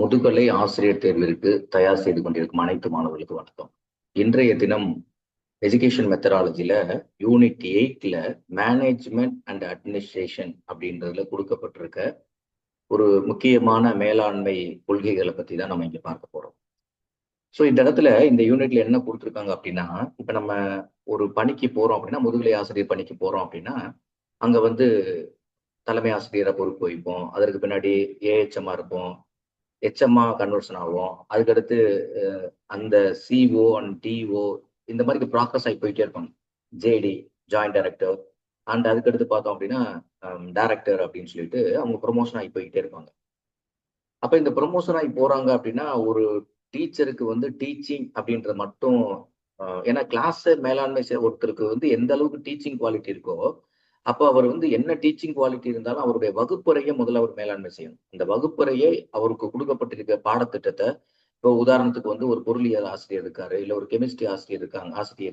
முதுகலை ஆசிரியர் தேர்விற்கு தயார் செய்து கொண்டிருக்கும் அனைத்து மாணவர்களுக்கு வணக்கம். இன்றைய தினம் எஜுகேஷன் மெத்தடாலஜில யூனிட் 8ல மேனேஜ்மெண்ட் அண்ட் அட்மினிஸ்ட்ரேஷன் அப்படின்றதுல கொடுக்கப்பட்டிருக்க ஒரு முக்கியமான மேலாண்மை கொள்கைகளை பத்தி தான் நம்ம இங்க பார்க்க போறோம். ஸோ இந்த இடத்துல இந்த யூனிட்ல என்ன கொடுத்துருக்காங்க அப்படின்னா, இப்ப நம்ம ஒரு பணிக்கு போறோம் அப்படின்னா, முதுகலை ஆசிரியர் பணிக்கு போறோம் அப்படின்னா, அங்க வந்து தலைமை ஆசிரியரை பொறுப்பு வைப்போம். அதற்கு பின்னாடி ஏஹெச்எம்மா இருப்போம், ஹெச்எம்மா கன்வர்ஷன் ஆகும். அதுக்கடுத்து அந்த சிஓ அண்ட் டிஓ இந்த மாதிரி ப்ராசஸ் ஆகி போயிட்டே இருப்பாங்க. ஜேடி ஜாயிண்ட் டைரக்டர் அண்ட் அதுக்கடுத்து பார்த்தோம் அப்படின்னா டைரக்டர் அப்படின்னு சொல்லிட்டு அவங்க ப்ரொமோஷன் ஆகி போய்கிட்டே இருப்பாங்க. அப்ப இந்த ப்ரொமோஷன் ஆகி போறாங்க அப்படின்னா ஒரு டீச்சருக்கு வந்து டீச்சிங் அப்படின்றது மட்டும் ஏன்னா கிளாஸ் மேலாண்மை ஒருத்தருக்கு வந்து எந்த அளவுக்கு டீச்சிங் குவாலிட்டி இருக்கோ அப்போ அவர் வந்து என்ன டீச்சிங் குவாலிட்டி இருந்தாலும் அவருடைய வகுப்பறையை முதல்ல அவர் மேலாண்மை செய்யணும். அந்த வகுப்பறையை அவருக்கு கொடுக்கப்பட்டிருக்க பாடத்திட்டத்தை இப்போ உதாரணத்துக்கு வந்து ஒரு பொருளியல் ஆசிரியர் இருக்காரு, இல்ல ஒரு கெமிஸ்ட்ரி ஆசிரியர்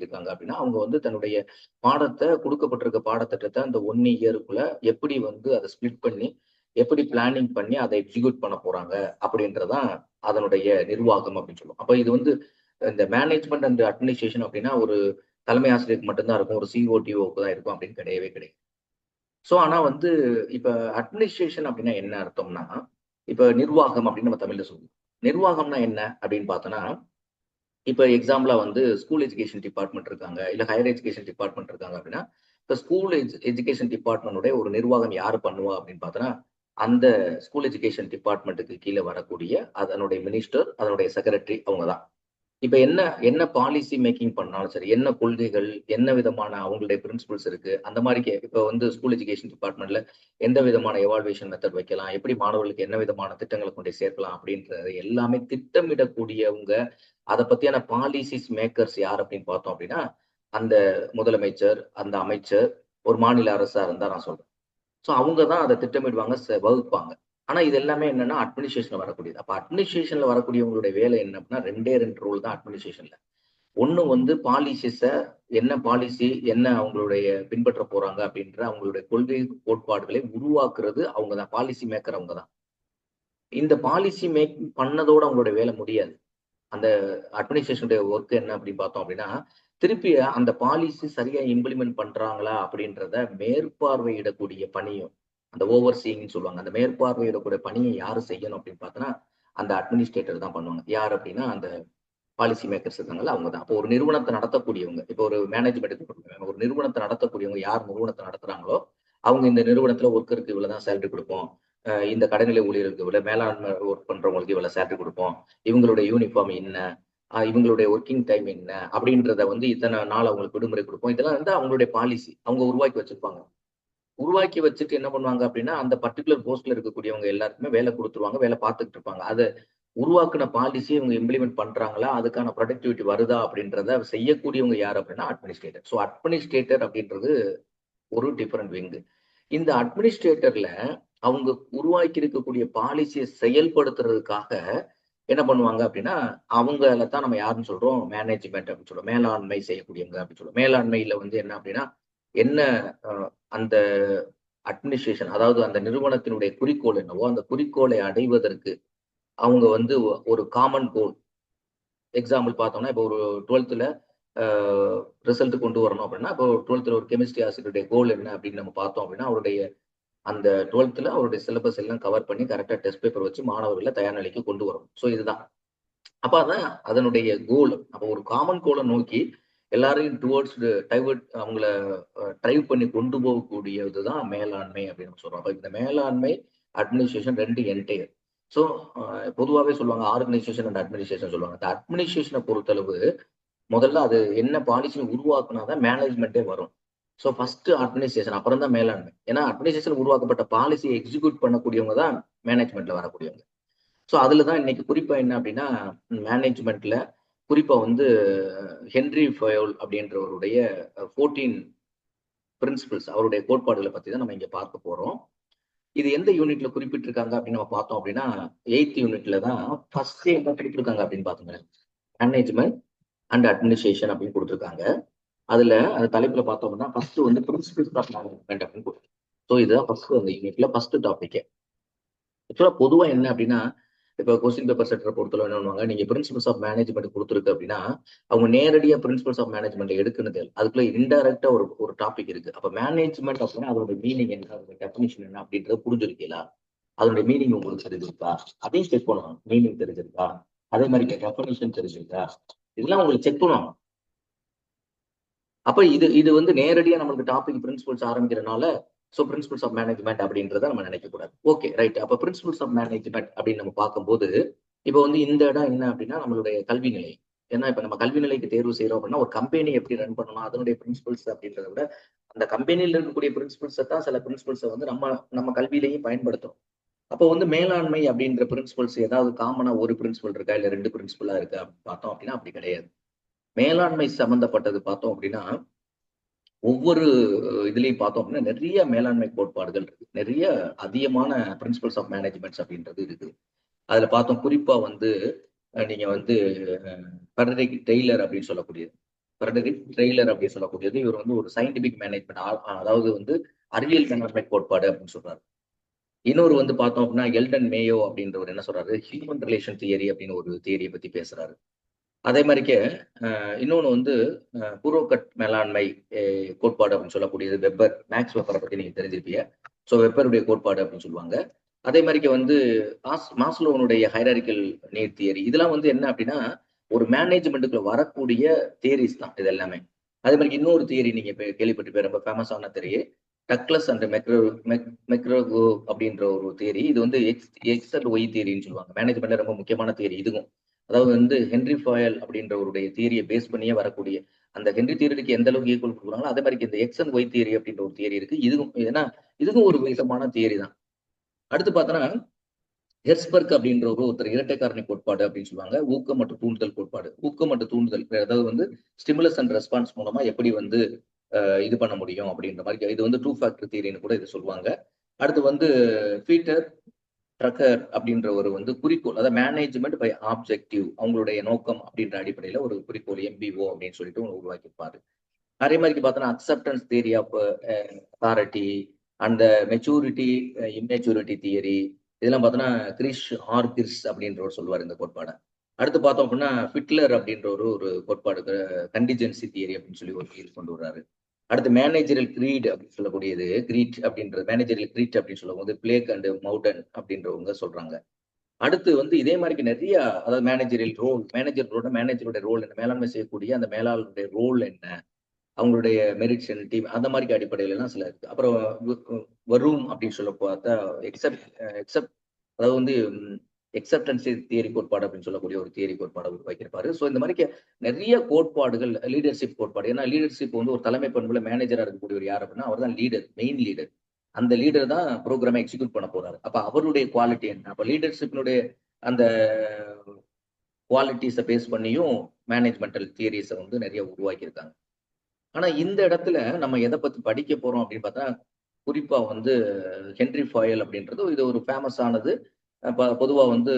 இருக்காங்க அப்படின்னா அவங்க வந்து தன்னுடைய பாடத்தை கொடுக்கப்பட்டிருக்க பாடத்திட்டத்தை அந்த 1 இயருக்குள்ள எப்படி வந்து அதை ஸ்பிளிட் பண்ணி எப்படி பிளானிங் பண்ணி அதை எக்ஸிக்யூட் பண்ண போறாங்க அப்படின்றதான் அதனுடைய நிர்வாகம் அப்படின்னு சொல்லுவோம். அப்ப இது வந்து இந்த மேனேஜ்மெண்ட் அண்ட் அட்மினிஸ்ட்ரேஷன் அப்படின்னா ஒரு தலைமை ஆசிரியருக்கு மட்டும்தான் இருக்கும், ஒரு சிஓடிஓக்கு தான் இருக்கும் அப்படின்னு கிடையவே கிடையாது. ஸோ ஆனா வந்து இப்ப அட்மினிஸ்ட்ரேஷன் அப்படின்னா என்ன அர்த்தம்னா, இப்ப நிர்வாகம் அப்படின்னு நம்ம தமிழ்ல சொல்லுவோம். நிர்வாகம்னா என்ன அப்படின்னு பார்த்தோம்னா, இப்ப எக்ஸாம்பிளா வந்து ஸ்கூல் எஜுகேஷன் டிபார்ட்மெண்ட் இருக்காங்க, இல்ல ஹையர் எஜுகேஷன் டிபார்ட்மெண்ட் இருக்காங்க அப்படின்னா, இப்ப ஸ்கூல் எஜுகேஷன் டிபார்ட்மெண்ட்டுடைய ஒரு நிர்வாகம் யாரு பண்ணுவா அப்படின்னு பார்த்தோம்னா, அந்த ஸ்கூல் எஜுகேஷன் டிபார்ட்மெண்ட்டுக்கு கீழே வரக்கூடிய அதனுடைய மினிஸ்டர், அதனுடைய செக்ரட்டரி அவங்க தான். இப்ப என்ன என்ன பாலிசி மேக்கிங் பண்ணாலும் சரி, என்ன கொள்கைகள், என்ன விதமான அவங்களுடைய பிரின்சிபல்ஸ் இருக்கு, அந்த மாதிரி இப்ப வந்து ஸ்கூல் எஜுகேஷன் டிபார்ட்மெண்ட்ல எந்த விதமான எவால்வேஷன் மெத்தட் வைக்கலாம், எப்படி மாணவர்களுக்கு என்ன விதமான திட்டங்களை கொண்டு சேர்க்கலாம் அப்படின்றது எல்லாமே திட்டமிடக்கூடியவங்க. அதை பத்தியான பாலிசிஸ் மேக்கர்ஸ் யார் அப்படின்னு பார்த்தோம் அப்படின்னா, அந்த முதலமைச்சர், அந்த அமைச்சர், ஒரு மாநில அரசா இருந்தா நான் சொல்றேன். ஸோ அவங்க தான் அதை திட்டமிடுவாங்க, வகுப்பாங்க. ஆனா இது எல்லாமே என்னன்னா அட்மினிஸ்ட்ரேஷன்ல வரக்கூடியது. அப்ப அட்மினிஸ்ட்ரேஷன்ல வரக்கூடியவங்களுடைய வேலை என்ன அப்படின்னா 2 ரோல் தான் அட்மினிஸ்ட்ரேஷன்ல. ஒண்ணு வந்து பாலிசிஸ என்ன பாலிசி, என்ன அவங்களுடைய பின்பற்ற போறாங்க அப்படின்ற அவங்களுடைய கொள்கை கோட்பாடுகளை உருவாக்குறது அவங்க தான். பாலிசி மேக்கர் அவங்க தான். இந்த பாலிசி மேக் பண்ணதோட அவங்களுடைய வேலை முடியாது. அந்த அட்மினிஸ்ட்ரேஷனுடைய ஒர்க் என்ன அப்படின்னு பார்த்தோம் அப்படின்னா, திருப்பி அந்த பாலிசி சரியா இம்ப்ளிமெண்ட் பண்றாங்களா அப்படின்றத மேற்பார்வையிடக்கூடிய பணியும், அந்த ஓவர் சீயிங்னு சொல்லுவாங்க. அந்த மேற்பார்வையிடக்கூடிய பணியை யாரு செய்யணும் அப்படின்னு பார்த்தோன்னா, அந்த அட்மினிஸ்ட்ரேட்டர் தான் பண்ணுவாங்க. யார் அப்படின்னா, அந்த பாலிசி மேக்கர்ஸ் இருக்காங்கல்ல அவங்க தான். அப்போ ஒரு நிறுவனத்தை நடத்தக்கூடியவங்க, இப்போ ஒரு மேனேஜ்மெண்ட் ஒரு நிறுவனத்தை நடத்தக்கூடியவங்க யார் நிறுவனத்தை நடத்துறாங்களோ, அவங்க இந்த நிறுவனத்துல ஒர்க்கருக்கு இவ்வளவுதான் சேலரி கொடுப்போம். இந்த கடைநிலை ஊழியர்களுக்கு இவ்வளவு, மேலாண்மை ஒர்க் பண்றவங்களுக்கு இவ்வளவு சேலரி கொடுப்போம். இவங்களுடைய யூனிஃபார்ம் என்ன, இவங்களுடைய ஒர்க்கிங் டைம் என்ன அப்படின்றத வந்து இத்தனை நாள் அவங்களுக்கு விடுமுறை கொடுப்போம். இதெல்லாம் வந்து அவங்களுடைய பாலிசி அவங்க உருவாக்கி வச்சிருப்பாங்க. உருவாக்கி வச்சுட்டு என்ன பண்ணுவாங்க அப்படின்னா, அந்த பர்டிகுலர் போஸ்ட்ல இருக்கக்கூடியவங்க எல்லாருக்குமே வேலை கொடுத்துருவாங்க, வேலை பார்த்துக்கிட்டு இருப்பாங்க. அதை உருவாக்குன பாலிசி இவங்க இம்ப்ளிமெண்ட் பண்றாங்களா, அதுக்கான ப்ரொடக்டிவிட்டி வருதா அப்படின்றத செய்யக்கூடியவங்க யார் அப்படின்னா அட்மினிஸ்ட்ரேட்டர். ஸோ அட்மினிஸ்ட்ரேட்டர் அப்படின்றது ஒரு டிஃபரெண்ட் விங். இந்த அட்மினிஸ்ட்ரேட்டர்ல அவங்க உருவாக்கி இருக்கக்கூடிய பாலிசியை செயல்படுத்துறதுக்காக என்ன பண்ணுவாங்க அப்படின்னா, அவங்கள தான் நம்ம யாருன்னு சொல்றோம், மேனேஜ்மெண்ட் அப்படின்னு சொல்றோம். மேலாண்மை செய்யக்கூடியவங்க அப்படின்னு சொல்றோம். மேலாண்மையில வந்து என்ன அப்படின்னா, என்ன அந்த அட்மினிஸ்ட்ரேஷன் அதாவது அந்த நிறுவனத்தினுடைய குறிக்கோள் என்னவோ அந்த குறிக்கோளை அடைவதற்கு அவங்க வந்து ஒரு காமன் கோல். எக்ஸாம்பிள் பார்த்தோம்னா, இப்போ ஒரு 12th ரிசல்ட் கொண்டு வரணும் அப்படின்னா, இப்போ 12th ஒரு கெமிஸ்ட்ரி ஆசிரியருடைய கோல் என்ன அப்படின்னு நம்ம பார்த்தோம் அப்படின்னா, அவருடைய அந்த 12th அவருடைய சிலபஸ் எல்லாம் கவர் பண்ணி கரெக்டா டெஸ்ட் பேப்பர் வச்சு மாணவர்களை தயார் நிலைக்கு கொண்டு வரணும். ஸோ இதுதான். அப்ப அதான் அதனுடைய கோல். அப்போ ஒரு காமன் கோலை நோக்கி எல்லாரையும் டுவர்ட்ஸ் டைவர்ட் அவங்கள டிரைவ் பண்ணி கொண்டு போகக்கூடியதுதான் மேலாண்மை அப்படின்னு சொல்றோம். அப்ப இந்த மேலாண்மை, அட்மினிஸ்ட்ரேஷன் 2 என்டையர். ஸோ பொதுவாகவே சொல்லுவாங்க ஆர்கனைசேஷன் அண்ட் அட்மினிஸ்ட்ரேஷன் சொல்லுவாங்க. இந்த அட்மினிஸ்ட்ரேஷனை பொறுத்தளவு முதல்ல அது என்ன பாலிசி உருவாக்குனாதான் மேனேஜ்மெண்ட்டே வரும். ஸோ ஃபர்ஸ்ட் அட்மினிஸ்ட்ரேஷன், அப்புறம் தான் மேலாண்மை. ஏன்னா அட்மினிஸ்ட்ரேஷன் உருவாக்கப்பட்ட பாலிசியை எக்ஸிக்யூட் பண்ணக்கூடியவங்க தான் மேனேஜ்மெண்ட்ல வரக்கூடியவங்க. ஸோ அதுல தான் இன்னைக்கு குறிப்பா என்ன அப்படின்னா, மேனேஜ்மெண்ட்ல குறிப்பா வந்து ஹென்றி ஃபயோல் அப்படின்றவருடைய 14 பிரின்சிபிள்ஸ் அவருடைய கோட்பாடுகளை பத்தி தான் நம்ம இங்க பார்க்க போறோம். இது எந்த யூனிட்ல குறிப்பிட்டிருக்காங்க அப்படின்னு நம்ம பார்த்தோம் அப்படின்னா, 8th யூனிட்ல தான் ஃபர்ஸ்ட் என்ன குறிப்பிட்டிருக்காங்க அப்படின்னு பார்த்தோங்க. மேனேஜ்மெண்ட் அண்ட் அட்மினிஸ்ட்ரேஷன் அப்படின்னு கொடுத்துருக்காங்க. அதுல அந்த தலைப்புல பார்த்தோம் அப்படின்னா ஃபர்ஸ்ட் வந்து பிரின்சிபிள்ஸ் ஆஃப் மேனேஜ்மெண்ட் அப்படின்னு கொடுத்துருக்காங்க. ஸோ இதுதான் ஃபர்ஸ்ட் அந்த யூனிட்ல ஃபர்ஸ்ட் டாபிக். ஆக்சுவலா பொதுவா என்ன அப்படின்னா, இப்போ கொஸ்டின் பேப்பர் செட்டரை பொறுத்தவரை என்ன பண்ணுவாங்க, நீங்க பிரின்சிபல்ஸ் ஆஃப் மேனேஜ்மெண்ட் கொடுத்துருக்கு அப்படின்னா அவங்க நேரடியா பிரின்சிபல்ஸ் ஆஃப் மேனேஜ்மெண்ட் எடுக்குன்னு அதுக்குள்ள இன்டைரக்டா ஒரு டாபிக் இருக்கு. அப்ப மேனேஜ்மெண்ட் அப்படின்னா அதோட மீனிங் என்ன, அதோட டெஃபினிஷன் என்ன அப்படின்றத புரிஞ்சிருக்கீங்களா, அதோட மீனிங் உங்களுக்கு தெரிஞ்சிருக்கா, அதையும் செக் பண்ணுவாங்க. மீனிங் தெரிஞ்சிருக்கா, அதே மாதிரி டெஃபினிஷன் தெரிஞ்சிருக்கா, இதெல்லாம் உங்களுக்கு செக் பண்ணுவாங்க. அப்ப இது இது வந்து நேரடியா நம்மளுக்கு டாபிக் பிரின்சிபல்ஸ் ஆரம்பிக்கிறதுனால ஸோ பிரின்சிபல்ஸ் ஆஃப் மேனேஜ்மெண்ட் அப்படின்றத நம்ம நினைக்க கூடாது. Okay right. அப்ப பிரின்சிபல்ஸ் ஆஃப் மேனேஜ்மெண்ட் அப்படின்னு நம்ம பார்க்கும்போது இப்போ வந்து இந்த இடம் என்ன அப்படின்னா நம்மளுடைய கல்வி நிலை. ஏன்னா இப்ப நம்ம கல்வி நிலைக்கு தேர்வு செய்யறோம் அப்படின்னா ஒரு கம்பெனி எப்படி ரன் பண்ணணும் அதனுடைய பிரின்சிபல்ஸ் அப்படின்றத விட அந்த கம்பெனியில இருக்கக்கூடிய பிரின்சிபல்ஸை தான் சில பிரின்சிபல்ஸை வந்து நம்ம கல்வியிலையும் பயன்படுத்துறோம். அப்போ வந்து மேலாண்மை அப்படின்ற பிரின்சிபல்ஸ் ஏதாவது காமனா ஒரு பிரின்சிபல் இருக்கா இல்ல 2 பிரின்சிபலா இருக்கா பார்த்தோம் அப்படின்னா அப்படி கிடையாது. மேலாண்மை சம்பந்தப்பட்டது பார்த்தோம் அப்படின்னா ஒவ்வொரு இதுலயும் பார்த்தோம் அப்படின்னா நிறைய மேலாண்மை கோட்பாடுகள் இருக்கு. நிறைய அதிகமான பிரின்சிபல்ஸ் ஆஃப் மேனேஜ்மெண்ட்ஸ் அப்படின்றது இருக்கு. அதுல பார்த்தோம் குறிப்பா வந்து நீங்க வந்து ஃபெடரிக் டெய்லர் அப்படின்னு சொல்லக்கூடியது. ஃபெடரிக் டெய்லர் அப்படின்னு சொல்லக்கூடியது இவர் வந்து ஒரு சயின்டிபிக் மேனேஜ்மெண்ட், அதாவது வந்து அறிவியல் மேலாண்மை கோட்பாடு அப்படின்னு சொல்றாரு. இன்னொரு வந்து பார்த்தோம் அப்படின்னா எல்டன் மேயோ அப்படின்றவர் என்ன சொல்றாரு, ஹியூமன் ரிலேஷன் தியரி அப்படின்னு ஒரு தியரியை பத்தி பேசுறாரு. அதே மாதிரிக்கே இன்னொன்று வந்து பூர்வக்கட் மேலாண்மை கோட்பாடு அப்படின்னு சொல்லக்கூடியது வெப்பர், மேக்ஸ் வெப்பரை பற்றி நீங்கள் தெரிஞ்சிருப்பீங்க. ஸோ வெப்பருடைய கோட்பாடு அப்படின்னு சொல்லுவாங்க. அதே மாதிரிக்கு வந்து மாஸ்லோனுடைய ஹைராரிக்கல் நீட் தியரி, இதெல்லாம் வந்து என்ன அப்படின்னா ஒரு மேனேஜ்மெண்ட்டுக்குள்ள வரக்கூடிய தியரிஸ் தான் இது எல்லாமே. அதே மாதிரி இன்னொரு தியரி நீங்க கேள்விப்பட்டிருப்பீங்க, ரொம்ப ஃபேமஸான தியரி டக்லஸ் அண்ட் மெக்ரோகோ அப்படின்ற ஒரு தியரி. இது வந்து எக்ஸ் அண்ட் ஒய் தியரின்னு சொல்லுவாங்க. மேனேஜ்மெண்ட்ல ரொம்ப முக்கியமான தியரி இதுவும். அதாவது வந்து ஹென்ரி ஃபாயல் அப்படின்றவருடைய தியரியை பேஸ் பண்ணியே வரக்கூடிய அந்த ஹென்ரி தியரிக்கு எந்த அளவுக்கு ஈக்குவல் கொடுக்குறாங்களோ அதே மாதிரி இந்த எக்ஸ் அண்ட் ஒய் தியரி அப்படின்ற ஒரு தியரி இருக்கு. இதுவும் ஏன்னா இதுவும் ஒரு விதமான தியரி தான். அடுத்து பார்த்தோன்னா ஹெர்ஸ்பர்க் அப்படின்ற ஒருத்தர் இரட்டை காரணி கோட்பாடு அப்படின்னு சொல்லுவாங்க. ஊக்கம் மற்றும் தூண்டுதல் கோட்பாடு. ஊக்கம் மற்றும் தூண்டுதல் அதாவது வந்து ஸ்டிமுலஸ் அண்ட் ரெஸ்பான்ஸ் மூலமா எப்படி வந்து இது பண்ண முடியும் அப்படின்ற மாதிரி இது வந்து 2 ஃபேக்டர் தியரின்னு கூட இது சொல்லுவாங்க. அடுத்து வந்து பீட்டர் ட்ரக்கர் அப்படின்ற ஒரு வந்து குறிக்கோள், அதாவது மேனேஜ்மெண்ட் பை ஆப்ஜெக்டிவ், அவங்களுடைய நோக்கம் அப்படின்ற அடிப்படையில ஒரு குறிக்கோள் எம்பிஓ அப்படின்னு சொல்லிட்டு உருவாக்கியிருப்பாரு. அதே மாதிரி பார்த்தோன்னா அக்செப்டன்ஸ் தியரி ஆஃப் அத்தாரிட்டி, அந்த மெச்சூரிட்டி இம்மெச்சூரிட்டி தியரி, இதெல்லாம் பார்த்தோன்னா கிரிஷ் கிர்ஸ் அப்படின்றவர் சொல்லுவார் இந்த கோட்பாடை. அடுத்து பார்த்தோம் அப்படின்னா ஃபிட்லர் அப்படின்ற ஒரு கோட்பாடு கண்டிஜென்சி தியரி அப்படின்னு சொல்லி ஒரு தியரி கொண்டு வர்றாரு. அடுத்து மேனேஜரியல் கிரீட் அப்படின்னு சொல்லக்கூடியது கிரீட் அப்படின்றது மேனேஜரியல் கிரீட் அப்படின்னு சொல்லும்போது பிளேக் அண்ட் மவுண்டன் அப்படின்றவங்க சொல்றாங்க. அடுத்து வந்து இதே மாதிரி நிறைய, அதாவது மேனேஜரியல் ரோல், மேனேஜரோட ரோல் என்ன, மேலாண்மை செய்யக்கூடிய அந்த மேலாளருடைய ரோல் என்ன, அவங்களுடைய மெரிட்ஸ் அண்ட் டீம் அந்த மாதிரி அடிப்படையில எல்லாம் சில இருக்கு. அப்புறம் வரும் அப்படின்னு சொல்ல பார்த்தா எக்ஸப்ட் அதாவது வந்து எக்ஸப்டன்சி தியரி கோட்பாடு அப்படின்னு சொல்லக்கூடிய ஒரு தியரி கோட்பாடு உருவாக்கியிருப்பாரு. ஸோ இந்த மாதிரி நிறைய கோட்பாடுகள், லீடர்ஷிப் கோட்பாடு. ஏன்னா லீடர்ஷிப் வந்து ஒரு தலைமை பண்புல மேனேஜரா இருக்கக்கூடியவர் யார் அப்படின்னா அவர் தான் லீடர், மெயின் லீடர். அந்த லீடர் தான் ப்ரோக்ராமை எக்ஸிக்யூட் பண்ண போறாரு. அப்ப அவருடைய குவாலிட்டி என்ன, அப்ப லீடர்ஷிப்னுடைய அந்த குவாலிட்டிஸை பேஸ் பண்ணியும் மேனேஜ்மெண்டல் தியரிஸை வந்து நிறைய உருவாக்கியிருக்காங்க. ஆனா இந்த இடத்துல நம்ம எதை பத்தி படிக்க போறோம் அப்படின்னு பார்த்தா குறிப்பா வந்து ஹென்ரி ஃபாயல் அப்படின்றது இது ஒரு ஃபேமஸ் ஆனது. பொதுவா வந்து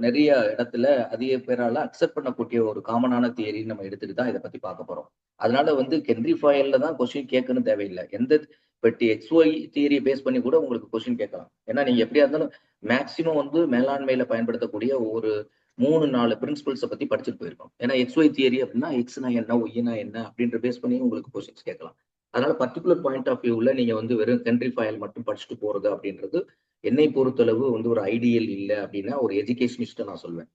நிறைய இடத்துல அதிக பேரால அக்செப்ட் பண்ணக்கூடிய ஒரு காமனான தியரின்னு நம்ம எடுத்துட்டு தான் இதை பத்தி பார்க்க போறோம். அதனால வந்து ஹென்ரி ஃபாயல்ல தான் கொஸ்டின் கேட்கணும் தேவையில்லை. எந்த பெட்டி எக்ஸ்ஒய் தியரியை பேஸ் பண்ணி கூட உங்களுக்கு கொஸ்டின் கேட்கலாம். ஏன்னா நீங்க எப்படியா இருந்தாலும் மேக்சிமம் வந்து மேலாண்மையில பயன்படுத்தக்கூடிய ஒரு 3-4 பிரின்சிபல்ஸை பத்தி படிச்சுட்டு போயிருக்கோம். ஏன்னா எக்ஸ்ஒய் தியரி அப்படின்னா எக்ஸ்னா என்ன, ஒய்னா என்ன அப்படின்ற பேஸ் பண்ணி உங்களுக்கு கொஸ்டின்ஸ் கேட்கலாம். அதனால பர்டிகுலர் பாயிண்ட் ஆஃப் வியூல நீங்க வந்து வெறும் ஹென்ரி ஃபாயல் மட்டும் படிச்சுட்டு போறது அப்படின்றது என்னை பொறுத்தளவு வந்து ஒரு ஐடியல் இல்லை அப்படின்னா ஒரு எஜுகேஷனிஸ்ட் நான் சொல்வேன்.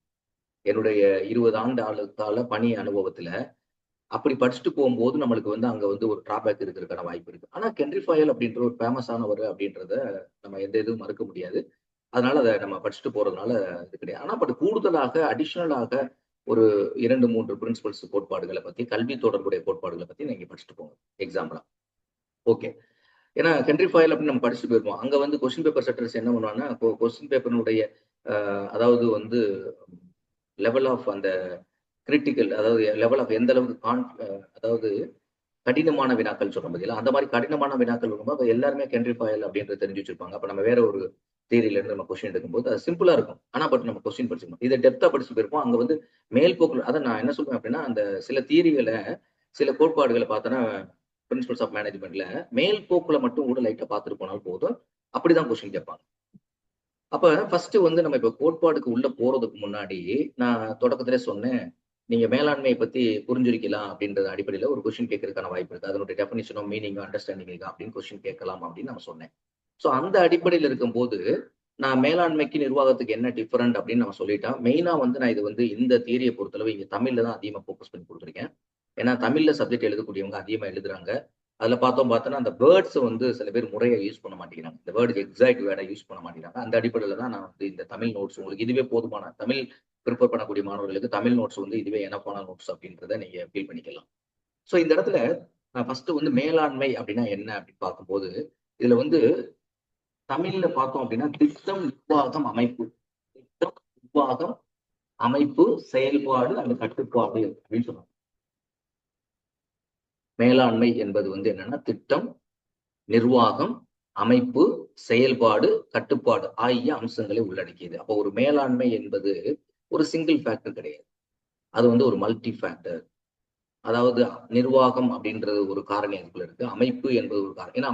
என்னுடைய 20 ஆண்டு கால பணி அனுபவத்துல அப்படி படிச்சுட்டு போகும்போது நம்மளுக்கு வந்து அங்க வந்து ஒரு டிராபேக் இருக்கிறதுக்கான வாய்ப்பு இருக்கு. ஆனா ஹென்ரி ஃபாயல் அப்படின்ற ஒரு ஃபேமஸ் ஆனவர் அப்படின்றத நம்ம எந்த இதுவும் மறுக்க முடியாது. அதனால அதை நம்ம படிச்சுட்டு போறதுனால இது கிடையாது. ஆனா பட் கூடுதலாக அடிஷனலாக ஒரு 2-3 பிரின்சிபல்ஸ் கோட்பாடுகளை பத்தி, கல்வி தொடர்புடைய கோட்பாடுகளை பத்தி நீங்க படிச்சுட்டு போங்க எக்ஸாம்பிளா. ஓகே. ஏன்னா ஹென்ரி ஃபாயல் அப்படின்னு நம்ம படிச்சுட்டு போயிருப்போம். அங்க வந்து கொஸ்டின் பேப்பர் செட்டர்ஸ் என்ன பண்ணுவாங்கன்னா கொஸ்டின் பேப்பருடைய அதாவது வந்து லெவல் ஆஃப் அந்த கிரிட்டிக்கல், அதாவது லெவல் ஆஃப் எந்த அளவுக்கு அதாவது கடினமான வினாக்கள் சொல்றோம் பார்த்தீங்களா, அந்த மாதிரி கடினமான வினாக்கள் வரும்போது எல்லாருமே ஹென்ரி ஃபாயல் அப்படின்றது தெரிஞ்சு வச்சிருப்பாங்க. அப்ப நம்ம வேற ஒரு தியரியில இருந்து நம்ம கொஸ்டின் எடுக்கும்போது அது சிம்பிளா இருக்கும். ஆனா பட் நம்ம கொஸ்டின் படிச்சிருக்கோம். இதை டெப்தா படிச்சு போயிருப்போம். அங்க வந்து மேல் போக்குல அதை நான் என்ன சொல்றேன் அப்படின்னா அந்த சில தியரிகளை, சில கோட்பாடுகளை பார்த்தோன்னா பிரின்சிபல்ஸ் ஆஃப் மேனேஜ்மெண்ட்ல மேல் போக்குல மட்டும் கூட லைட்டா பார்த்துட்டு போனாலும் போதும். அப்படிதான் கொஸ்டின் கேட்பாங்க. அப்ப ஃபர்ஸ்ட் வந்து நம்ம இப்ப கோட்பாடுக்கு உள்ள போறதுக்கு முன்னாடி நான் தொடக்கத்திலே சொன்னேன், நீங்க மேலாண்மையை பத்தி புரிஞ்சிருக்கலாம் அப்படின்ற அடிப்படையில ஒரு கொஸ்டின் கேட்கறதுக்கான வாய்ப்பு இருக்கு. அதனுடைய டெஃபினிஷனோ, மீனிங்கோ, அண்டர்ஸ்டாண்டிங் இருக்கா அப்படின்னு கொஸ்டின் கேட்கலாம் அப்படின்னு நான் சொன்னேன். சோ அந்த அடிப்படையில இருக்கும்போது, நான் மேலாண்மைக்கு நிர்வாகத்துக்கு என்ன டிஃபரெண்ட் அப்படின்னு நம்ம சொல்லிட்டேன். மெயினா வந்து நான் இது வந்து இந்த தியரிய பொறுத்தளவு இங்க தமிழ்ல தான் அதிகமா ஃபோக்கஸ் பண்ணி குடுத்துருக்கேன். ஏன்னா தமிழ்ல சப்ஜெக்ட் எழுதக்கூடியவங்க அதிகமா எழுதுறாங்க. அதுல பார்த்தோம்னா அந்த வேர்ட்ஸ் வந்து சில பேர் முறையா யூஸ் பண்ண மாட்டேங்கிறாங்க. இந்த வேர்ட் எக்ஸாக்ட் வேர்டா யூஸ் பண்ண மாட்டேங்கிறாங்க. அந்த அடிப்படையில தான் நான் வந்து இந்த தமிழ் நோட்ஸ் உங்களுக்கு இதுவே போதுமான தமிழ் பிரிப்பேர் பண்ணக்கூடிய மாணவர்களுக்கு தமிழ் நோட்ஸ் வந்து இதுவே எனஃபான நோட்ஸ் அப்படின்றத நீங்க ஃபீல் பண்ணிக்கலாம். சோ இந்த இடத்துல நான் ஃபர்ஸ்ட் வந்து மேலாண்மை அப்படின்னா என்ன அப்படின்னு பார்க்கும்போது, இதுல வந்து தமிழ்ல பார்த்தோம் அப்படின்னா திட்டம், நிர்வாகம், அமைப்பு. திட்டம், நிர்வாகம், அமைப்பு, செயல்பாடு அந்த கட்டுப்பாடு அப்படின்னு சொல்லுவாங்க. மேலாண்மை என்பது வந்து என்னன்னா திட்டம், நிர்வாகம், அமைப்பு, செயல்பாடு, கட்டுப்பாடு ஆகிய அம்சங்களை உள்ளடக்கியது. அப்போ ஒரு மேலாண்மை என்பது ஒரு சிங்கிள் ஃபேக்டர் கிடையாது. அது வந்து ஒரு மல்டி ஃபேக்டர். அதாவது நிர்வாகம் அப்படின்றது ஒரு காரணி அதுக்குள்ள இருக்கு. அமைப்பு என்பது ஒரு காரணம். ஏன்னா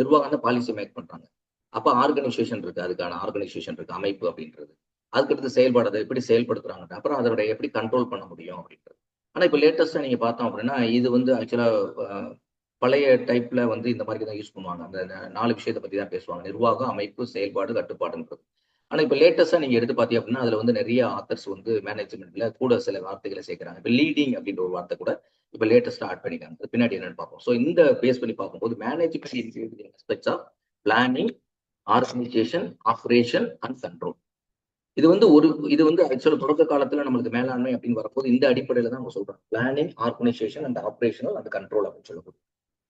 நிர்வாகம் தான் பாலிசி மேக் பண்றாங்க. அப்ப ஆர்கனைசேஷன் இருக்கு. அதுக்கான ஆர்கனைசேஷன் இருக்கு. அமைப்பு அப்படின்றது. அதுக்கடுத்து செயல்பாடு அதை எப்படி செயல்படுத்துறாங்க. அப்புறம் அதோட எப்படி கண்ட்ரோல் பண்ண முடியும் அப்படின்றது. ஆனா இப்ப லேட்டஸ்டா நீங்க பார்த்தோம் அப்படின்னா, இது வந்து ஆக்சுவலா பழைய டைப்ல வந்து இந்த மாதிரி தான் யூஸ் பண்ணுவாங்க. அந்த 4 விஷயத்த பத்தி தான் பேசுவாங்க. நிர்வாகம், அமைப்பு, செயல்பாடு, கட்டுப்பாடுன்றது. ஆனா இப்ப லேட்டஸ்டா நீங்க எடுத்து பார்த்தீங்க அப்படின்னா, அதுல வந்து நிறைய ஆத்தர்ஸ் வந்து மேனேஜ்மெண்ட்ல கூட சில வார்த்தைகளை சேர்க்கிறாங்க. இப்ப லீடிங் அப்படின்ற ஒரு வார்த்தை கூட இப்ப லேட்டஸ்டா ஆட் பண்ணிருக்காங்க. அது பின்னாடி என்னன்னு பார்ப்போம். சோ இந்த பேஸ் பண்ணி பார்க்கும்போது management aspects of planning, organisation, operation and control. இது வந்து ஆக்சுவலா தொடக்க காலத்துல நம்மளுக்கு மேலாண்மை அப்படின்னு வரப்போது இந்த அடிப்படையில தான் அவங்க சொல்றாங்க. Planning, organisation and operational and control அப்படின்னு சொல்லக்கூடிய.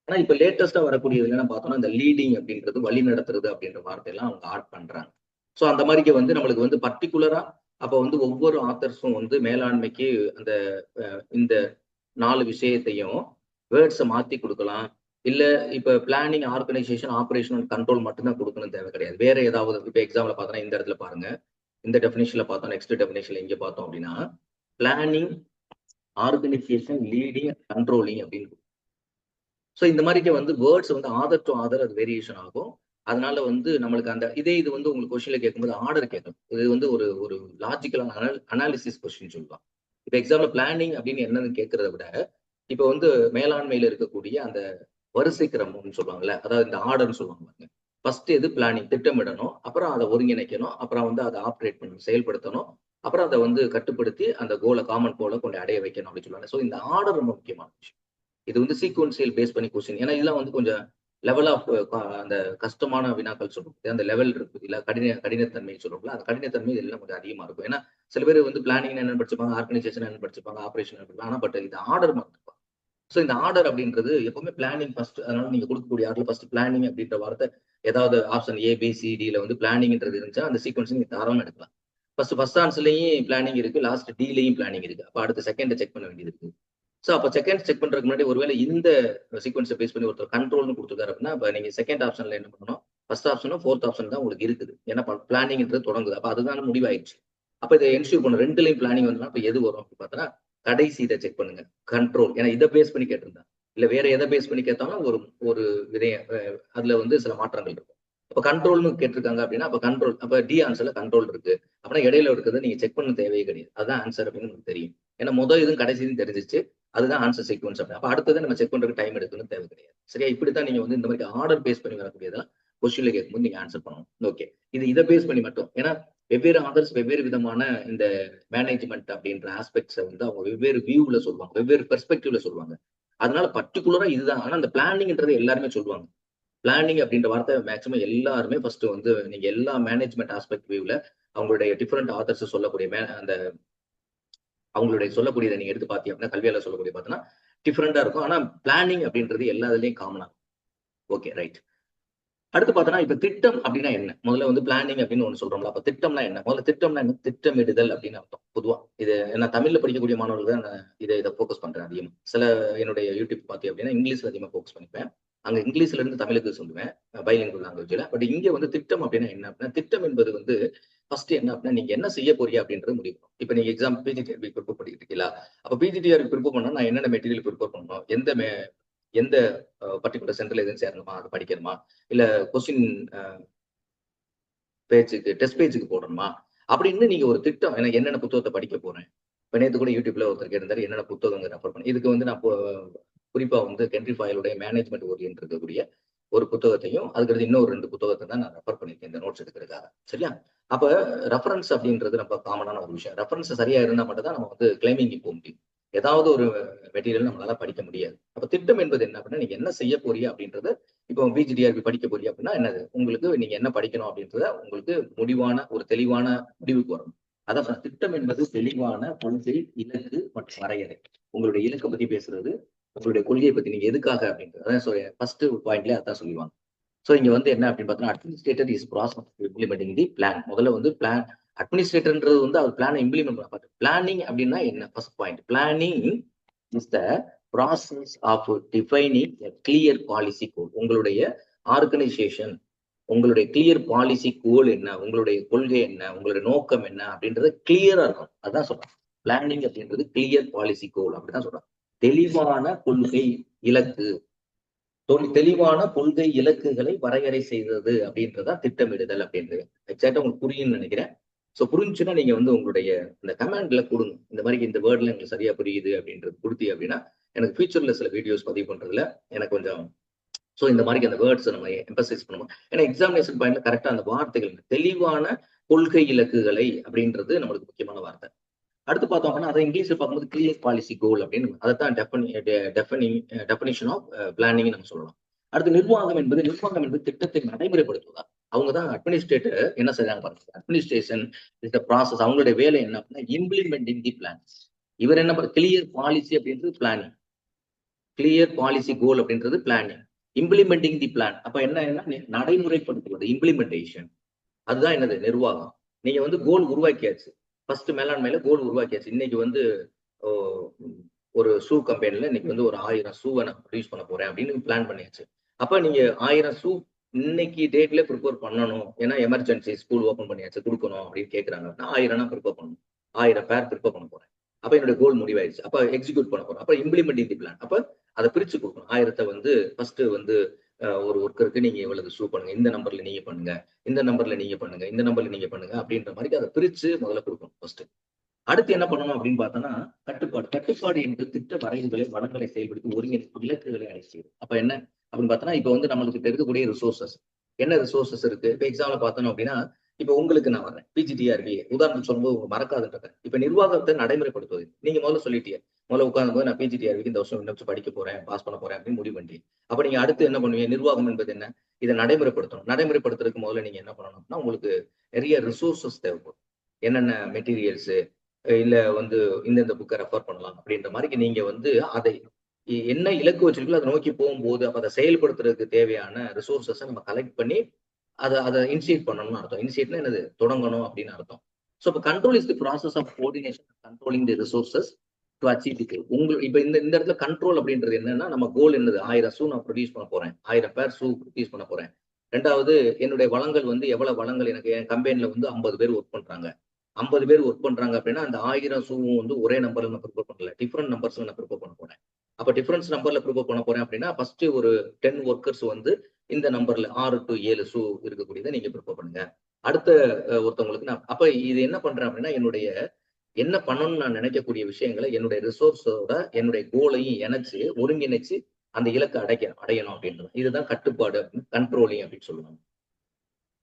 ஆனா இப்ப லேட்டஸ்டா வரக்கூடியது என்னன்னு பார்த்தோம்னா, இந்த லீடிங் அப்படின்றது வழி நடத்துறது அப்படின்ற வார்த்தையெல்லாம் அவங்க ஆட் பண்றாங்க. சோ அந்த மாதிரிக்கு வந்து நம்மளுக்கு வந்து பர்டிகுலரா அப்ப வந்து ஒவ்வொரு ஆத்தர்ஸும் வந்து மேலாண்மைக்கு அந்த இந்த 4 விஷயத்தையும் வேர்ட்ஸை மாத்தி கொடுக்கலாம். இல்ல இப்ப பிளானிங், ஆர்கனைசேஷன், ஆபரேஷன் கண்ட்ரோல் மட்டும்தான் கொடுக்கணும் தேவை கிடையாது. வேற ஏதாவது இப்ப எக்ஸாம்பிள் பார்த்தோம்னா இந்த இடத்துல பாருங்க. இந்த டெஃபினேஷன்ல பார்த்தோம், நெக்ஸ்ட் டெஃபினேஷன்ல இங்க பார்த்தோம் அப்படின்னா பிளானிங், ஆர்கனைசேஷன், லீடிங், கண்ட்ரோலிங் அப்படின்னு. ஸோ இந்த மாதிரிக்கு வந்து வேர்ட்ஸ் வந்து ஆதர் டு ஆதர் அது வேரியேஷன் ஆகும். அதனால வந்து நம்மளுக்கு அந்த இது வந்து உங்களுக்கு கொஸ்டின்ல கேட்கும்போது ஆர்டர் கேட்கும். இது வந்து ஒரு ஒரு லாஜிக்கலான அனாலிசிஸ் கொஸ்டின் சொல்லலாம். இப்ப எக்ஸாம்பிள் பிளானிங் அப்படின்னு என்னன்னு கேட்கறத விட, இப்ப வந்து மேலாண்மையில இருக்கக்கூடிய அந்த வரிசை கிரமம்னு சொல்லுவாங்கல்ல, அதாவது இந்த ஆர்டர்னு சொல்லுவாங்க பாருங்க. ஃபர்ஸ்ட் எது பிளானிங் திட்டமிடணும், அப்புறம் அதை ஒருங்கிணைக்கணும், அப்புறம் வந்து அதை ஆப்ரேட் பண்ணி செயல்படுத்தணும், அப்புறம் அதை வந்து கட்டுப்படுத்தி அந்த காமன் கோலை கொண்டு அடைய வைக்கணும் அப்படின்னு சொல்லுவாங்க. ஸோ இந்த ஆர்டர் ரொம்ப முக்கியமான விஷயம். இது வந்து சீக்வன்சியல் பேஸ் பண்ணி கொஸ்டின். ஏன்னா இதெல்லாம் வந்து கொஞ்சம் லெவல் ஆஃப் அந்த கஷ்டமான வினாக்கள் சொல்றோம். அந்த லெவல் இருக்கு இல்ல கடினத்தன்மை சொல்றோம்ல, அந்த கடினத்தன்மை இதெல்லாம் கொஞ்சம் அதிகமா இருக்கும். ஏன்னா சில பேர் வந்து பிளானிங் என்னன்னு படிச்சிருப்பாங்க, ஆர்கனைசேஷன் என்னன்னு படிச்சிருப்பாங்க, ஆபரேஷன் படிப்பாங்க. ஆனா பட் இந்த ஆர்டர் மறந்துருப்பாங்க. ஸோ இந்த ஆர்டர் அப்படின்றது எப்பவுமே பிளானிங் ஃபர்ஸ்ட். அதனால நீங்க கொடுக்கக்கூடிய ஆர்டர் ஃபர்ஸ்ட் பிளானிங் அப்படின்ற வார்த்தை ஏதாவது ஆப்ஷன் ஏ, பி, சி, டில வந்து பிளானிங்ன்றது இருந்துச்சா அந்த சீக்வன்ஸ் நீங்க தாராளமா எடுக்கலாம். ஃபர்ஸ்ட் ஆன்சர்லயும் பிளானிங் இருக்கு, லாஸ்ட் டிலயும் பிளானிங் இருக்கு. அப்ப அடுத்த செகண்ட் செக் பண்ண வேண்டியது இருக்கு. சோ அப்ப செகண்ட் செக் பண்றதுக்கு முன்னாடி ஒருவேளை இந்த சீக்வன்ஸை பேஸ் பண்ணி ஒருத்தர் கண்ட்ரோல்னு கொடுத்துருக்காரு அப்படின்னா, அப்ப நீங்க செகண்ட் ஆப்ஷன்ல என்ன பண்ணணும், ஃபர்ஸ்ட் ஆப்ஷனும் ஃபோர்த் ஆப்ஷன் தான் உங்களுக்கு இருக்குது. ஏன்னா பிளானிங்ன்றது தொடங்குது. அப்ப அதுதான் முடிவாயிடுச்சு. அப்ப இதை என்ஷூர் பண்ணும். ரெண்டுலயும் பிளானிங் வந்தா அப்ப எது வரும் அப்படின்னு பார்த்தா கடைசி இதை செக் பண்ணுங்க. கண்ட்ரோல். ஏன்னா இதை பேஸ் பண்ணி கேட்டிருந்தா இல்ல வேற எதை பேஸ் பண்ணி கேட்டாலும் ஒரு ஒரு விதைய அதுல வந்து சில மாற்றங்கள் இருக்கும். அப்ப கண்ட்ரோல்னு கேட்டிருக்காங்க அப்படின்னா அப்ப கண்ட்ரோல் அப்ப டி ஆன்சர்ல கண்ட்ரோல் இருக்கு. அப்படின்னா இடையில இருக்கிறத நீங்க செக் பண்ண தேவையே கிடையாது. அதுதான் ஆன்சர் அப்படின்னு உங்களுக்கு தெரியும். ஏன்னா முதல் இதுவும் கடைசி இதுவும் தெரிஞ்சிச்சு. அதுதான் ஆன்சர் சீக்வன்ஸ். அப்ப அடுத்தது நம்ம செக் பண்றதுக்கு டைம் எடுக்கணும்னு தேவை கிடையாது. சரியா? இப்படித்தான் நீங்க வந்து இந்த மாதிரி ஆர்டர் பேஸ் பண்ணி வரக்கூடியதெல்லாம் கொஸ்டின்ல கேட்கும்போது நீங்க ஆன்சர் பண்ணணும். ஓகே. இதை பேஸ் பண்ணி மட்டும். ஏன்னா வெவ்வேறு ஆதர்ஸ் வெவ்வேறு விதமான இந்த மேனேஜ்மெண்ட் அப்படின்ற ஆஸ்பெக்ட்ஸை வந்து அவங்க வெவ்வேறு வியூல சொல்லுவாங்க, வெவ்வேறு பெர்ஸ்பெக்டிவ்ல சொல்லுவாங்க. அதனால பர்டிகுலரா இதுதான். ஆனா அந்த பிளானிங்ன்றது எல்லாருமே சொல்லுவாங்க. பிளானிங் அப்படின்ற வார்த்தை மேக்ஸிமம் எல்லாருமே ஃபர்ஸ்ட் வந்து நீங்க எல்லா மேனேஜ்மெண்ட் ஆஸ்பெக்ட் வியூல அவங்களுடைய டிஃபரெண்ட் ஆதர்ஸ் சொல்லக்கூடிய அந்த அவங்களுடைய சொல்லக்கூடியதை நீங்க எடுத்து பார்த்தீங்க அப்படின்னா கல்வியாளர் சொல்லக்கூடிய பார்த்தீங்கன்னா டிஃபரெண்டா இருக்கும். ஆனா பிளானிங் அப்படின்றது எல்லா இதுலயும் காமனா. Okay right. அடுத்து பார்த்தோன்னா இப்ப திட்டம் அப்படின்னா என்ன? முதல்ல வந்து பிளானிங் அப்படின்னு ஒண்ணு சொல்றோம்ல. அப்ப திட்டம்னா என்ன? முதல்ல திட்டம்னா என்ன? திட்டமிடுதல் அப்படின்னு அர்த்தம். பொதுவா இது நான் தமிழ்ல படிக்கக்கூடிய மாணவர்கள் தான் நான் இதை ஃபோக்கஸ் பண்றேன் அதிகமா. சில என்னுடைய யூடியூப் பார்த்தீங்க அப்படின்னா இங்கிலீஷ்ல அதிகமா ஃபோக்கஸ் பண்ணிப்பேன். அங்க இங்கிலீஷ்ல இருந்து தமிழுக்கு சொல்லுவேன். பைலிங்குவல் லாங்குவேஜ்ல. பட் இங்க வந்து திட்டம் அப்படின்னா என்ன அப்படின்னா, திட்டம் என்பது வந்து ஃபர்ஸ்ட் என்ன அப்படின்னா, நீங்க என்ன செய்ய போறீங்க அப்படின்றது முடிவு பண்ணும். இப்ப நீங்க எக்ஸாம் பிஜிடிஆர்பி ப்ரிப்பேர் பண்ணிட்டு இருக்கீங்களா? அப்ப பிஜிடிஆர்பி ப்ரிப்பேர் பண்ணா நான் என்னென்ன மெட்டீரியல் ப்ரிப்பேர் பண்ணணும்? எந்த பர்டிகுலர் சென்டர்ல எதுவும் சேரணுமா? அது படிக்கணுமா? இல்ல கொஸ்டின் பேஜுக்கு டெஸ்ட் பேஜுக்கு போடணுமா அப்படின்னு நீங்க ஒரு திட்டம், எனக்கு என்னென்ன புத்தகத்தை படிக்க போறேன். இப்ப நேற்று கூட யூடியூப்ல ஒருத்தர் கேட்டிருந்தாரு என்னென்ன புத்தகங்கள் ரெஃபர் பண்ணி. இதுக்கு வந்து நான் குறிப்பா வந்து ஹென்றி ஃபாயலுடைய மேனேஜ்மெண்ட் ஓரியன்ட் இருக்கக்கூடிய ஒரு புத்தகத்தையும் அதுக்கடுத்து இன்னொரு 2 புத்தகத்தை தான் நான் ரெஃபர் பண்ணியிருக்கேன் இந்த நோட்ஸ் எடுக்கிறதுக்காக. சரியா? அப்ப ரெஃபரன்ஸ் அப்படின்றது நம்ம காமனான ஒரு விஷயம். ரெஃபரன்ஸ் சரியா இருந்தா மட்டும் தான் நம்ம வந்து கிளைமிங் போக முடியும். ஏதாவது ஒரு மெட்டீரியல் நம்மளால படிக்க முடியாது. அப்ப திட்டம் என்பது என்ன அப்படின்னா, நீங்க என்ன செய்ய போறீங்க அப்படின்றத, இப்போ பிஜிடிஆர்பி படிக்க போறீங்க அப்படின்னா என்னது, உங்களுக்கு நீங்க என்ன படிக்கணும் அப்படின்றத உங்களுக்கு முடிவான ஒரு தெளிவான முடிவுக்கு வரணும். அதான் திட்டம் என்பது தெளிவான கொள்கை, இலக்கு மற்றும் வரையறை. உங்களுடைய இலக்கை பத்தி பேசுறது, உங்களுடைய கொள்கையை பத்தி நீங்க எதுக்காக அப்படின்றது அதான் ஃபர்ஸ்ட் பாயிண்ட்ல அதான் சொல்லுவாங்க. சோ இங்க வந்து என்ன அப்படின்னு பார்த்தோம்னா, administrator is process implementing the plan. முதல்ல வந்து பிளான் அட்மினிஸ்ட்ரேட்டர்ன்றது வந்து அவர் பிளானை இம்ப்ளிமெண்ட் பண்ண. பிளானிங் அப்படின்னா என்ன? First point, planning is the process of defining clear policy goal. உங்களுடைய ஆர்கனைசேஷன், உங்களுடைய கிளியர் பாலிசி கோல் என்ன, உங்களுடைய கொள்கை என்ன, உங்களுடைய நோக்கம் என்ன அப்படின்றது கிளியரா இருக்கும். அதான் சொல்றேன். பிளானிங் அப்படின்றது கிளியர் பாலிசி கோல் அப்படிதான் சொல்றேன். தெளிவான கொள்கை, இலக்கு, தெளிவான கொள்கை இலக்குகளை வரையறை செய்தது அப்படின்றதா திட்டமிடுதல் அப்படின்றது. எக்ஸாக்டா உங்களுக்கு புரியும்னு நினைக்கிறேன். சோ புரிஞ்சுன்னா நீங்க வந்து உங்களுடைய இந்த கமெண்ட்ல கொடுங்க. இந்த மாதிரி இந்த வேர்ட்ல எனக்கு சரியா புரியுது அப்படின்றது கொடுத்தி அப்படின்னா எனக்கு ஃபியூச்சர்ல சில வீடியோஸ் பதிவு பண்றதுல எனக்கு கொஞ்சம் சோ இந்த மாதிரி அந்த வேர்ட்ஸ் நம்ம எம்பசைஸ் பண்ணுவோம். ஏன்னா எக்ஸாமினேஷன் பாயிண்ட்ல கரெக்டா அந்த வார்த்தைகள் தெளிவான கொள்கை இலக்குகளை அப்படின்றது நம்மளுக்கு முக்கியமான வார்த்தை. அடுத்து பார்த்தோம் அப்படின்னா அதை இங்கிலீஷ்ல பார்க்கும்போது கிளியர் பாலிசி கோல் அப்படின்னு அதைத்தான் டெஃபனிஷன் ஆஃப் பிளானிங் நம்ம சொல்லலாம். அடுத்து நிர்வாகம் என்பது திட்டத்தை நடைமுறைப்படுத்துவதா. அவங்க தான் அட்மினிஸ்ட்ரேட்டர் என்ன செய்யறாங்க பாருங்க. Administration is the process. அவங்களுடைய வேலை என்ன அப்படின்னா இம்ப்ளிமெண்டிங் தி பிளான்ஸ். இவர் என்ன கிளியர் பாலிசி அப்படின்றது பிளானிங், கிளியர் பாலிசி கோல் அப்படின்றது பிளானிங், இம்ப்ளிமெண்டிங் தி பிளான். அப்ப என்ன நடைமுறைப்படுத்துவது, இம்ப்ளிமெண்டேஷன். அதுதான் என்னது நிர்வாகம். நீங்க வந்து கோல் உருவாக்கியாச்சு, ஃபர்ஸ்ட் மேலாண்மையில கோல் உருவாக்கியாச்சு. இன்னைக்கு வந்து ஒரு ஷூ கம்பெனில இன்னைக்கு வந்து ஒரு 1000 ஷூவை நான் ப்ரொடியூஸ் பண்ண போறேன் அப்படின்னு பிளான் பண்ணியாச்சு. அப்ப நீங்க 1000 ஷூ இன்னைக்கு டேட்ல ப்ரிப்பேர் பண்ணணும். ஏன்னா எமர்ஜென்சி ஸ்கூல் ஓப்பன் பண்ணியாச்சு கொடுக்கணும் அப்படின்னு கேட்கறாங்க அப்படின்னா 1000 ப்ரிப்பேர் பண்ணணும். 1000 பேர் ப்ரிப்பேர் பண்ண போறேன். அப்ப என்னுடைய கோல் முடிவாயிடுச்சு. அப்ப எக்ஸிக்யூட் பண்ண போறேன். அப்ப இம்ப்ளிமெண்டிங் தி பிளான். அப்ப அதை பிரிச்சு கொடுக்கணும். 1000 வந்து ஃபர்ஸ்ட் வந்து ஒரு ஒர்க்கருக்கு நீங்க இவ்வளவு ஷூ பண்ணுங்க, இந்த நம்பர்ல நீங்க பண்ணுங்க, இந்த நம்பர்ல நீங்க பண்ணுங்க, இந்த நம்பர்ல நீங்க பண்ணுங்க அப்படின்ற மாதிரி அதை பிரிச்சு முதல்ல கொடுக்கணும் ஃபர்ஸ்ட். அடுத்து என்ன பண்ணணும் அப்படின்னு பார்த்தோம்னா கட்டுப்பாடு என்பது திட்ட வரைவுகளை வளங்களை செயல்படுத்தி ஒருங்கிணைப்பு இலக்குகளை அடைச்சிது. அப்ப என்ன அப்படின்னு பார்த்தோம்னா இப்ப வந்து நம்மளுக்கு இருக்கக்கூடிய ரிசோர்சஸ் என்ன ரிசோர்சஸ் இருக்கு. இப்ப எக்ஸாம்ல பார்த்தோம் அப்படின்னா இப்ப உங்களுக்கு நான் வரேன் பிஜிடிஆர்பி உதாரணத்துக்கு சொல்லும்போது உங்க மறக்காதுன்றத இப்ப நிர்வாகத்தை நடைமுறைப்படுத்துவது நீங்க முதல்ல சொல்லிட்டீங்க. முதல்ல உட்கார்ந்து போது நான் பிஜிடிஆர்பிக்கு இந்த வருஷம் விண்ணப்பிச்சு படிக்க போறேன், பாஸ் பண்ண போறேன் அப்படின்னு முடிவு பண்ணி அப்ப நீங்க அடுத்து என்ன பண்ணுவீங்க? நிர்வாகம் என்பது என்ன? இதை நடைமுறைப்படுத்தணும். நடைமுறைப்படுத்துறதுக்கு முதல்ல நீங்க என்ன பண்ணணும்னா உங்களுக்கு நிறைய ரிசோர்சஸ் தேவைப்படும். என்னென்ன மெட்டீரியல்ஸ் இல்ல வந்து இந்த புக்கை ரெஃபர் பண்ணலாம் அப்படின்ற மாதிரி நீங்க வந்து அதை என்ன இலக்கு வச்சிருக்கோ அதை நோக்கி போகும்போது அப்ப அதை செயல்படுத்துறதுக்கு தேவையான ரிசோர்சஸை நம்ம கலெக்ட் பண்ணி அதை இனிஷியேட் பண்ணணும்னு அர்த்தம். இனிஷியேட்னா என்னது? தொடங்கணும் அப்படின்னு அர்த்தம். ஸோ இப்போ control is the process of coordination controlling the resources to achieve the goal. உங்களுக்கு இப்போ இந்த இடத்துல கண்ட்ரோல் அப்படின்றது என்னன்னா நம்ம கோல் என்னது? 1000 ஷூ நான் ப்ரொடியூஸ் பண்ண போறேன், 1000 பேர் ஷூ ப்ரொடியூஸ் பண்ண போறேன். ரெண்டாவது என்னுடைய வளங்கள் வந்து எவ்வளவு வளங்கள் எனக்கு என் கம்பெனில வந்து 50 பேர் ஒர்க் பண்றாங்க. 50 பேர் ஒர்க் பண்றாங்க அப்படின்னா அந்த 1000 ஷூவும் வந்து ஒரே நம்பர்ல நான் ப்ரிப்பேர் பண்ணல, டிஃப்ரெண்ட் நம்பர்ஸ்ல நான் ப்ரிப்பேர் பண்ண போறேன். அப்ப டிஃபரன்ஸ் நம்பர்ல ப்ரிப்பேர் பண்ண போறேன் அப்படின்னா ஃபர்ஸ்ட் ஒரு 10 ஒர்க்கர்ஸ் வந்து இந்த நம்பர்ல 6 to 7 ஷூ இருக்கக்கூடியதை நீங்க ப்ரிப்பேர் பண்ணுங்க. அடுத்த ஒருத்தவங்களுக்கு நான் அப்ப இது என்ன பண்றேன் அப்படின்னா என்னுடைய என்ன பண்ணணும்னு நான் நினைக்கக்கூடிய விஷயங்களை என்னுடைய ரிசோர்ஸோட என்னுடைய கோலையும் இணைச்சு ஒருங்கிணைச்சு அந்த இலக்கை அடையணும் அப்படின்றது. இதுதான் கட்டுப்பாடு, கண்ட்ரோலிங் அப்படின்னு சொல்லுவாங்க.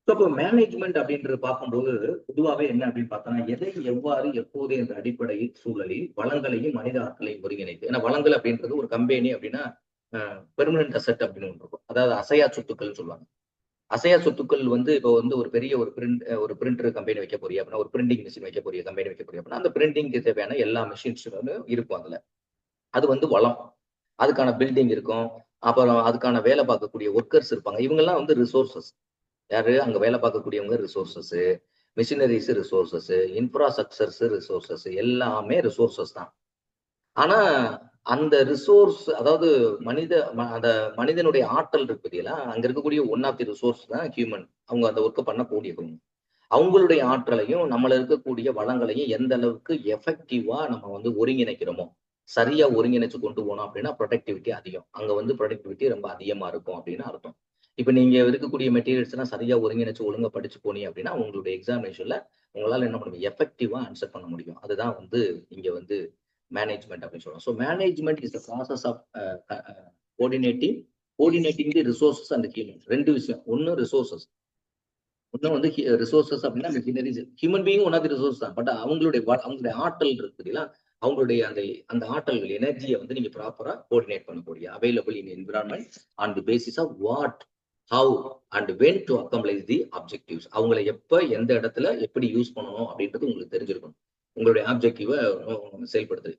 இப்போ மேனேஜ்மெண்ட் அப்படின்றது பார்க்கும்போது பொதுவாகவே என்ன அப்படின்னு பார்த்தோம்னா எதை எவ்வாறு எப்போது என்ற அடிப்படையில் சூழலில் வளங்களையும் மனித ஆற்றலையும் ஒருங்கிணைத்து. ஏன்னா வளங்கள் அப்படின்றது ஒரு கம்பெனி அப்படின்னா பெர்மனன்ட் அசெட் அப்படின்னு ஒன்று இருக்கும். அதாவது அசையா சொத்துக்கள் சொல்லுவாங்க. அசையா சொத்துக்கள் வந்து இப்போ வந்து ஒரு பெரிய ஒரு பிரிண்டர் கம்பெனி வைக்க போறியா அப்படின்னா ஒரு பிரிண்டிங் மிஷின் வைக்க போறிய கம்பெனி வைக்க போறியா அப்படின்னா அந்த பிரிண்டிங்க்கு தேவையான எல்லா மிஷின்ஸ் வந்து இருக்கும் அதுல. அது வந்து வளம். அதுக்கான பில்டிங் இருக்கும். அப்புறம் அதுக்கான வேலை பார்க்கக்கூடிய ஒர்க்கர்ஸ் இருப்பாங்க. இவங்கெல்லாம் வந்து ரிசோர்சஸ். யாரு அங்க வேலை பார்க்கக்கூடியவங்க resources, machineries resources, infrastructures resources, எல்லாமே ரிசோர்சஸ் தான். ஆனா அந்த ரிசோர்ஸ் அதாவது அந்த மனிதனுடைய ஆற்றல் இருக்கு பார்த்தீங்களா, அங்க இருக்கக்கூடிய ஒன் ஆஃப் தி ரிசோர்ஸ் தான் ஹியூமன். அவங்க அந்த ஒர்க்கை பண்ணக்கூடியவங்க. அவங்களுடைய ஆற்றலையும் நம்மள இருக்கக்கூடிய வளங்களையும் எந்த அளவுக்கு எஃபெக்டிவா நம்ம வந்து ஒருங்கிணைக்கிறோமோ, சரியா ஒருங்கிணைச்சு கொண்டு போனோம் அப்படின்னா ப்ரொடக்டிவிட்டி அதிகம். அங்க வந்து ப்ரொடக்டிவிட்டி ரொம்ப அதிகமா இருக்கும் அப்படின்னு அர்த்தம். இப்ப நீங்க இருக்கக்கூடிய மெட்டீரியல்ஸ் எல்லாம் சரியா ஒருங்கிணைச்சு ஒழுங்கா படிச்சு போனீங்க அப்படின்னா உங்களுடைய எக்ஸாமினேஷன்ல உங்களால என்ன பண்ண முடியும், எஃபெக்டிவா ஆன்சர் பண்ண முடியும். அதுதான் வந்து இங்க வந்து மேனேஜ்மெண்ட் அப்படின்னு சொல்றோம். So management is the process of coordinating the resources and human. ரெண்டு விஷயம். ஒன்னு ரிசோர்சஸ், இன்னும் வந்து ரிசோர்சஸ் அப்படின்னா machineries. Human being one of the resource தான். பட் அவங்களுடைய ஆற்றல் இருக்குதுங்களா, அவங்களுடைய அந்த அந்த ஆற்றல்கள் எனர்ஜியை வந்து நீங்க ப்ராப்பரா கோஆர்டினேட் பண்ணக்கூடிய available in environment on the basis of what, how and when to accomplish the objectives. அவங்களை எப்ப எந்த இடத்துல எப்படி யூஸ் பண்ணணும் அப்படின்றது உங்களுக்கு தெரிஞ்சிருக்கணும். உங்களுடைய ஆப்ஜெக்டிவை செயல்படுத்து.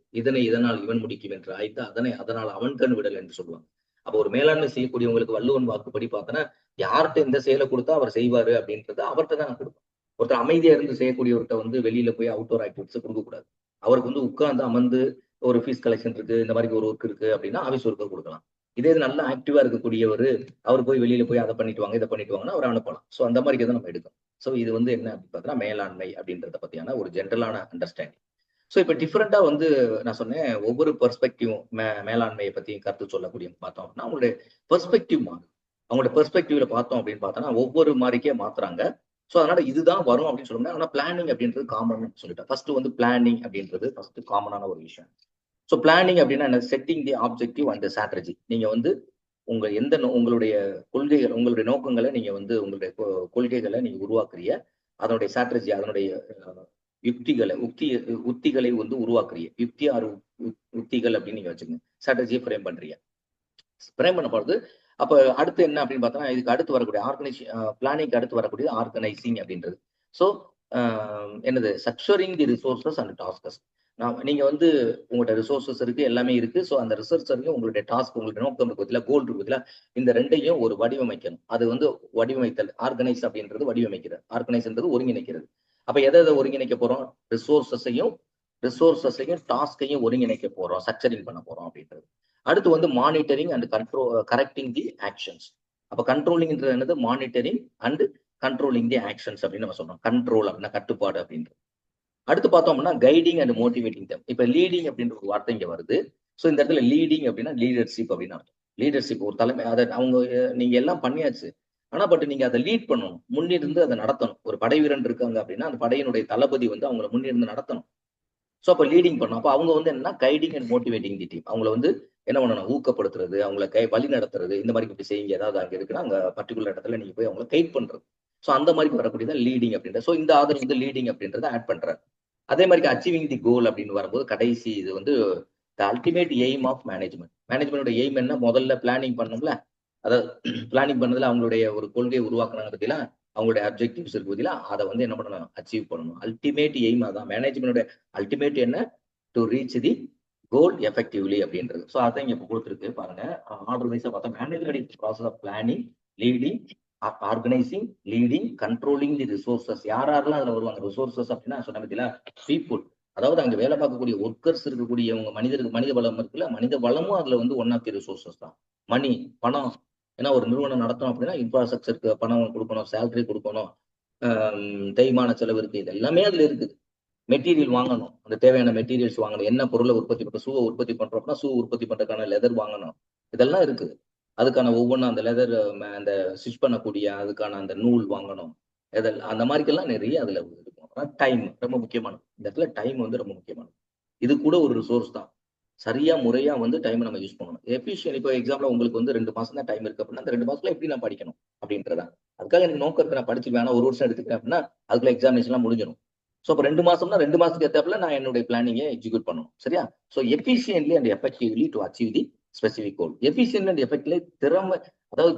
இதனால் இவன் முடிக்கும் என்று ஆய்த்து அதனால் அவன் கண் விடல் என்று சொல்லுவாங்க. அப்போ ஒரு மேலாண்மை செய்யக்கூடியவங்களுக்கு வள்ளுவன் வாக்குப்படி பார்த்தோன்னா யார்கிட்ட எந்த செயலை கொடுத்தா அவர் செய்வாரு அப்படின்றத அவர்கிட்ட தான் நான் கொடுப்பேன். ஒருத்தர் அமைதியா இருந்து செய்யக்கூடியவர்கிட்ட வந்து வெளியில போய் அவுட்டோர் ஆக்டிவிட்டிஸ் கொடுக்கக்கூடாது. அவருக்கு வந்து உட்கார்ந்து அமர்ந்து ஒரு ஃபீஸ் கலெக்ஷன் இருக்கு, இந்த மாதிரி ஒரு ஒர்க் இருக்கு அப்படின்னா ஆஃபீஸ் ஒர்க்கை கொடுக்கலாம். இதே இது நல்லா ஆக்டிவா இருக்கக்கூடியவர் அவர் போய் வெளியில போய் அதை பண்ணிட்டு வாங்க இதை பண்ணிட்டு வாங்கன்னா அவர் அனுப்பலாம். ஸோ அந்த மாதிரி தான் நம்ம எடுக்கணும். ஸோ இது வந்து என்ன அப்படின்னு பார்த்தீங்கன்னா மேலாண்மை அப்படின்றத பத்தியான ஒரு ஜென்ரலான அண்டர்ஸ்டாண்டிங். ஸோ இப்போ டிஃப்ரெண்டா வந்து நான் சொன்னேன் ஒவ்வொரு பெர்ஸ்பெக்டிவும் மேலாண்மையை பத்தி கருத்து சொல்லக்கூடிய பார்த்தோம் அப்படின்னா அவங்களுடைய பெர்ஸ்பெக்டிவ் மாறும். அவங்களோட பெர்ஸ்பெக்டிவ்ல பார்த்தோம் அப்படின்னு பார்த்தோன்னா ஒவ்வொரு மாதிரிக்கே மாத்துறாங்க. ஸோ அதனால இதுதான் வரும் அப்படின்னு சொல்ல முடியாது. ஆனால் பிளானிங் அப்படின்றது காமன் சொல்லிட்டேன். ஃபர்ஸ்ட் வந்து பிளானிங் அப்படின்றது ஃபர்ஸ்ட் காமனான ஒரு விஷயம். ஸோ பிளானிங் அப்படின்னா என்ன, setting the objective and strategy. நீங்க வந்து உங்களுடைய கொள்கைகள், உங்களுடைய நோக்கங்களை நீங்க வந்து உங்களுடைய கொள்கைகளை நீங்க உருவாக்குறீங்க. அதனுடைய ஸ்ட்ராட்டஜி, அதனுடைய உத்திகளை வந்து உருவாக்குறீங்க. உத்திகள் அப்படின்னு நீங்க வச்சுக்கோங்க. ஸ்ட்ராட்டஜியை ஃப்ரேம் பண்றீங்க. ஃப்ரேம் பண்ண போறது. அப்ப அடுத்து என்ன அப்படின்னு பார்த்தோம்னா இதுக்கு அடுத்து வரக்கூடிய பிளானிங்க்கு அடுத்து வரக்கூடிய ஆர்கனைசிங் அப்படின்றது. ஸோ என்னது, structuring the resources and tasks. நீங்க வந்து உங்களோட ரிசோர்சஸ் இருக்கு, எல்லாமே இருக்கு. ஸோ அந்த ரிசோர்ஸ் வரைக்கும் உங்களுடைய டாஸ்க், உங்களுடைய நோக்கம் இருக்குதுல, கோல் இருக்குதுல, இந்த ரெண்டையும் ஒரு வடிவமைக்கணும். அது வந்து வடிவமைத்தல். ஆர்கனைஸ் அப்படின்றது வடிவமைக்கிறது, ஆர்கனைஸ்ன்றது ஒருங்கிணைக்கிறது. அப்ப எதை ஒருங்கிணைக்க போறோம், ரிசோர்சஸையும் டாஸ்கையும் ஒருங்கிணைக்க போறோம், ஸ்ட்ரக்சரிங் பண்ண போறோம் அப்படின்றது. அடுத்து வந்து monitoring and correcting the actions. அப்ப கண்ட்ரோலிங்ன்றது என்னது, monitoring and controlling the actions அப்படின்னு நம்ம சொல்றோம். கண்ட்ரோல் அப்படின்னா கட்டுப்பாடு அப்படின்றது. அடுத்து பார்த்தோம்னா கைடிங் அண்ட் மோட்டிவேட்டிங் தம். இப்ப லீடிங் அப்படின்ற ஒரு வார்த்தை இங்க வருது. ஸோ இந்த இடத்துல லீடிங் அப்படின்னா லீடர்ஷிப் அப்படின்னு அர்த்தம். லீடர்ஷிப் ஒரு தலைமை, அதை நீங்க எல்லாம் பண்ணியாச்சு. ஆனா பட் நீங்க அதை லீட் பண்ணணும், முன்னிருந்து அதை நடத்தணும். ஒரு படை வீரன் இருக்காங்க அப்படின்னா அந்த படையினுடைய தளபதி வந்து அவங்களை முன்னிருந்து நடத்தணும். ஸோ அப்போ லீடிங் பண்ணணும். அப்போ அவங்க வந்து என்னன்னா guiding and motivating the team. அவங்களை வந்து என்ன பண்ணணும், ஊக்கப்படுத்துறது, அவங்களை வழி நடத்துறது. இந்த மாதிரி இப்படி செய்யுங்க, ஏதாவது அங்கே இருக்குன்னா அங்கே பர்டிகுலர் இடத்துல நீங்க போய் அவங்களை கைட் பண்றது. ஸோ அந்த மாதிரி வரக்கூடியதான் லீடிங் அப்படின்றது. ஸோ இந்த ஆதரவு வந்து லீடிங் அப்படின்றத ஆட் பண்றாரு. அதே மாதிரி அச்சீவிங் தி கோல் அப்படின்னு வரும்போது கடைசி இது வந்து the ultimate aim of management. மேனேஜ்மெண்டோட எய்ம் என்ன, முதல்ல பிளானிங் பண்ணணும்ல, அதாவது பிளானிங் பண்ணதுல அவங்களுடைய ஒரு கொள்கையை உருவாக்குறாங்க பத்திலாம், அவங்களுடைய அப்ஜெக்டிவ்ஸ் இருக்கு பத்தில, அதை வந்து என்ன பண்ணணும், அச்சீவ் பண்ணணும். அல்டிமேட் எய்ம் அதான் மேனேஜ்மெண்டோட அல்டிமேட் என்ன, to reach the goal effectively அப்படின்றது. ஸோ அதான் இங்க கொடுத்துருக்கு பாருங்க. ஆர்டர் வைஸா பார்த்தா management process of planning, leading, organising, leading, controlling the resources. யாரெல்லாம் அதுல வருவாங்க ரிசோர்சஸ் அப்படின்னா சொன்ன பத்தில பீப்புள், அதாவது அங்க வேலை பார்க்கக்கூடிய ஒர்க்கர்ஸ் இருக்கக்கூடிய மனித வளம் இருக்குல்ல, மனித வளமும் அதுல வந்து ஒன் ஆஃப் தி ரிசோர்சஸ் தான். மணி, பணம். ஏன்னா ஒரு நிறுவனம் நடத்தணும் அப்படின்னா இன்ஃப்ராஸ்ட்ரக்சருக்கு பணம் கொடுக்கணும், சேலரி கொடுக்கணும், தேய்மான செலவு இருக்கு, இது எல்லாமே அதுல இருக்குது. மெட்டீரியல் வாங்கணும், அந்த தேவையான மெட்டீரியல்ஸ் வாங்கணும். என்ன பொருளை உற்பத்தி பண்ற, ஷூவை உற்பத்தி பண்றோம் அப்படின்னா ஷூ உற்பத்தி பண்றதுக்கான லெதர் வாங்கணும். இதெல்லாம் இருக்குது. அதுக்கான ஒவ்வொன்றும் அந்த லெதர், அந்த ஸ்டிச் பண்ணக்கூடிய அதுக்கான அந்த நூல் வாங்கணும். அந்த மாதிரிக்கெல்லாம் நிறைய அதுல இருக்கும். அப்புறம் டைம் ரொம்ப முக்கியமானது. இந்த இடத்துல டைம் வந்து ரொம்ப முக்கியமானது. இது கூட ஒரு ரிசோர்ஸ் தான். சரியா முறையா வந்து டைம் நம்ம யூஸ் பண்ணணும். எஃபிஷியன். இப்போ எக்ஸாம்பிள் உங்களுக்கு வந்து 2 மாசம் தான் டைம் இருக்கு அப்படின்னா அந்த 2 மாசத்துல எப்படி நான் படிக்கணும் அப்படின்றதா. அதுக்காக எனக்கு நோக்கம் இருக்கு, நான் படிச்சுருவேன், ஒரு வருஷம் எடுத்துக்கிறேன் அப்படின்னா அதுக்குள்ள எக்ஸாமினேஷன் எல்லாம் முடிஞ்சிடும். ஸோ அப்போ 2 மாசம்னா 2 மாசத்துக்கு ஏற்றாப்புல நான் என்னுடைய பிளானிங்கை எக்ஸிக்யூட் பண்ணணும். சரியா? So efficiently and effectively to achieve the specific goal. Efficient and effectively அதாவது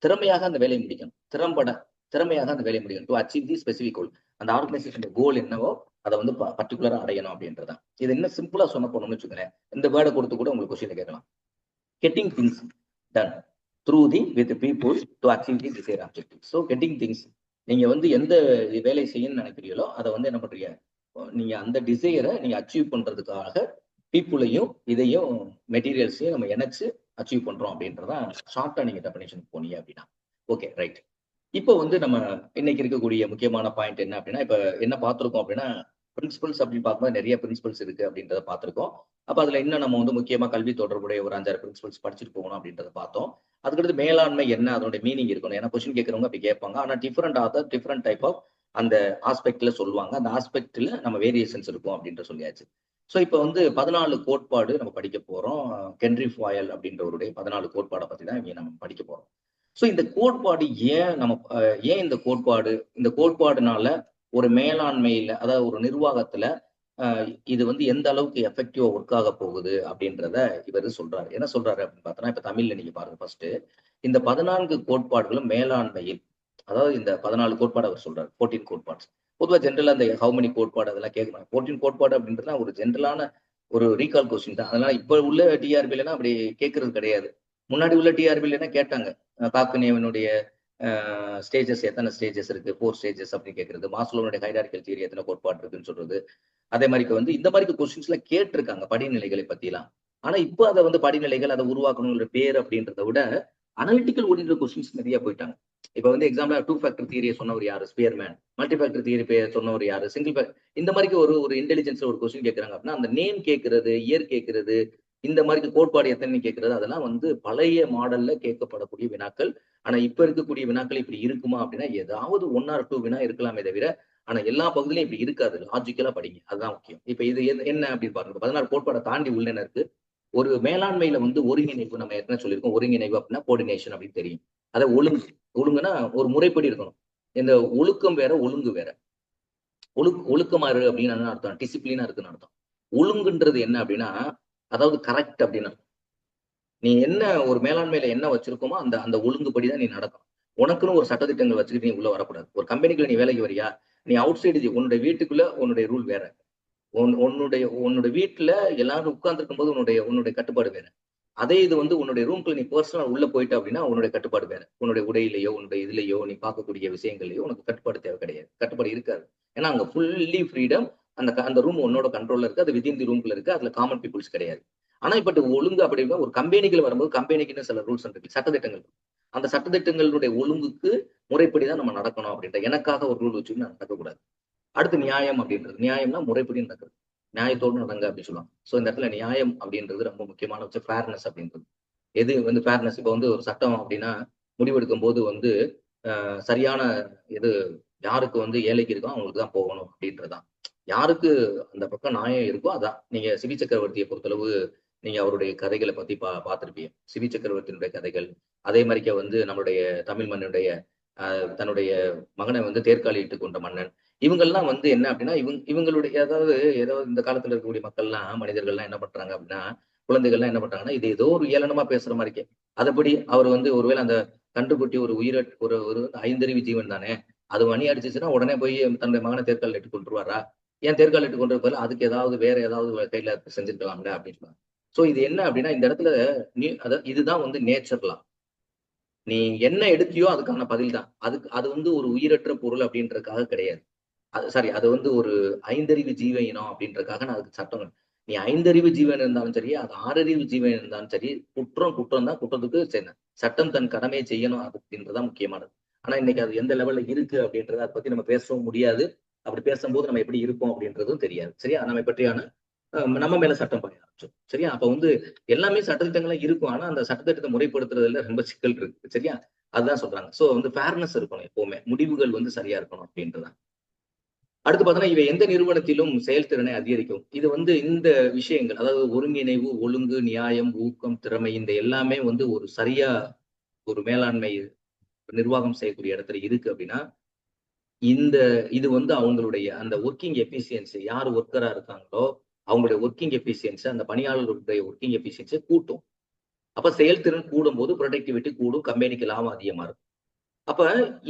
திறமையாக அந்த வேலையை முடிக்கணும். திறமையாக அந்த வேலையை முடிக்கணும். டு அச்சீவ் தி ஸ்பெசிபிக் கோல். அந்த ஆர்கனைசேஷன் கோல் என்னவோ அதை வந்து பர்டிகுலரா அடையணும் அப்படின்றதான். இது என்ன சிம்பிளா சொன்ன போனோம்னு வச்சுக்கோங்களேன், இந்த வேர்டை கொடுத்து கூட உங்களுக்கு கொஸ்டின் கேட்கலாம். Getting things done through the with people to achieve the desire objective. So getting things, நீங்க வந்து எந்த வேலை செய்யணும்னு நினைக்கிறீங்களோ அதை வந்து என்ன பண்றீங்க, நீங்க அந்த டிசைரை நீங்க அச்சீவ் பண்றதுக்காக பீப்புளையும் இதையும் மெட்டீரியல்ஸையும் நம்ம இணைச்சு அச்சீவ் பண்றோம் அப்படின்றதான் ஷார்ட்டா நீங்க டெஃபினேஷன் போனீங்க அப்படின்னா. Okay, right. இப்போ வந்து நம்ம இன்னைக்கு இருக்கக்கூடிய முக்கியமான பாயிண்ட் என்ன அப்படின்னா, இப்ப என்ன பார்த்திருக்கோம் அப்படின்னா பிரின்சிபல்ஸ் அப்படின்னு பார்க்கும்போது நிறைய பிரின்சிபல்ஸ் இருக்கு அப்படின்றத பார்த்திருக்கோம். அப்ப அதுல இன்னும் நம்ம வந்து முக்கியமா கல்வி தொடர்புடைய ஒரு 5-6 பிரின்சிபல்ஸ் படிச்சுட்டு போகணும் அப்படின்றத பார்த்தோம். அதுக்கடுத்து மேலாண்மை என்ன அதனுடைய மீனிங் இருக்கணும். ஏன்னா கொஸ்டின் கேட்கறவங்க அப்படி கேட்பாங்க. ஆனா different author different type of அந்த ஆஸ்பெக்ட்ல சொல்லுவாங்க. அந்த ஆஸ்பெக்ட்ல நம்ம வேரியேஷன்ஸ் இருக்கும் அப்படின்ற சொல்லியாச்சு. ஸோ இப்ப வந்து 14 கோட்பாடு நம்ம படிக்க போறோம். ஹென்றி ஃபாயல் அப்படின்றவருடைய 14 கோட்பாட பத்தி தான் இங்க நம்ம படிக்க போறோம். ஸோ இந்த கோட்பாடு ஏன் இந்த கோட்பாடு இந்த கோட்பாடுனால ஒரு மேலாண்மையில அதாவது ஒரு நிர்வாகத்துல இது வந்து எந்த அளவுக்கு எஃபெக்டிவா ஒர்க் ஆக போகுது அப்படின்றத இவர் சொல்றாரு. என்ன சொல்றாரு அப்படின்னு பார்த்தோம்னா, இப்ப தமிழ்ல நீங்க பாருங்க ஃபர்ஸ்ட். இந்த 14 கோட்பாடுகளும் மேலாண்மையில், அதாவது இந்த 14 கோட்பாடு அவர் சொல்றாரு. 14 கோட்பாட்ஸ். பொதுவா ஜென்ரலா அந்த ஹவு மெனி கோட்பாடு அதெல்லாம் கேட்கணும். 14 கோட்பாடு அப்படின்றதுலாம் ஒரு ஜென்ரலான ஒரு ரீகால் கொஸ்டின் தான். அதனால இப்ப உள்ள டிஆர்பிலாம் அப்படி கேட்கறது கிடையாது. முன்னாடி உள்ள டிஆர்பில கேட்டாங்க. காக்கனியவனுடைய ஸ்டேஜஸ் எத்தனை ஸ்டேஜஸ் இருக்கு? 4 ஸ்டேஜஸ் அப்படின்னு கேட்கறது. மாஸ்லோனுடைய ஹைரார்கிக்கல் தியரி எத்தனை கோட்பாடு இருக்குன்னு சொல்றது. அதே மாதிரி வந்து இந்த மாதிரி கொஸ்டின்ஸ்ல கேட்டிருக்காங்க படிநிலைகளை பத்திலாம். ஆனா இப்ப அதை வந்து படிநிலைகள் அதை உருவாக்கணுங்கிற பேர் அப்படின்றத விட அனலிட்டிக்கல் ஓரியன்ட் கொஸ்டின்ஸ் நிறைய போயிட்டாங்க. இப்ப வந்து எக்ஸாம்பிளா 2 ஃபேக்டர் தியரியை சொன்னவர் யாரு? ஸ்பியர்மேன். மல்டி ஃபேக்டர் தியரி சொன்னவர் யாரு? இந்த மாதிரி ஒரு இன்டெலிஜென்ஸ்ல ஒரு கொஸ்டின் கேட்கறாங்க அப்படின்னா அந்த நேம் கேட்கறது, இயர் கேட்கறது, இந்த மாதிரி கோட்பாடு எத்தனை கேட்கறது அதெல்லாம் வந்து பழைய மாடல்ல கேட்கப்படக்கூடிய வினாக்கள். ஆனா இப்ப இருக்கக்கூடிய வினாக்கள் இப்படி இருக்குமா அப்படின்னா ஏதாவது 1 or 2 வினா இருக்கலாமே தவிர ஆனா எல்லா பகுதியிலும் இப்படி இருக்காது. லாஜிக்கலா படிங்க. அதுதான் முக்கியம். இப்ப இது என்ன அப்படின்னு பாருங்க. 16 கோட்பாடை தாண்டி உள்ள என்ன இருக்கு? ஒரு மேலாண்மையில வந்து ஒருங்கிணைப்பு நம்ம ஏற்கனவே சொல்லியிருக்கோம். ஒருங்கிணைவு அப்படின்னா கோஆர்டினேஷன் அப்படின்னு தெரியும். அதை ஒழுங்கு. ஒழுங்குன்னா ஒரு முறைப்படி இருக்கணும். இந்த ஒழுக்கம் வேற, ஒழுங்கு வேற. ஒழுக்கமா இரு அப்படின்னு என்ன அர்த்தம்? டிசிப்ளினா இருக்குன்னு அர்த்தம். ஒழுங்குன்றது என்ன அப்படின்னா, அதாவது கரெக்ட் அப்படின்னு. நீ என்ன ஒரு மேலாண்மையில என்ன வச்சிருக்கோமோ அந்த அந்த ஒழுங்குபடிதான் நீ நடக்கணும். உனக்குன்னு ஒரு சட்டதிட்டங்கள் வச்சுக்கிட்டு நீ உள்ள வரக்கூடாது. ஒரு கம்பெனிக்குள்ள நீ வேலைக்கு வரியா? நீ அவுட் சைடு உன்னுடைய வீட்டுக்குள்ள உன்னுடைய ரூல் வேற. உன்னுடைய வீட்டுல எல்லாரும் உட்கார்ந்து இருக்கும்போது உன்னுடைய கட்டுப்பாடு வேற. அதே இது வந்து உன்னுடைய ரூம்குள்ள நீ பர்சனல் உள்ள போயிட்ட அப்படின்னா உன்னுடைய கட்டுப்பாடு வேற. உன்னுடைய உடையிலையோ உன்னுடைய இதுலயோ நீ பார்க்கக்கூடிய விஷயங்கள்லயோ உனக்கு கட்டுப்பாடு தேவை கிடையாது. கட்டுப்பாடு இருக்காது. ஏன்னா அங்க ஃபுல்லி ஃப்ரீடம். அந்த ரூம் உன்னோட கண்ட்ரோல்ல இருக்கு. அது வித்தின் தி ரூம்குள்ள இருக்கு. அதுல காமன் பீப்புள்ஸ் கிடையாது. ஆனா இப்ப ஒழுங்கு அப்படின்னா ஒரு கம்பெனிகள் வரும்போது கம்பெனிக்குன்னு சில ரூல்ஸ் இருக்கு, சட்டத்திட்டங்கள். அந்த சட்டத்திட்டங்களுடைய ஒழுங்குக்கு முறைப்படிதான் நம்ம நடக்கணும் அப்படின்ற எனக்காக ஒரு ரூல் வச்சு நான் நடக்கக்கூடாது. அடுத்து நியாயம் அப்படின்றது. நியாயம்னா முறைப்படி நடக்குது. நியாயத்தோடு நடங்க அப்படின்னு சொல்லுவாங்க. சோ இந்த இடத்துல நியாயம் அப்படின்றது ரொம்ப முக்கியமான வச்சு ஃபேர்னஸ் அப்படின்றது. எது வந்து ஃபேர்னஸ் இப்போ வந்து ஒரு சட்டம் அப்படின்னா முடிவெடுக்கும் போது வந்து சரியான இது யாருக்கு வந்து ஏழைக்கு இருக்கோ அவங்களுக்கு தான் போகணும் அப்படின்றதான். யாருக்கு அந்த பக்கம் நியாயம் இருக்கோ அதான். நீங்க சிவி சக்கரவர்த்தியை பொறுத்தளவு நீங்க அவருடைய கதைகளை பத்தி பார்த்திருப்பீங்க. சிவி சக்கரவர்த்தியினுடைய கதைகள். அதே மாதிரிக்க வந்து நம்மளுடைய தமிழ் மன்னனுடைய தன்னுடைய மகனை வந்து தேர்காலிட்டு கொண்ட மன்னன். இவங்கெல்லாம் வந்து என்ன அப்படின்னா இவங்களுடைய அதாவது ஏதோ இந்த காலத்துல இருக்கக்கூடிய மக்கள்லாம் மனிதர்கள்லாம் என்ன பண்றாங்க அப்படின்னா குழந்தைகள்லாம் என்ன பண்றாங்கன்னா இது ஏதோ ஒரு ஏளனமா பேசுற மாதிரி இருக்கே. அதுபடி அவர் வந்து ஒருவேளை அந்த கன்றுக்குட்டி ஒரு ஒரு ஒரு 5 ஜீவன் தானே. அது மணி அடிச்சிச்சுன்னா உடனே போய் தன்னுடைய மகனை தேர்கால் இட்டு கொண்டுருவாரா? ஏன் தேர்கால் இட்டு கொண்டு பதில் அதுக்கு ஏதாவது வேற ஏதாவது கையில செஞ்சிருக்கலாம்ல அப்படின்னு சொல்லுவாங்க. சோ இது என்ன அப்படின்னா இந்த இடத்துல இதுதான் வந்து நேச்சர்லா. நீ என்ன எடுத்தியோ அதுக்கான பதில் தான். அது வந்து ஒரு உயிரற்ற பொருள் அப்படின்றதுக்காக கிடையாது. அது வந்து ஒரு 5 ஜீவ இனம் அப்படின்றதுக்காக நான் அதுக்கு சட்டம் நீ 5 ஜீவன் இருந்தாலும் சரி, அது 6 ஜீவன் இருந்தாலும் சரி, குற்றம் தான். குற்றத்துக்கு சட்டம் தன் கடமையை செய்யணும் அப்படின்றதுதான் முக்கியமானது. ஆனா இன்னைக்கு அது எந்த லெவல்ல இருக்கு அப்படின்றத அதை பத்தி நம்ம பேசவும் முடியாது. அப்படி பேசும்போது நம்ம எப்படி இருப்போம் அப்படின்றதும் தெரியாது. சரியா? நம்ம பற்றியான நம்ம மேல சட்டம் பாய ஆரம்பிச்சோம். சரியா? அப்ப வந்து எல்லாமே சட்டத்திட்டங்கள்லாம் இருக்கும். ஆனா அந்த சட்டத்திட்டத்தை முறைப்படுத்துறதுல ரொம்ப சிக்கல் இருக்கு. சரியா? அதுதான் சொல்றாங்க. சோ வந்து ஃபேர்னஸ் இருக்கணும் எப்பவுமே. முடிவுகள் வந்து சரியா இருக்கணும் அப்படின்றதான். அடுத்து பார்த்தோன்னா இவை எந்த நிறுவனத்திலும் செயல்திறனை அதிகரிக்கும். இது வந்து இந்த விஷயங்கள் அதாவது ஒருங்கிணைவு, ஒழுங்கு, நியாயம், ஊக்கம், திறமை இந்த எல்லாமே வந்து ஒரு சரியா ஒரு மேலாண்மை நிர்வாகம் செய்யக்கூடிய இடத்துல இருக்கு அப்படின்னா இந்த இது வந்து அவங்களுடைய அந்த ஒர்க்கிங் எஃபிசியன்சி யார் ஒர்க்கரா இருக்காங்களோ அவங்களுடைய ஒர்க்கிங் எஃபிசியன்சி அந்த பணியாளர்களுடைய ஒர்க்கிங் எஃபிசியன்சி கூட்டும். அப்ப செயல்திறன் கூடும் போது ப்ரொடக்டிவிட்டி கூடும், கம்பெனிக்கு லாபம் அதிகமா இருக்கும். அப்ப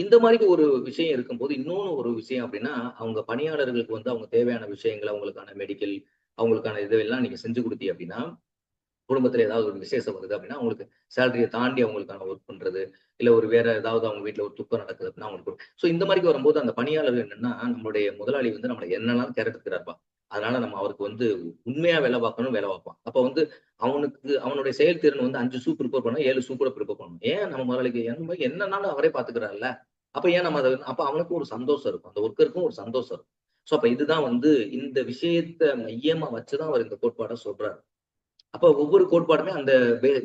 இந்த மாதிரி ஒரு விஷயம் இருக்கும்போது இன்னொன்னு ஒரு விஷயம் அப்படின்னா அவங்க பணியாளர்களுக்கு வந்து அவங்க தேவையான விஷயங்கள் அவங்களுக்கான மெடிக்கல் அவங்களுக்கான இதெல்லாம் நீங்க செஞ்சு கொடுத்தீங்க அப்படின்னா குடும்பத்துல ஏதாவது ஒரு விசேஷம் வருது அப்படின்னா அவங்களுக்கு சேலரியை தாண்டி அவங்களுக்கான ஒர்க் பண்றது இல்ல ஒரு வேற ஏதாவது அவங்க வீட்டுல ஒரு துக்கம் நடக்குது அப்படின்னா அவங்களுக்கு சோ இந்த மாதிரி வரும்போது அந்த பணியாளர்கள் என்னன்னா நம்மளுடைய முதலாளி வந்து நம்மளை என்னெல்லாம் கேரக்டர்ப்பா அதனால நம்ம அவருக்கு வந்து உண்மையா வேலை பார்க்கணும் வேலை பார்ப்பான். அப்ப வந்து அவனுடைய செயல்திறன் வந்து 5 சூ ப்ரிப்பேர் பண்ணா 7 சூ கூட ப்ரிப்பேர் பண்ணணும். ஏன் நம்ம முதலாளிக்கு என்னன்னாலும் அவரே பாத்துக்கிறாருல்ல. அப்ப ஏன் நம்ம அதை அப்ப அவனுக்கும் ஒரு சந்தோஷம் இருக்கும். அந்த ஒர்க்கருக்கும் ஒரு சந்தோஷம் இருக்கும். ஸோ அப்ப இதுதான் வந்து இந்த விஷயத்த மையமா வச்சுதான் அவர் இந்த கோட்பாடை சொல்றாரு. அப்ப ஒவ்வொரு கோட்பாடுமே அந்த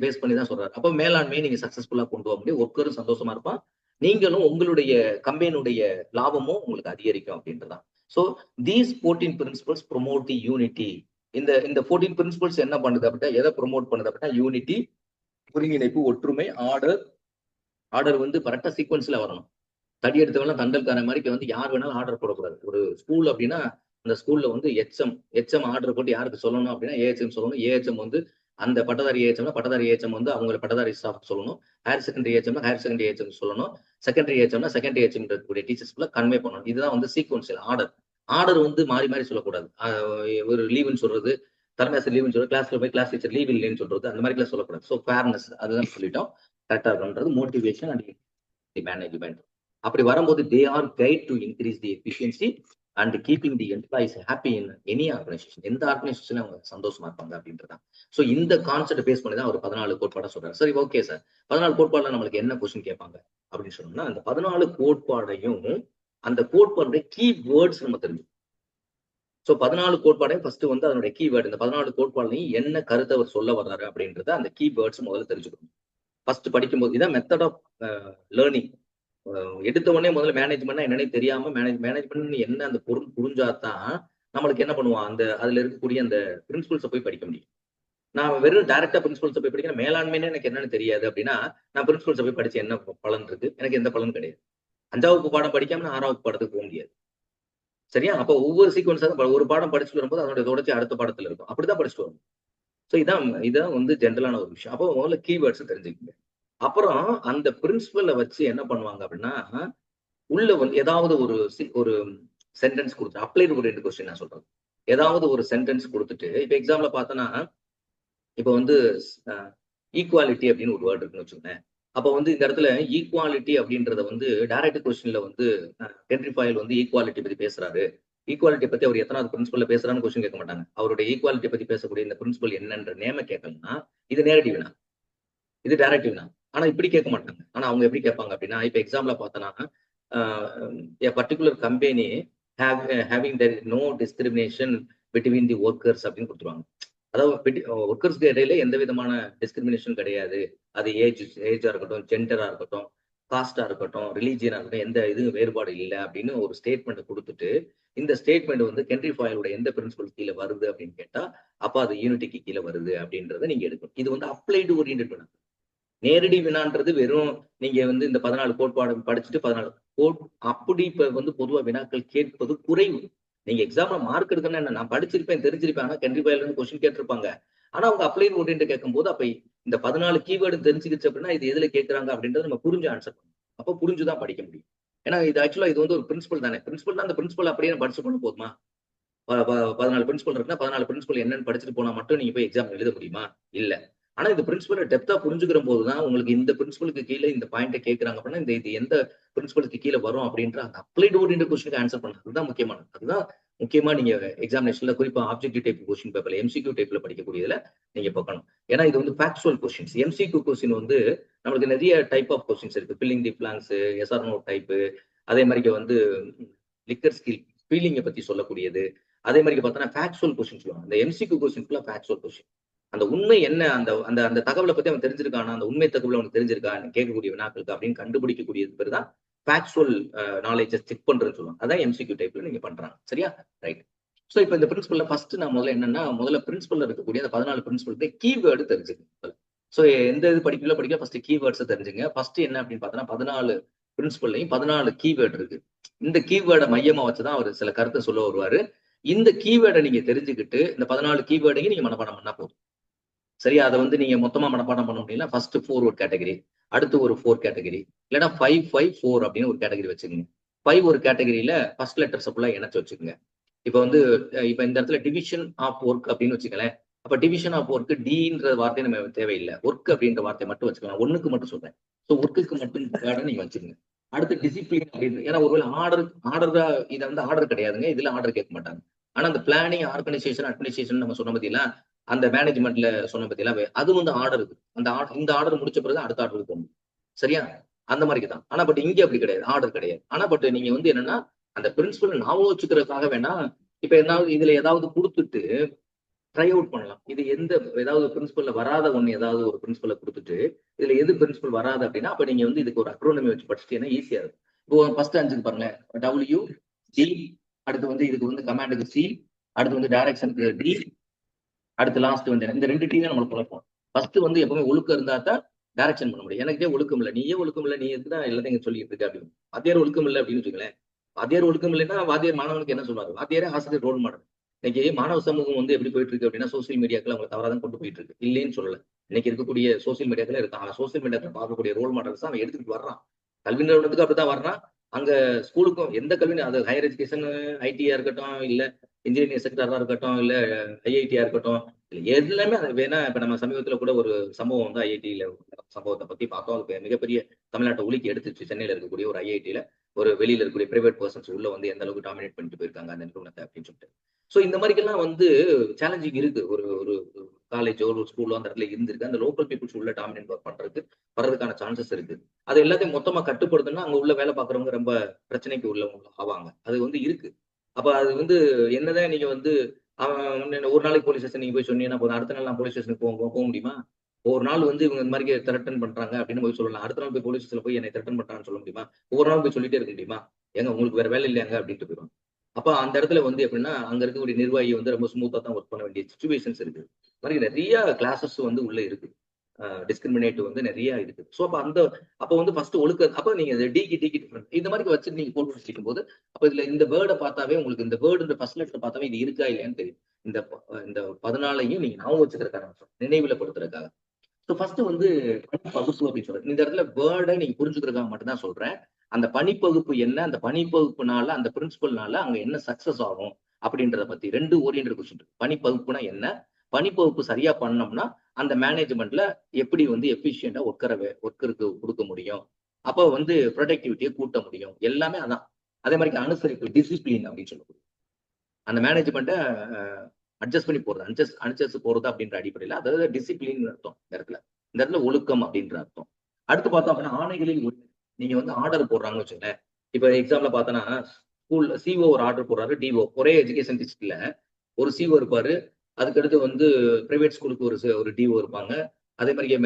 பேஸ் பண்ணி தான் சொல்றாரு. அப்ப மேலாண்மையை நீங்க சக்சஸ்ஃபுல்லா கொண்டு போக முடியும். ஒர்க்கரும் சந்தோஷமா இருப்பான். நீங்களும் உங்களுடைய கம்பெனியுடைய லாபமும் உங்களுக்கு அதிகரிக்கும் அப்படின்றதான். So these 14 principles promote the unity. இந்த 14 பிரின்சிபல்ஸ் என்ன பண்ணுது அப்படின்னா, எதை ப்ரொமோட் பண்ணுது அப்படின்னா, யூனிட்டி, ஒருங்கிணைப்பு, ஒற்றுமை, ஆர்டர் வந்து கரெக்டா சீக்வன்ஸ்ல வரணும். தடி எடுத்தவெல்லாம் தண்டல்காரன் மாதிரி வந்து யார் வேணாலும் ஆர்டர் போடக்கூடாது. ஒரு ஸ்கூல் அப்படின்னா அந்த ஸ்கூல்ல வந்து எச்எம் ஆர்டர் போட்டு யாருக்கு சொல்லணும் அப்படின்னா ஏஹெச்எம் சொல்லணும். ஏஹெச்எம் வந்து அந்த பட்டதாரி ஏஹெச்எம் வந்து அவங்க பட்டதாரி ஸ்டாஃப் சொல்லணும். ஹையர் செகண்டரி ஏஹெச்எம் சொல்லணும். செகண்டரி ஏஹெச்எம் இருக்கக்கூடிய டீச்சர்ஸ்க்குள்ள கன்வே பண்ணணும். இதுதான் வந்து சீக்வன்சியல் ஆர்டர் வந்து மாறி மாறி சொல்லக்கூடாது. ஒரு லீவுன்னு சொல்றது, தலைமையாசிரியர் லீவுன்னு சொல்றது, கிளாஸ்ல போய் கிளாஸ் டீச்சர் லீவ் இல்லைன்னு சொல்றது, அந்த மாதிரிலாம் சொல்லக்கூடாது. ஸோ ஃபேர்னஸ் அதுதான் சொல்லிட்டோம். கரெக்டா இருக்கணுன்றது மோட்டிவேஷன் அண்ட் மேனேஜ்மெண்ட். அப்படி வரும்போது they are guide to increase the efficiency and keeping the employees happy in any organisation. எந்த ஆர்கனைசேஷன் அவங்க சந்தோஷமா இருப்பாங்க அப்படின்றதான். ஸோ இந்த கான்செப்ட் பேஸ் பண்ணி தான் அவர் 14 கோட்பாடா சொல்றாரு. சரி, ஓகே சார், 14 கோட்பாடுல நம்மளுக்கு என்ன கொஸ்டின் கேட்பாங்க அப்படின்னு சொன்னோம்னா, அந்த 14 கோட்பாடையும் அந்த கோட்பாடுடைய கீ வேர்ட்ஸ் நம்ம தெரிஞ்சு. ஸோ 14 கோட்பாடையும் ஃபர்ஸ்ட் வந்து அதனுடைய கீ வேர்டு, இந்த 14 கோட்பாடுலையும் என்ன கருத்தை அவர் சொல்ல வர்றாரு அப்படின்றத அந்த கீ வேர்ட்ஸ் முதல்ல தெரிஞ்சுக்கணும். ஃபர்ஸ்ட் படிக்கும்போது இதான் மெத்தட் ஆஃப் லேர்னிங். எடுத்த உடனே முதல்ல மேனேஜ்மெண்ட் என்னன்னே தெரியாம மேனேஜ்மெண்ட் என்ன அந்த பொருள் புரிஞ்சாதான் நம்மளுக்கு என்ன பண்ணுவோம், அந்த அதுல இருக்கக்கூடிய அந்த பிரின்சிபல்ஸை போய் படிக்க முடியும். நான் வெறும் டைரக்டா பிரின்சிபல்ஸை போய் படிக்கிறேன், மேலாண்மைன்னு எனக்கு என்னன்னு தெரியாது அப்படின்னா நான் பிரின்சிபல்ஸை போய் படிச்சு என்ன பலன் இருக்கு? எனக்கு எந்த பலன் கிடையாது. 5வது பாடம் படிக்காம நான் 6வது பாடத்துக்கு போக முடியாது. சரியா? அப்போ ஒவ்வொரு சீக்வன்ஸாக ஒரு பாடம் படிச்சுட்டு வரும்போது அதனுடைய தொடர்ச்சி அடுத்த பாடத்துல இருக்கும். அப்படிதான் படிச்சுட்டு வரும். ஸோ இதான் வந்து ஜென்ரலான ஒரு விஷயம். அப்போ முதல்ல கீவேர்ட்ஸ் தெரிஞ்சுக்கங்க. அப்புறம் அந்த பிரின்சிபலை வச்சு என்ன பண்ணுவாங்க அப்படின்னா, உள்ள வந்து ஏதாவது ஒரு சென்டென்ஸ் கொடுத்து அப்ளைடு ஓரியன்ட் கொஸ்டின் நான் சொல்றேன். ஏதாவது ஒரு சென்டென்ஸ் கொடுத்துட்டு, இப்ப எக்ஸாம்பிள் பார்த்தோன்னா, இப்ப வந்து ஈக்குவாலிட்டி அப்படின்னு ஒரு வேர்டு இருக்குன்னு வச்சுக்கோங்களேன். அப்ப வந்து இந்த இடத்துல ஈக்குவாலிட்டி அப்படின்றத வந்து டைரக்ட் கொஸ்டின்ல வந்து ஹென்ரி ஃபாயில் வந்து ஈக்குவாலிட்டி பத்தி பேசுறாரு. ஈக்குவாலிட்டி பத்தி அவர் எத்தனாவது பிரின்சிபல்ல பேசுறான்னு கொஸ்டின் கேட்க மாட்டாங்க. அவருடைய ஈக்குவாலிட்டி பத்தி பேசக்கூடிய இந்த பிரின்சிபல் என்னன்ற நேம கேட்கணும்னா இது நேரடிவ் வினா, இது டைரக்டிவ் வினா. ஆனா இப்படி கேட்க மாட்டாங்க. ஆனா அவங்க எப்படி கேட்பாங்க அப்படின்னா, இப்ப எக்ஸாம்பிளா பார்த்தோன்னா, particular company having their no discrimination between the workers அப்படின்னு கொடுத்துருவாங்க. அதாவது ஒர்க்கர்ஸ்க்கு இடையில எந்த விதமான டிஸ்கிரிமினேஷன் கிடையாது. அது ஏஜா இருக்கட்டும், ஜெண்டரா இருக்கட்டும், காஸ்டா இருக்கட்டும், ரிலீஜியனா இருக்கட்டும், எந்த இது வேறுபாடு இல்லை அப்படின்னு ஒரு ஸ்டேட்மெண்ட் கொடுத்துட்டு, இந்த ஸ்டேட்மெண்ட் வந்து ஹென்ரி ஃபாயிலோட எந்த பிரின்சிபல் கீழே வருது அப்படின்னு கேட்டா, அப்ப அது யூனிட்டிக்கு கீழே வருது அப்படின்றத நீங்க எடுக்கணும். இது வந்து அப்ளைடு ஓரியன்ட் வினா. நேரடி வினான்றது வெறும் நீங்க வந்து இந்த 14 கோட்பாடு படிச்சுட்டு 14 அப்படி இப்ப வந்து பொதுவா வினாக்கள் கேட்பது குறைவு. நீங்க எக்ஸாம்ல மார்க் எடுக்கணும்னா என்ன, நான் படிச்சிருப்பேன் தெரிஞ்சிருப்பேன், ஆனா கண்டிப்பா இருந்து கொஸ்டின் கேட்டிருப்பாங்க. ஆனா அவங்க அப்ளைன் ஓரியன்ட் கேட்கும்போது அப்ப இந்த 14 கீவேர்டு தெரிஞ்சுக்கிச்சு அப்படின்னா இது எதுல கேட்கறாங்க அப்படின்றத நம்ம புரிஞ்சு ஆன்சர் பண்ணணும். அப்ப புரிஞ்சுதான் படிக்க முடியும். ஏன்னா இது ஆக்சுவலா இது வந்து ஒரு பிரின்சிபல் தானே. பிரின்சிபல் அந்த பிரின்சிபல் அப்படியே படிச்சு பண்ண போதுமா? 14 பிரின்சிபல் இருக்குன்னா 14 பிரின்சிபல் என்னன்னு படிச்சுட்டு போனா மட்டும் நீங்க போய் எக்ஸாம் எழுத முடியுமா? இல்ல. ஆனா இந்த பிரின்சிபலை டெப்தா புரிஞ்சுக்கிற போதுதான் உங்களுக்கு இந்த பிரின்சிபலுக்கு கீழே இந்த பாயிண்ட கேட்கறாங்க அப்படின்னா இது எந்த பிரின்சிபலுக்கு கீழே வரும் அப்படின்ற அந்த அப்ளைட் ஓரியன்ட் கொஸ்டினுக்கு ஆன்சர் பண்ணணும். அதுதான் முக்கியமானது. அதுதான் முக்கியமா நீங்க எக்ஸாமினேஷன்ல குறிப்பா ஆப்ஜெக்டிவ் டைப் கொஸ்டின் பேப்பர்ல எம்சிக்யூ டைப்ல படிக்கக்கூடியதுல நீங்க பார்க்கணும். ஏன்னா இது வந்து ஃபேக்சுவல் கொஸ்டின்ஸ். எம்சிக்யூ கொஸ்டின் வந்து நம்மளுக்கு நிறைய டைப் ஆஃப் கொஸ்டின்ஸ் இருக்கு. Filling the blanks, yes or no type, அதே மாதிரி வந்து லிக்கர் ஸ்கில் ஃபீலிங்கை பத்தி சொல்லக்கூடியது. அதே மாதிரி பார்த்தோன்னா ஃபேக்சுவல் கொஸ்டின் சொல்லுவாங்க. அந்த எம்சிக்யூ கொஸ்டின் ஃபுல்லா ஃபேக்சுவல் கொஸ்டின். அந்த உண்மை என்ன, அந்த அந்த அந்த தகவலை பத்தி அவன் தெரிஞ்சிருக்கானா, அந்த உண்மை தகவல் அவனுக்கு தெரிஞ்சிருக்கா கேட்கக்கூடிய வினாக்களுக்கு அப்படின்னு கண்டுபிடிக்கக்கூடியது பேர் தான் ஃபேக்சுவல் நாலேஜை செக் பண்றதுன்னு சொல்லுவாங்க. அதான் எம்சிக்யூ டைப்ல நீங்க பண்றாங்க. சரியா? ரைட். ஸோ இப்போ இந்த பிரின்சிபல்ல ஃபர்ஸ்ட் நான் முதல்ல பிரின்சிபல்ல இருக்கக்கூடிய அந்த 14 பிரின்சிபலுக்கு கீவேர்டு தெரிஞ்சுக்கணும். ஸோ எந்த இது படிக்கல ஃபர்ஸ்ட் கீவேர்ட்ஸ் தெரிஞ்சுங்க. ஃபர்ஸ்ட் என்ன அப்படின்னு பார்த்தோன்னா 14 பிரின்சிபல்லையும் 14 கீவேர்டு இருக்கு. இந்த கீவேர்டை மையமா வச்சுதான் அவர் சில கருத்தை சொல்ல வருவாரு. இந்த கீவேர்டை நீங்க தெரிஞ்சுக்கிட்டு இந்த 14 கீவேர்டையும் நீங்க மனப்பாடம் பண்ணா போதும். சரியா? அதை வந்து நீங்க மொத்தமா மனப்பாடம் பண்ண முடியல. ஃபர்ஸ்ட் 4 ஒரு கேட்டகரி, அடுத்து ஒரு 4 கேட்டகரி, இல்லைன்னா 5, 5, 4 அப்படின்னு ஒரு கேட்டகரி வச்சுக்கோங்க. 5 ஒரு கேட்டகரியில ஃபர்ஸ்ட் லெட்டர்ஸ் ஃபுல்லா இணைச்சு வச்சுக்கோங்க. இப்ப வந்து இப்ப இந்த இடத்துல டிவிஷன் ஆஃப் ஒர்க் அப்படின்னு வச்சுக்கலேன். அப்ப டிவிஷன் ஆஃப் ஒர்க் டின்ற வார்த்தை நம்ம தேவையில்லை. ஒர்க் அப்படின்ற வார்த்தை மட்டும் வச்சுக்கலாம். ஒண்ணுக்கு மட்டும் சொல்றேன். ஸோ ஒர்க்குக்கு மட்டும் நீங்க வச்சுக்கோங்க. அடுத்து டிசிப்ளின் அப்படின்னு, ஏன்னா ஒருவேளை ஆர்டரா இதை வந்து ஆர்டர் கிடையாதுங்க. இதுல ஆர்டர் கேட்க மாட்டாங்க. ஆனா அந்த பிளானிங், ஆர்கனைசேஷன், அட்மினிஸ்ட்ரேஷன் நம்ம சொன்ன பத்தியில அந்த மேனேஜ்மெண்ட்ல சொன்ன பத்தியில அது வந்து ஆர்டர் இருக்கு. இந்த ஆர்டர் முடிச்ச பிறகு அடுத்த ஆர்டருக்கு போகணும். சரியா? அந்த மாதிரி தான். ஆனா பட் இங்க அப்படி கிடையாது. ஆர்டர் கிடையாது. ஆனா பட் நீங்க வந்து என்னன்னா அந்த பிரின்சிபல் ஞாபகம் வச்சுக்கிறதுக்காக வேணா இப்ப இதுல ஏதாவது கொடுத்துட்டு ட்ரை அவுட் பண்ணலாம். இது ஏதாவது பிரின்சிபல்ல வராத ஒண்ணு ஏதாவது ஒரு பிரின்சிபலை கொடுத்துட்டு இதுல எது பிரின்சிபல் வராது அப்படின்னா அப்ப நீங்க வந்து இதுக்கு ஒரு அக்ரோனமி வச்சு படிச்சுட்டீங்கன்னா ஈஸியா இருக்கும். இப்போ ஃபர்ஸ்ட் 5 பாருங்களேன், டபிள்யூ டி, அடுத்து வந்து இதுக்கு வந்து கமாண்டுக்கு சி, அடுத்து வந்து டைரக்ஷனுக்கு டி, அடுத்து லாஸ்ட் வந்து இந்த 2 டீ தான் நம்மளுக்கு குழப்பம். ஃபர்ஸ்ட் வந்து எப்பவுமே ஒழுக்கம் இருந்தா தான் டைரக்ஷன் பண்ண முடியும். எனக்கே ஒழுக்கம் இல்லை, நீயே ஒழுக்கம் இல்லை, நீ எதுதான் எல்லாத்தையும் சொல்லிட்டு இருக்க அப்படின்னு. வாத்தியார் ஒழுக்கம் இல்லை அப்படின்னு வச்சுக்கலேன். வாத்தியார் ஒழுக்கம் இல்லைன்னா வாத்தியார் மாணவனுக்கு என்ன சொல்லுவாரு? வாத்தியாரே ஆசிரியர் ரோல் மாடல். இன்னைக்கு மாணவ சமூகம் வந்து எப்படி போயிட்டு இருக்கு அப்படின்னா சோசியல் மீடியாக்கள் அவங்க தவறாதான் கொண்டு போயிட்டு இருக்கு. இல்லைன்னு சொல்லல. இன்னைக்கு இருக்கக்கூடிய சோசியல் மீடியாக்கள் இருக்காங்க. சோசியல் மீடியாக்கள் பார்க்கக்கூடிய ரோல் மாடல்ஸ் அவன் எடுத்துக்கிட்டு வர்றான். கல்வி நிறுவனத்துக்கு அப்படித்தான் வர்றான். அங்க ஸ்கூலுக்கும் எந்த கல்வி, அது ஹையர் எஜுகேஷன், ஐடியா இருக்கட்டும், இல்ல இன்ஜினியரிங் செக்டரா இருக்கட்டும், இல்ல ஐஐடியா இருக்கட்டும், எல்லாமே அது வேணா. இப்ப நம்ம சமீபத்துல கூட ஒரு சம்பவம் வந்து ஐஐடியில சம்பவத்தை பத்தி பார்த்தோம். அது மிகப்பெரிய தமிழ்நாட்டை உலுக்கி எடுத்துச்சு. சென்னையில இருக்கக்கூடிய ஒரு ஐஐடியில ஒரு வெளியில இருக்கக்கூடிய பிரைவேட் பர்சன்ஸ் உள்ள வந்து எந்த அளவுக்கு டாமினேட் பண்ணிட்டு போயிருக்காங்க அந்த நிறுவனத்தை அப்படின்னு சொல்லிட்டு. சோ இந்த மாதிரிக்கெல்லாம் வந்து சேலஞ்சிங் இருக்கு. ஒரு ஒரு காலேஜோ ஒரு ஸ்கூலோ அந்த இடத்துல இருந்திருக்கு. அந்த லோக்கல் பீப்புள்ஸ் உள்ள டாமினேட் பண்றதுக்கு வர்றதுக்கான சான்சஸ் இருக்கு. அது எல்லாத்தையும் மொத்தமா கட்டுப்படுத்தணும்னா அங்க உள்ள வேலை பார்க்குறவங்க ரொம்ப பிரச்சனைக்கு உள்ளவங்க ஆவாங்க. அது வந்து இருக்கு. அப்ப அது வந்து என்னதான் நீங்க வந்து அவன் ஒரு நாளைக்கு போலீஸ் ஸ்டேஷன் நீங்க போய் சொன்னீங்கன்னா போதும், அடுத்த நாள் நான் போலீஸ் ஸ்டேஷனுக்கு போக முடியுமா? ஒரு நாள் வந்து இவங்க இந்த மாதிரி த்ரெட்டன் பண்றாங்க அப்படின்னு போய் சொல்லலாம். அடுத்த நாள் போய் போலீஸ் ஸ்டேஷன்ல போய் என்னை த்ரெட்டன் பண்றாங்கன்னு சொல்ல முடியுமா? ஒவ்வொரு நாள் போய் சொல்லிட்டே இருக்க முடியுமா? ஏங்க உங்களுக்கு வேற வேலை இல்லையாங்க அப்படின்ட்டு போயிடும். அப்ப அந்த இடத்துல வந்து எப்படின்னா அங்க இருக்கக்கூடிய நிர்வாகி வந்து ரொம்ப ஸ்மூத்தா தான் ஒர்க் பண்ண வேண்டிய சுச்சுவேஷன்ஸ் இருக்கு. இந்த மாதிரி நிறைய கிளாஸஸ் வந்து உள்ள இருக்கு. டிஸ்கிரிமினேட் வந்து நிறைய இருக்கு. ஸோ அப்ப வந்து ஃபர்ஸ்ட் அப்ப நீங்க டிக்கு டிஃபரெண்ட் இந்த மாதிரி வச்சு நீங்க போட்டு வச்சிருக்கும் போது அப்ப இதுல இந்த வேர்டை பார்த்தாவே உங்களுக்கு இந்த வேர்டு ஃபர்ஸ்ட் லெட்டர் பார்த்தாவே இது இருக்கா இல்லையான்னு தெரியும். இந்த இந்த 14ஐயும் நீங்க ஞாபகம் வச்சுக்கிறதுக்காக, நினைவுல படுத்துறதுக்காக. ஸோ ஃபர்ஸ்ட் வந்து பகுப்பு அப்படின்னு சொல்றேன். இந்த இடத்துல வேர்டை நீங்க புரிஞ்சுக்கிறதுக்காக மட்டும் தான் சொல்றேன். அந்த பணிப்பகுப்பு என்ன, அந்த பணிப்பகுப்புனால அந்த பிரின்சிபல்னால அங்க என்ன சக்சஸ் ஆகும் அப்படின்றத பத்தி 2 ஓரியன்டட் கொஸ்டின். பணிப்பகுப்புனா என்ன, பணிப்பகுப்பு சரியா பண்ணோம்னா அந்த மேனேஜ்மெண்ட்ல எப்படி வந்து எஃபிஷியண்டா ஒர்க்கருக்கு கொடுக்க முடியும், அப்ப வந்து ப்ரொடக்டிவிட்டியை கூட்ட முடியும். எல்லாமே அதான். அதே மாதிரி அனுசரிப்பு, டிசிப்ளின் அப்படின்னு சொல்லக்கூடிய அந்த மேனேஜ்மெண்ட்டை அட்ஜஸ்ட் பண்ணி போறது, அட்ஜஸ்ட் போறது அப்படின்ற அடிப்படையில் அதாவது டிசிப்ளின் அர்த்தம் இந்த இடத்துல. இந்த இடத்துல ஒழுக்கம் அப்படின்ற அர்த்தம். அடுத்து பார்த்தோம் அப்படின்னா ஆணைகளில் நீங்க வந்து ஆர்டர் போடுறாங்கன்னு வச்சுக்கோங்களேன். இப்ப எக்ஸாம்பிள் பார்த்தோன்னா ஸ்கூல் சிஓ ஒரு ஆர்டர் போடுறாரு, டிஓ ஒரே எஜுகேஷன் டிஸ்ட்ரிக்ட்ல ஒரு சிஓ இருப்பாரு. அதுக்கடுத்து வந்து பிரைவேட் ஸ்கூலுக்கு ஒரு டிஓ இருப்பாங்க. அதே மாதிரி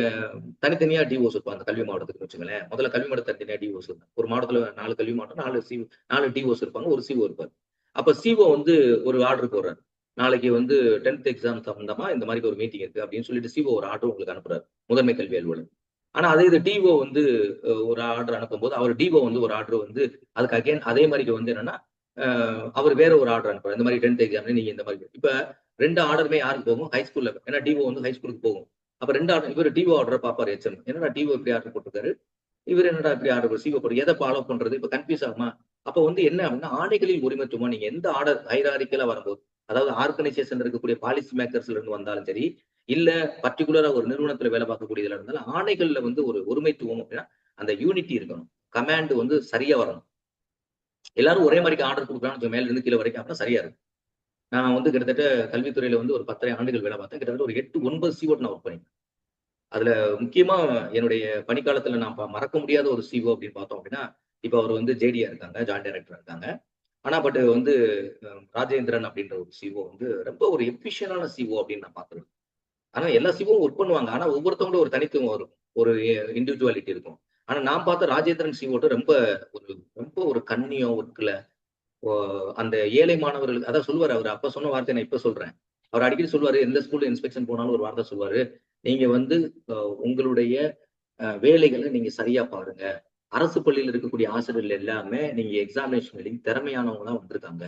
தனித்தனியா டிஓஸ் இருப்பாங்க கல்வி மாவட்டத்துக்கு வச்சுங்களேன். முதல்ல கல்வி மாவட்டம் தனித்தனியா டிஓஸ் இருப்பாங்க. ஒரு மாவட்டத்துல 4 கல்வி மாவட்டம், 4 டிஓஸ் இருப்பாங்க, ஒரு சிஓ இருப்பாரு. அப்ப சிஓ வந்து ஒரு ஆர்டர் போடுறாரு. நாளைக்கு வந்து 10th எக்ஸாம் சம்பந்தமா இந்த மாதிரி ஒரு மீட்டிங் இருக்கு அப்படின்னு சொல்லிட்டு சிஓ ஒரு ஆர்டர் உங்களுக்கு அனுப்புறாரு, முதன்மை கல்வி அலுவலர். ஆனா அதே இது டிஓ வந்து ஒரு ஆர்டர் அனுப்பும்போது அவர் டிஓ வந்து ஒரு ஆர்டர் வந்து அதுக்கு அகைன் அதே மாதிரி வந்து என்னன்னா அவர் வேற ஒரு ஆர்டர் அனுப்புறாரு. இந்த மாதிரி 10th எக்ஸாம் நீங்க இந்த மாதிரி இப்ப 2 ஆர்டருமே யாருக்கு போகும்? ஹை ஸ்கூல்ல. ஏன்னா டிஓ வந்து ஹை ஸ்கூலுக்கு போகும். அப்ப 2 ஆர்டர் இவர் டிஓ ஆர்டர் பாப்பாரு ஹெச்எம். என்னடா டிஓ இப்படி ஆர்டர் போட்டிருக்காரு, இவர் என்னடா இப்படி ஆர்டர் சிஓ போட்டு எதை ஃபாலோ பண்றது? இப்ப கன்ஃபியூஸ் ஆகுமா? அப்ப வந்து என்ன அப்படின்னா ஆணைகளில் உரிமத்துவமா நீங்க எந்த ஆர்டர் ஹைராரிக்கலா வரும்போது, அதாவது ஆர்கனைசேஷன் இருக்கக்கூடிய பாலிசி மேக்கர்ஸ்ல இருந்து வந்தாலும் சரி, இல்ல பர்டிகுலரா ஒரு நிறுவனத்துல வேலை பார்க்கக்கூடியதுல இருந்தாலும் ஆணைகள்ல வந்து ஒரு ஒருமைத்துவம் அப்படின்னா அந்த யூனிட்டி இருக்கணும். கமாண்ட் வந்து சரியா வரணும். எல்லாரும் ஒரே மாதிரி ஆர்டர் கொடுக்குறான்னு மேல இருந்து கீழே வரைக்கும் அப்படின்னா சரியா இருக்கும். நான் வந்து கிட்டத்தட்ட கல்வித்துறையில வந்து ஒரு 10 ஆண்டுகள் வேலை பார்த்தேன். கிட்டத்தட்ட ஒரு 8, 9 சிஓ நான் ஒர்க் பண்ணிருக்கேன். அதுல முக்கியமா என்னுடைய பணிக்காலத்துல நான் மறக்க முடியாத ஒரு சிஓ அப்படின்னு பார்த்தோம் அப்படின்னா, இப்ப அவர் வந்து ஜேடியா இருக்காங்க, ஜாயிண்ட் டைரக்டரா இருக்காங்க. ஆனா பட் வந்து ராஜேந்திரன் அப்படின்ற ஒரு சிஓ வந்து ரொம்ப ஒரு எஃபிஷியன்டான சிஓ அப்படின்னு நான் பார்த்துருவேன். ஆனா எல்லா சிஓவும் ஒர்க் பண்ணுவாங்க. ஆனா ஒவ்வொருத்தவங்களும் ஒரு தனித்துவம் வரும். ஒரு இண்டிவிஜுவாலிட்டி இருக்கும். ஆனா நான் பார்த்த ராஜேந்திரன் சிஓட்ட ஒரு ரொம்ப ஒரு கண்ணியம் ஒர்க்ல அந்த ஏழை மாணவர்கள் அதான் சொல்லுவாரு. அவர் அப்ப சொன்ன வார்த்தை நான் இப்ப சொல்றேன். அவர் அடிக்கடி சொல்லுவாரு, எந்த ஸ்கூல்ல இன்ஸ்பெக்ஷன் போனாலும் ஒரு வார்த்தை சொல்லுவாரு. நீங்க வந்து உங்களுடைய வேலைகளை நீங்க சரியா பாருங்க. அரசு பள்ளியில இருக்கக்கூடிய ஆசிரியர்கள் எல்லாமே நீங்க எக்ஸாமினேஷன் எழுதி திறமையானவங்க தான் வந்திருக்காங்க.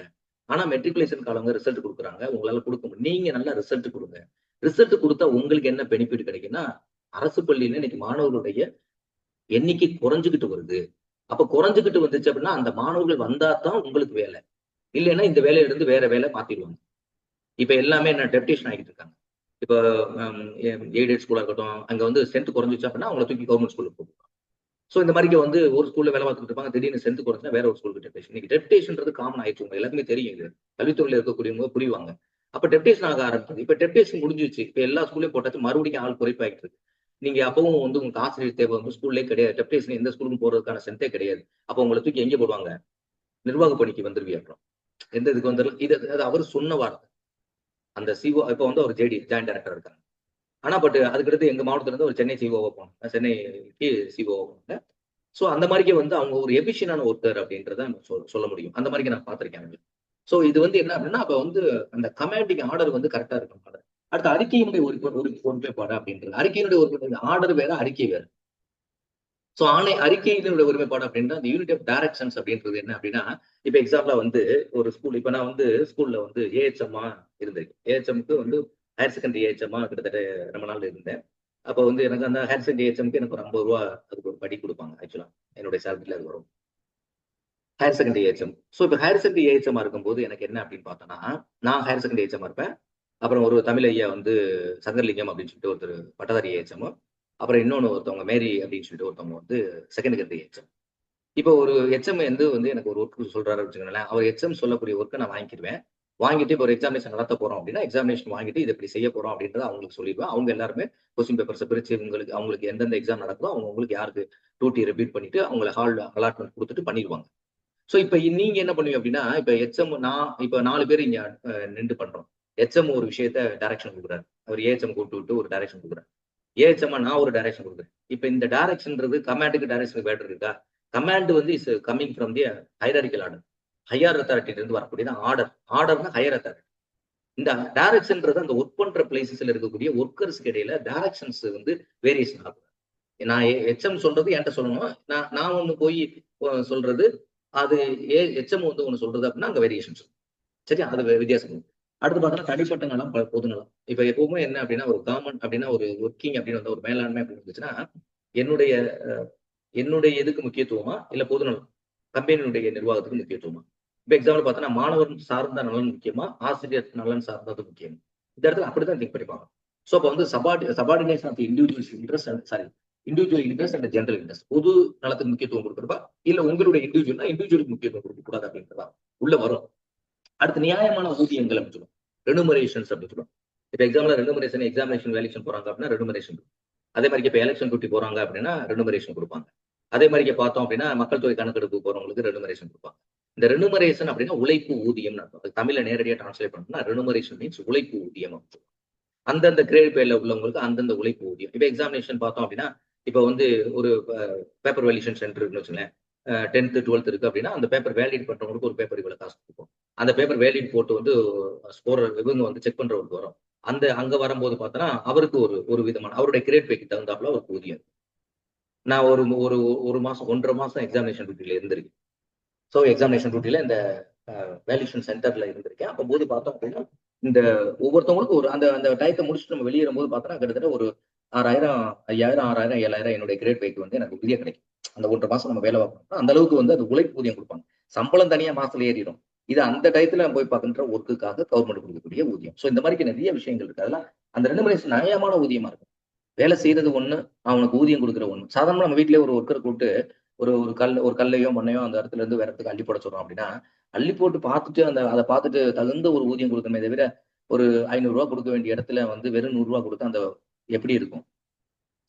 ஆனா மெட்ரிகுலேஷன் காலவங்க ரிசல்ட் குடுக்குறாங்க. உங்களால குடுக்க முடியும். நீங்க நல்லா ரிசல்ட் குடுங்க. ரிசல்ட் குடுத்தா உங்களுக்கு என்ன பெனிஃபிட் கிடைக்கும்னா, அரசு பள்ளியில இன்னைக்கு மாணவர்களுடைய எண்ணிக்கை குறைஞ்சுகிட்டு வருது. அப்ப குறைஞ்சுகிட்டு வந்துச்சு அப்படின்னா, அந்த மாணவர்கள் வந்தா தான் உங்களுக்கு வேலை. இல்லைன்னா இந்த வேலையில இருந்து வேற வேலை மாத்திடுவாங்க. இப்ப எல்லாமே என்ன டெப்டேஷன் ஆகிட்டு இருக்காங்க. இப்ப எய்டட் ஸ்கூலா இருக்கட்டும், அங்க வந்து ஸ்ட்ரென்த் குறைஞ்சிச்சு அப்படின்னா அவங்கள தூக்கி கவர்மெண்ட் ஸ்கூலுக்கு போட்டுருவாங்க. சோ இந்த மாதிரி வந்து ஒரு ஸ்கூல்ல வேலை பார்த்துட்டு இருப்பாங்க. திடீர்னு ஸ்ட்ரென்த் குறைஞ்சா வேற ஒரு ஸ்கூலுக்கு டெப்டேஷன். இன்னைக்கு டெப்டேஷன்ன்றது காமன் ஆயிடுச்சு. உங்க எல்லாருக்குமே தெரியும் இது. கல்வித்துறையில இருக்கக்கூடியவங்க புரிவாங்க. அப்ப டெப்டேஷன் ஆக ஆரம்பிச்சது. இப்ப டெப்டேஷன் முடிஞ்சிருச்சு. இப்ப எல்லா ஸ்கூல்லயும் போட்டாச்சு. மறுபடியும் ஆள் குறைப்பாயிட்டு இருக்கு. நீங்க அப்பவும் வந்து உங்களுக்கு ஆசிரியர் தேவை வந்து ஸ்கூல்லே கிடையாது. டெப்டேஷன் எந்த ஸ்கூலுக்கும் போறதுக்கான ஸ்ட்ரென்த்தே கிடையாது. அப்ப உங்களை தூக்கி எங்க போடுவாங்க? நிர்வாக பணிக்கு வந்துருவியாக்கணும். எந்த இதுக்கு வந்துடலாம். இது அது அவர் சொன்ன வார்த்தை. அந்த சிஓ இப்போ வந்து ஒரு ஜேடி ஜாயிண்ட் டைரக்டர் இருக்காங்க. ஆனா பட் அதுக்கடுத்து எங்க மாவட்டத்துல இருந்து ஒரு சென்னை சிஓவா போனாங்க. சென்னைக்கு சிஓவா போனாங்க. ஸோ அந்த மாதிரிக்கே வந்து அவங்க ஒரு எஃபிஷியன்டான ஒருத்தர் அப்படின்றத சொல்ல முடியும். அந்த மாதிரி நான் பார்த்திருக்கேன். ஸோ இது வந்து என்ன அப்படின்னா, அப்ப வந்து அந்த கமாண்டிங் ஆர்டர் வந்து கரெக்டா இருக்கும். அடுத்த அறிக்கையினுடைய ஒரு ஒருமைப்பாடு அப்படின்றது. அறிக்கையினுடைய ஒரு ஆர்டர் வேற, அறிக்கை வேற. ஸோ அறிக்கையினுடைய ஒருமைப்பாடு அப்படின்னா அந்த யூனிட் ஆஃப் டைரக்ஷன்ஸ் அப்படின்றது என்ன அப்படின்னா, இப்ப எக்ஸாம்பிளா வந்து ஒரு ஸ்கூல், இப்ப நான் வந்து ஸ்கூல்ல வந்து ஏஹெச்எம்மா இருந்திருக்கேன். ஏஹெச்எம்க்கு வந்து ஹையர் செகண்டரி ஏஹெச்எம்மா கிட்டத்தட்ட ரொம்ப நாள் இருந்தேன். அப்ப வந்து எனக்கு அந்த ஹையர் செகண்டரி ஏஹெச்எம்க்கு எனக்கு ஒரு ரூ. 50 அதுக்கு ஒரு படி கொடுப்பாங்க. ஆக்சுவலா என்னுடைய சேலரில அது வரும். Higher secondary AHM. ஸோ இப்ப ஹையர் செகண்டரி ஏஹெச்எம்மா இருக்கும்போது எனக்கு என்ன அப்படின்னு பார்த்தோம்னா, நான் ஹையர் செகண்டரி ஏஹெச்எம்மா இருப்பேன். அப்புறம் ஒரு தமிழ் ஐயா வந்து சங்கர்லிங்கம் அப்படின்னு சொல்லிட்டு ஒருத்தர் பட்டதாரி ஏஹெச்எம். அப்புறம் இன்னொன்னு ஒருத்தவங்க மேரி அப்படின்னு சொல்லிட்டு ஒருத்தவங்க வந்து செகண்ட் கிரேட் ஏஹெச்எம். இப்போ ஒரு எச்எம் வந்து எனக்கு ஒரு ஒர்க் சொல்றாரு வச்சுக்கோங்களேன். அவர் எச்எம் சொல்லக்கூடிய ஒர்க்கை நான் வாங்கிக்கிடுவேன். வாங்கிட்டு இப்போ ஒரு எக்ஸாமினேஷன் நடத்த போறோம் அப்படின்னா, எக்ஸாமினேஷன் வாங்கிட்டு இதை இப்படி செய்ய போறோம் அப்படின்றத அவங்களுக்கு சொல்லிடுவேன். அவங்க எல்லாருமே கொஸ்டின் பேப்பர்ஸை பிரிச்சு அவங்களுக்கு எந்தெந்த எக்ஸாம் நடக்குதோ அவங்களுக்கு யாருக்கு டியூட்டி ரிப்பீட் பண்ணிட்டு அவங்களை ஹால் அலாட்மெண்ட் கொடுத்துட்டு பண்ணிடுவாங்க. ஸோ இப்ப நீங்க என்ன பண்ணுவீங்க அப்படின்னா, இப்ப எச்எம் நான் இப்ப 4 பேர் இங்க நின்று பண்றோம். எச்எம் ஒரு விஷயத்த டைரக்ஷன் கொடுக்குறாரு. அவர் ஏஹெச்எம் கூப்பிட்டு விட்டு ஒரு டைரக்ஷன் கொடுக்குறாரு. ஏஹெச்எம் நான் ஒரு டைரக்ஷன் கொடுக்குறேன். இப்ப இந்த டைரக்ஷன்ன்றது கமாண்டுக்கு டைரக்ஷனுக்கு வேர்ட் இருக்கா? கமாண்ட் வந்து is coming from the hierarchical order. Higher அத்தாரிட்டில இருந்து வரக்கூடியது ஆர்டர். ஆர்டர்னா higher authority. இந்த டைரக்ஷன்ன்றது அந்த ஒர்க் பண்ற பிளேசஸ்ல இருக்கக்கூடிய ஒர்க்கர்ஸ்க்கு இடையில டைரக்ஷன்ஸ் வந்து வேரியேஷன் ஆகும். நான் எச்எம் சொல்றது என்கிட்ட சொல்லணும். நான் ஒண்ணு போய் சொல்றது, அது எச்எம் வந்து ஒண்ணு சொல்றது அப்படின்னா அங்க வேரியேஷன்ஸ். சரியா? அது வித்தியாசம். அடுத்து பார்த்தோம்னா தனிப்பட்ட நலம், பொது நலம். இப்ப எப்பவுமே என்ன அப்படின்னா, ஒரு கவர்மெண்ட் அப்படின்னா ஒரு ஒர்க்கிங் அப்படின்னு வந்து ஒரு மேலாண்மை அப்படின்னு இருந்துச்சுன்னா, என்னுடைய என்னுடைய எதுக்கு முக்கியத்துவமா இல்ல பொதுநலம் கம்பெனியுடைய நிர்வாகத்துக்கு முக்கியத்துவமா? இப்ப எக்ஸாம்பிள் பார்த்தோம்னா மாணவர் சார்ந்த நலன் முக்கியமா, ஆசிரியர் நலன் சார்ந்தது முக்கியம். இந்த இடத்துல அப்படித்தான் திங்க் பண்ணிப்பாங்க. சோ அப்ப வந்து subordination of individual interest sorry individual interest and general interest. பொது நலத்துக்கு முக்கியத்துவம் கொடுக்குறப்பா இல்ல உங்களுடைய இண்டிவிஜுவலுக்கு முக்கியத்துவம் கொடுக்க கூடாது அப்படின்றதா உள்ள வரும். அடுத்து நியாயமான ஊதியங்கள் அப்படின்னு சொல்லுவோம். ரெனுமரேஷன்ஸ் அப்படின்னு சொல்லுவோம். இப்ப எக்ஸாம்ல ரெனுமரேஷன் எக்ஸாமினேஷன் வேல்யூஷன் போறாங்க அப்படின்னா ரெனுமரேஷன். அதே மாதிரி இப்ப எலெக்ஷன் டியூட்டி போறாங்க அப்படின்னா ரெனுமரேஷன் கொடுப்பாங்க. அதே மாதிரி பார்த்தோம் அப்படின்னா மக்கள் தொகை கணக்கெடுப்பு போறவங்களுக்கு ரெனுமரேஷன் கொடுப்பாங்க. இந்த ரெனுமரேஷன் அப்படின்னா உழைப்பு ஊதியம் அர்த்தம். தமிழ்ல நேரடியாக டிரான்ஸ்லேட் பண்ணோம்னா ரெனுமரேஷன் மீன்ஸ் உழைப்பு ஊதியம். அந்தந்த கிரேட் பேர்ல உள்ளவங்களுக்கு அந்தந்த உழைப்பு ஊதியம். இப்ப எக்ஸாமினேஷன் பார்த்தோம் அப்படின்னா இப்ப வந்து ஒரு பேப்பர் வேல்யூஷன் சென்டர் இருக்குன்னு வச்சுங்களேன். 10th 12th இருக்கு அப்படின்னா அந்த பேப்பர் வேலிட் பண்றவங்களுக்கு ஒரு பேப்பர் இவ்வளவு காசு கொடுக்கும். அந்த பேப்பர் வேலிட் போட்டு வந்து ஸ்கோர் இவங்க வந்து செக் பண்றவங்களுக்கு வரும். அங்க வரும்போது பார்த்தோன்னா அவருக்கு ஒரு ஒரு விதமான அவருடைய கிரேட் பேக்கு தகுந்தாப்புல ஒரு ஊதியம். நான் ஒரு ஒரு ஒரு மாசம் 1.5 மாசம் எக்ஸாமினேஷன் டியூட்டில இருந்திருக்கேன். ஸோ எக்ஸாமினேஷன் டியூட்டில இந்த வேல்யூஷன் சென்டர்ல இருந்திருக்கேன். அப்போ போது பார்த்தோம் அப்படின்னா இந்த ஒவ்வொருத்தவங்களுக்கும் ஒரு அந்த அந்த டயத்தை முடிச்சுட்டு நம்ம வெளியேறும் போது பார்த்தோன்னா கிட்டத்தட்ட ஒரு 6000 5000 6000 7000 என்னுடைய கிரேட் பேக்கு வந்து எனக்கு ஊதியம் கிடைக்கும். அந்த 1.5 மாசம் நம்ம வேலை பார்க்கணும் அந்த அளவுக்கு வந்து அது உழைப்பு ஊதியம் கொடுப்பாங்க. சம்பளம் தனியா மாசத்துல ஏறிடும். இது அந்த டயத்துல போய் பார்க்கின்ற ஒர்க்குக்காக கவர்மெண்ட் கொடுக்கக்கூடிய ஊதியம். ஸோ இந்த மாதிரி நிறைய விஷயங்கள் இருக்கு. அதெல்லாம் அந்த ரெனுமரேஷன் நியாயமான ஊதியமா இருக்கும். வேலை செய்யறது ஒண்ணு, அவனுக்கு ஊதியம் கொடுக்குற ஒண்ணு. சாதாரணமா நம்ம வீட்டிலேயே ஒரு ஒர்க்கரை கூப்பிட்டு ஒரு கல்லையோ மண்ணையோ அந்த இடத்துல இருந்து வேற இடத்துக்கு அள்ளி போட சொல்றோம் அப்படின்னா, அள்ளி போட்டு பார்த்துட்டு அதை பார்த்துட்டு தகுந்த ஒரு ஊதியம் கொடுக்கணுமே தவிர, ஒரு ரூ. 500 கொடுக்க வேண்டிய இடத்துல வந்து வெறும் ரூ. 100 கொடுத்தா அந்த எப்படி இருக்கும்?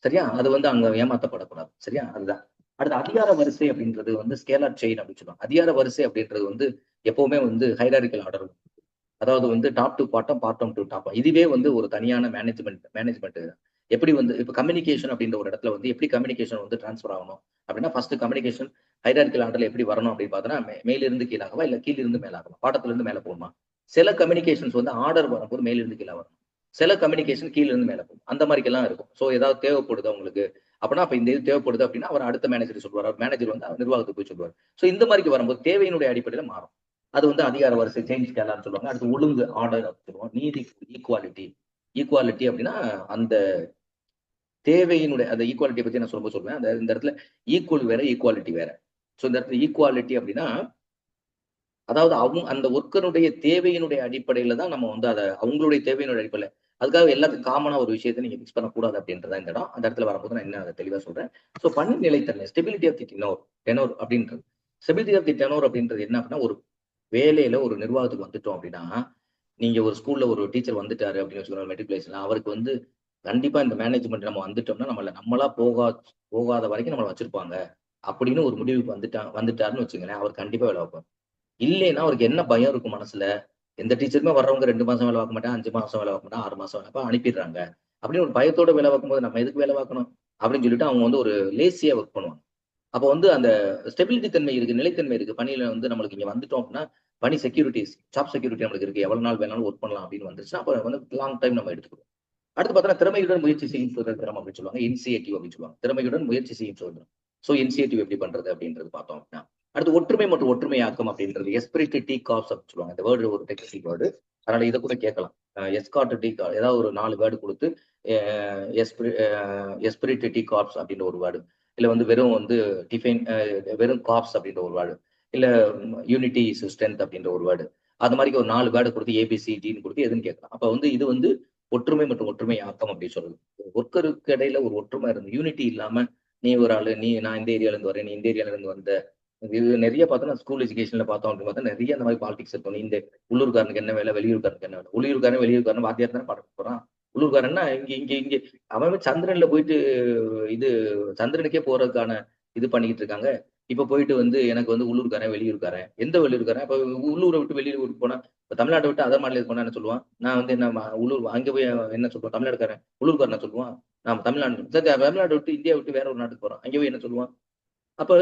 சரியா? அது வந்து அங்க ஏமாத்தப்படக்கூடாது. சரியா? அதுதான். அடுத்து அதிகார வரிசை அப்படின்றது வந்து ஸ்கேலார் செயின் அப்படின்னு சொல்லுவாங்க. அதிகார வரிசை அப்படின்றது வந்து எப்பவுமே வந்து ஹைரார்கிக்கல் ஆர்டர். அதாவது வந்து top to bottom, bottom to top. இதுவே வந்து ஒரு தனியான மேனேஜ்மெண்ட் எப்படி வந்து இப்ப கம்யூனிகேஷன் அப்படின்ற ஒரு இடத்துல வந்து எப்படி கம்யூனிகேஷன் வந்து டிரான்ஸ்ஃபர் ஆகணும் அப்படின்னா ஃபர்ஸ்ட் கம்யூனிகேஷன் ஹைரார்கிக்கல் ஆர்டர்ல எப்படி வரணும் அப்படின்னு பார்த்தோன்னா மேலிருந்து கீழாகவா இல்ல கீழிருந்து மேலாகவா பாடத்துல இருந்து மேல போகுமா? சில கம்யூனிகேஷன்ஸ் வந்து ஆர்டர் வரும்போது மேலிருந்து கீழே வரும். சில கம்யூனிகேஷன் கீழ இருந்து மேல போகும். அந்த மாதிரி எல்லாம் இருக்கும். சோ ஏதாவது தேவைப்படுது அவங்களுக்கு அப்படின்னா அப்ப இந்த இது தேவைப்படுது அப்படின்னா அவர் அடுத்த மேனேஜர் சொல்லுவார். மேனேஜர் வந்து நிர்வாகத்துக்கு போய் சொல்லுவார். சோ இந்த மாதிரி வரும்போது தேவையினுடைய அடிப்படையில மாறும். அது வந்து அதிகார வரிசை சேஞ்ச் ஸ்கேலார்னு சொல்லுவாங்க. அடுத்து ஒழுங்கு ஆர்டர் அப்படின்னு சொல்லுவோம். நீதி ஈக்குவாலிட்டி. ஈக்குவாலிட்டி அப்படின்னா அந்த தேவையினுடைய அந்த ஈக்குவாலிட்டியை பத்தி நான் சொல்லும்போது சொல்லுவேன். அந்த இந்த இடத்துல ஈக்குவல் வேற ஈக்குவாலிட்டி வேற. சோ இந்த இடத்துல ஈக்குவாலிட்டி அப்படின்னா அதாவது அந்த ஒர்க்கருடைய தேவையினுடைய அடிப்படையில தான் நம்ம வந்து அதை அவங்களுடைய தேவையினுடைய அடிப்படையில அதுக்காக எல்லாத்துக்கும் காமனா ஒரு விஷயத்தை நீங்க பிக்ஸ் பண்ணக்கூடாது அப்படின்றத இந்த இடம் அந்த இடத்துல வரும்போது நான் என்ன அதை தெளிவா சொல்றேன். ஸோ பணி நிலைத்தன்மை ஸ்டெபிலிட்டி ஆஃப் தி டெனோர் அப்படின்றது ஸ்டெபிலிட்டி ஆஃப் தி டெனோர் அப்படின்றது என்ன அப்படின்னா ஒரு வேலையில ஒரு நிர்வாகத்துக்கு வந்துட்டோம் அப்படின்னா நீங்க ஒரு ஸ்கூல்ல ஒரு டீச்சர் வந்துட்டாரு அப்படின்னு வச்சுக்கோங்க மெட்ரிகுலேஷன்ல அவருக்கு வந்து கண்டிப்பா இந்த மேனேஜ்மெண்ட் நம்ம வந்துட்டோம்னா நம்மளா போகாத வரைக்கும் நம்மளை வச்சிருப்பாங்க அப்படின்னு ஒரு முடிவுக்கு வந்துட்டாருன்னு வச்சுங்களேன் அவர் கண்டிப்பா வேலை வைப்பார். இல்லைன்னா அவருக்கு என்ன பயம் இருக்கும் மனசுல, எந்த டீச்சருமே வர்றவங்க 2 மாசம் வேலை பார்க்க மாட்டாங்க, 5 மாசம் வேலை பார்க்க மாட்டாங்க, 6 மாசம் வேலை அனுப்பிடுறாங்க. அப்படின்னு ஒரு பயத்தோட வேலை பார்க்கும்போது நம்ம எதுக்கு வேலை பார்க்கணும்? அப்படின்னு சொல்லிட்டு அவங்க வந்து ஒரு லேசியா ஒர்க் பண்ணுவாங்க. அப்போ வந்து அந்த ஸ்டெபிலிட்டி தன்மை இருக்கு, நிலைத்தன்மை இருக்கு. பணியில வந்து நம்மளுக்கு இங்க வந்துட்டோம் அப்படின்னா, பணி செக்யூரிட்டீஸ், ஜாப் செக்யூரிட்டி நம்மளுக்கு இருக்கு. எவ்வளவு நாள் வேணாலும் ஒர்க் பண்ணலாம் அப்படின்னு வந்துருச்சுன்னா, அப்ப வந்து லாங் டைம் நம்ம எடுத்துக்கிறோம். அடுத்து பார்த்தோம்னா, திறமையுடன் முயற்சி செய்யும் சுதந்திரம் அப்படின்னு சொல்லுவாங்க. இனிஷியேட்டிவ் அப்படின்னு சொல்லுவாங்க. திறமையுடன் முயற்சி செய்யும் சுதந்திரம். ஸோ இனிஷியேட்டிவ் எப்படி பண்றது அப்படின்றது பார்த்தோம் அப்படின்னா, அடுத்து ஒற்றுமை மற்றும் ஒற்றுமையாக்கம் அப்படின்றது எஸ்பிரிட் டி காப்ஸ் அப்படின்னு சொல்லுவாங்க. இந்த வேர்டு ஒரு டெக்னிக்கல் வேர்டு. அதனால இதை கூட கேட்கலாம். எஸ்காட் டி ஏதாவது ஒரு 4 வேர்டு கொடுத்து எஸ்பிரிட் டி காப்ஸ் அப்படின்ற ஒரு வேர்டு. இல்ல வந்து வெறும் வந்து டிஃபைன் வெறும் காப்ஸ் அப்படின்ற ஒரு வேர்டு. இல்ல யூனிட்டி இஸ் ஸ்ட்ரென்த் அப்படின்ற ஒரு வேர்டு. அந்த மாதிரி ஒரு 4 வேர்டு கொடுத்து ஏபிசி டின்னு கொடுத்து எதுன்னு கேட்கலாம். அப்ப வந்து இது வந்து ஒற்றுமை மற்றும் ஒற்றுமை ஆக்கம் அப்படின்னு சொல்றது. ஒர்க்கருக்கு இடையில ஒரு ஒற்றுமை இருந்து யூனிட்டி இல்லாம நீ ஒரு ஆளு, நான் இந்த ஏரியால இருந்து வரேன், நீ இந்த ஏரியால இருந்து வந்த. இது நிறைய பார்த்தோம்னா ஸ்கூல் எஜுகேஷன்ல பார்த்தோம் அப்படின்னு பார்த்தா நிறைய அந்த மாதிரி பாலிடிக்ஸ் இருக்கும். இந்த உள்ளூர்காரனுக்கு என்ன வேலை, வெளியூர்காரனுக்கு என்ன வேலை. வெளியூர்காரன் வாத்தியார் தானே பாடம் போறான். உள்ளூர்காரன்னா இங்க இங்க இங்க அவன் சந்திரன்ல போயிட்டு இது சந்திரனுக்கே போறதுக்கான இது பண்ணிக்கிட்டு இருக்காங்க. இப்ப போயிட்டு வந்து எனக்கு வந்து உள்ளூர்காரன், வெளியூர்காரன். எந்த வெளியூர்காரன்? இப்ப உள்ளூரை விட்டு வெளியூருக்கு போனா, இப்ப தமிழ்நாட்டை விட்டு அதர் மாநிலத்துக்கு போனா என்ன சொல்லுவான்? நான் வந்து என்ன உள்ளூர் அங்க போய் என்ன சொல்லுவான்? தமிழ்நாடுக்காரன், உள்ளூர்காரன் என்ன சொல்லுவான்? நாம தமிழ்நாடு சரி தமிழ்நாட்டை விட்டு இந்தியா விட்டு வேற ஒரு நாட்டுக்கு போறோம். அங்க போய் என்ன சொல்லுவான்? அப்ப